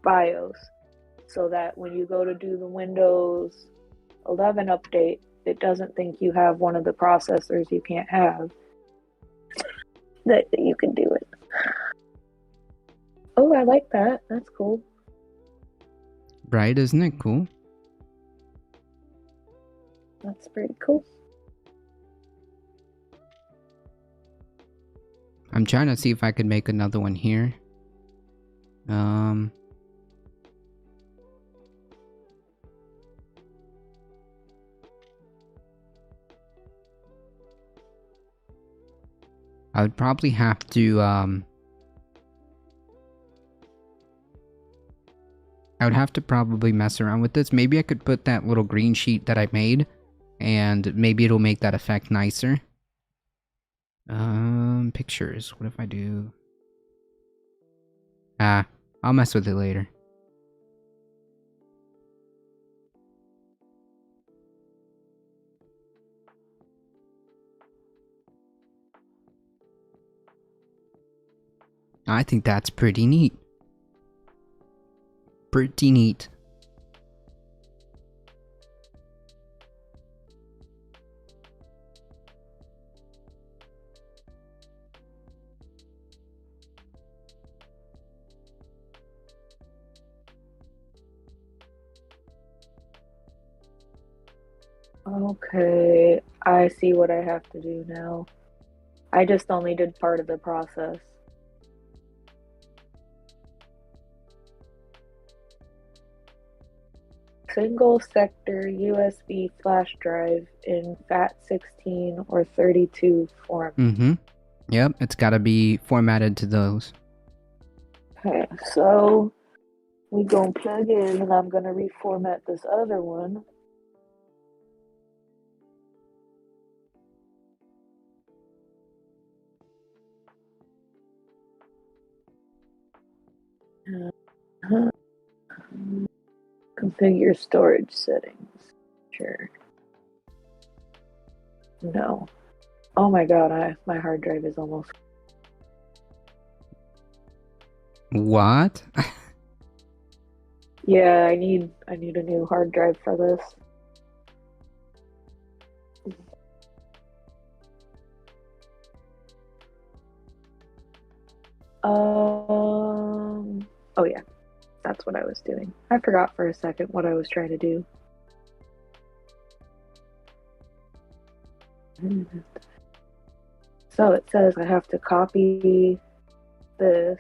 BIOS so that when you go to do the Windows 11 update, it doesn't think you have one of the processors you can't have, that you can do it. Oh, I like that. That's cool. Right, isn't it cool? That's pretty cool. I'm trying to see if I could make another one here. I would probably have to, I would have to probably mess around with this. Maybe I could put that little green sheet that I made, and maybe it'll make that effect nicer. Pictures. What if I do... I'll mess with it later. I think that's pretty neat. Pretty neat. Okay, I see what I have to do now. I just only did part of the process. Single sector USB flash drive in FAT16 or 32 format. Mm-hmm. Yep, it's gotta be formatted to those. Okay, so we gonna plug in, and I'm gonna reformat this other one. Configure storage settings. Sure. No. Oh my god, my hard drive is almost... What? Yeah, I need a new hard drive for this. Oh yeah, that's what I was doing. I forgot for a second what I was trying to do. So it says I have to copy this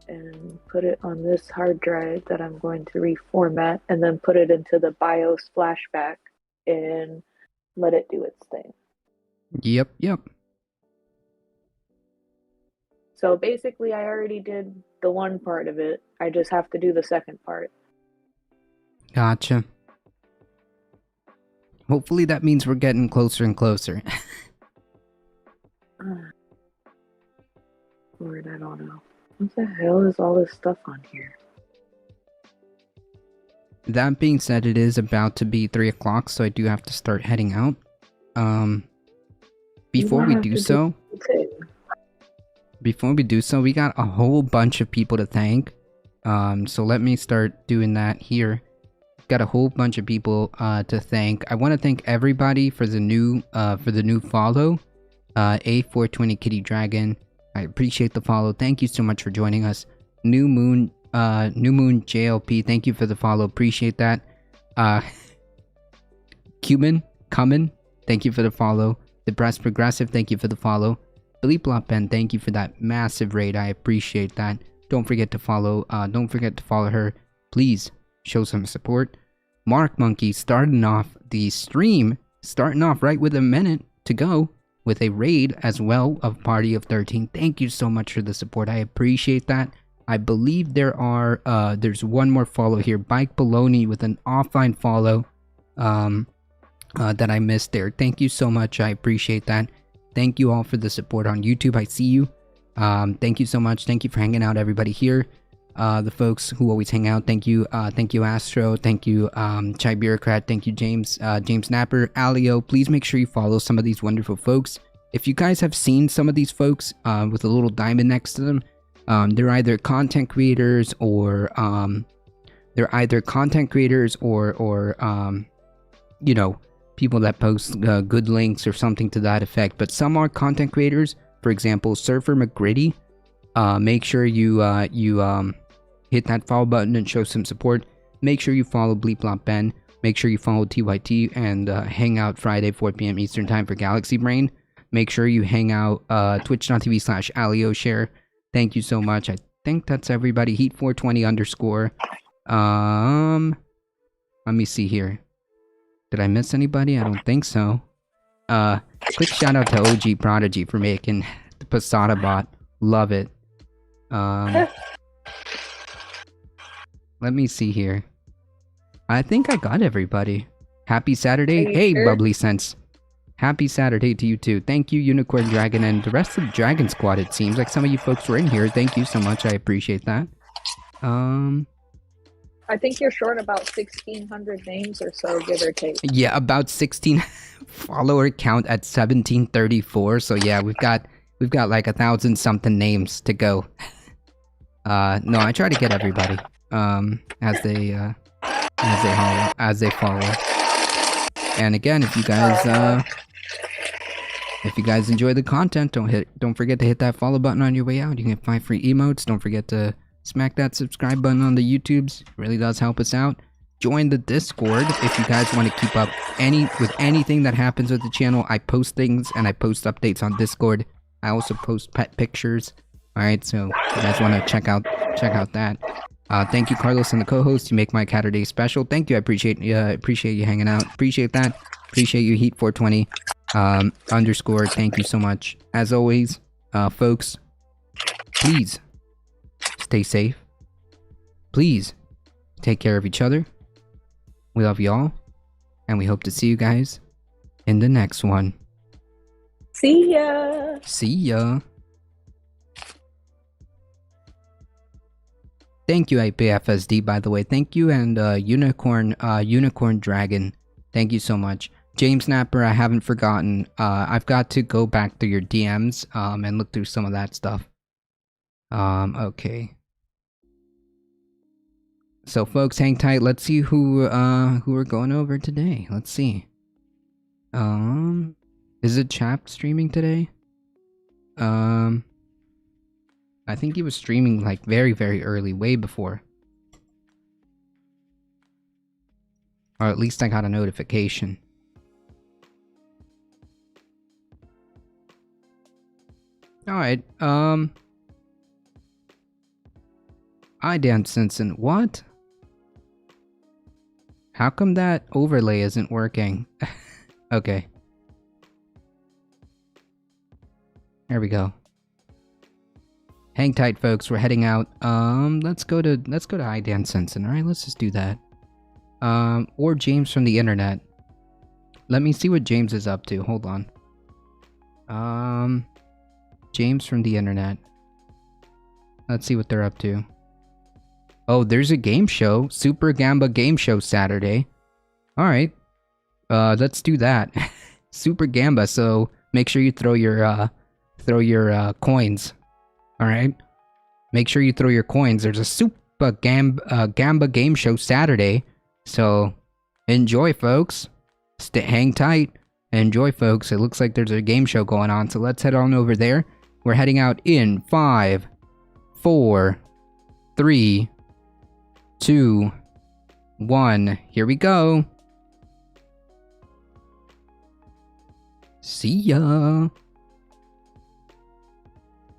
and put it on this hard drive that I'm going to reformat and then put it into the BIOS flashback and let it do its thing. Yep. So basically, I already did the one part of it. I just have to do the second part. Gotcha. Hopefully that means we're getting closer and closer. Lord, I don't know. What the hell is all this stuff on here? That being said, it is about to be 3 o'clock, so I do have to start heading out. Before we do so, we got a whole bunch of people to thank. So let me start doing that here. Got a whole bunch of people to thank. I want to thank everybody for the new follow. A420 Kitty Dragon, I appreciate the follow. Thank you so much for joining us. New Moon JLP, thank you for the follow. Appreciate that. Cumin, thank you for the follow. Depressed Progressive, thank you for the follow. Billy Ben, thank you for that massive raid. I appreciate that. Don't forget to follow. Don't forget to follow her. Please show some support. Mark Monkey starting off the stream, starting off right with a minute to go with a raid as well of Party of 13. Thank you so much for the support. I appreciate that. I believe there's one more follow here. Bike Baloney with an offline follow that I missed there. Thank you so much. I appreciate that. Thank you all for the support on YouTube. I see you. Thank you so much. Thank you for hanging out, everybody here. The folks who always hang out. Thank you. Thank you, Astro. Thank you, Chai Bureaucrat. Thank you, James. James Napper, Alio. Please make sure you follow some of these wonderful folks. If you guys have seen some of these folks with a little diamond next to them, they're either content creators or you know, people that post good links or something to that effect. But some are content creators. For example, Surfer McGritty. Make sure you hit that follow button and show some support. Make sure you follow Bleep Ben. Make sure you follow TYT and hang out Friday 4 p.m. Eastern Time for Galaxy Brain. Make sure you hang out twitch.tv/AlioShare. Thank you so much. I think that's everybody. Heat420_. Let me see here. Did I miss anybody? I don't think so. Quick shout out to OG Prodigy for making the Posada bot. Love it. Let me see here. I think I got everybody. Happy Saturday. Hey, sure? Bubbly Sense. Happy Saturday to you too. Thank you, Unicorn Dragon, and the rest of the Dragon Squad. It seems like some of you folks were in here. Thank you so much. I appreciate that. I think you're short about 1,600 names or so, give or take. Yeah, about 16 follower count at 1734. So yeah, we've got like 1,000 something names to go. No, I try to get everybody as they follow. And again, if you guys enjoy the content, don't forget to hit that follow button on your way out. You can get 5 free emotes. Don't forget to smack that subscribe button on the YouTubes. It really does help us out. Join the Discord if you guys want to keep up with anything that happens with the channel. I post things and I post updates on Discord. I also post pet pictures. Alright, so if you guys want to check out that. Thank you, Carlos, and the co-host. You make my Caturday special. Thank you. I appreciate you hanging out. Appreciate that. Appreciate you, Heat420 _ Thank you so much. As always, folks, please stay safe. Please take care of each other. We love y'all, and we hope to see you guys in the next one. See ya. See ya. Thank you, IPFSD, by the way. Thank you, and Unicorn Dragon. Thank you so much. James Napper, I haven't forgotten. I've got to go back through your DMs and look through some of that stuff. Okay. So folks, hang tight. Let's see who we're going over today. Let's see. Is it Chap streaming today? I think he was streaming like very, very early, way before. Or at least I got a notification. Alright, I dance Simpson. What? How come that overlay isn't working? Okay. There we go. Hang tight, folks. We're heading out. Let's go to I Dance Simpson. All right, let's just do that. Or James from the internet. Let me see what James is up to. Hold on. James from the internet. Let's see what they're up to. Oh, there's a game show. Super Gamba game show Saturday. All right. Let's do that. Super Gamba. So make sure you throw your coins. All right. Make sure you throw your coins. There's a Super Gamba game show Saturday. So enjoy, folks. Hang tight. Enjoy, folks. It looks like there's a game show going on. So let's head on over there. We're heading out in 5, 4, 3, 2, 1. Here we go. See ya.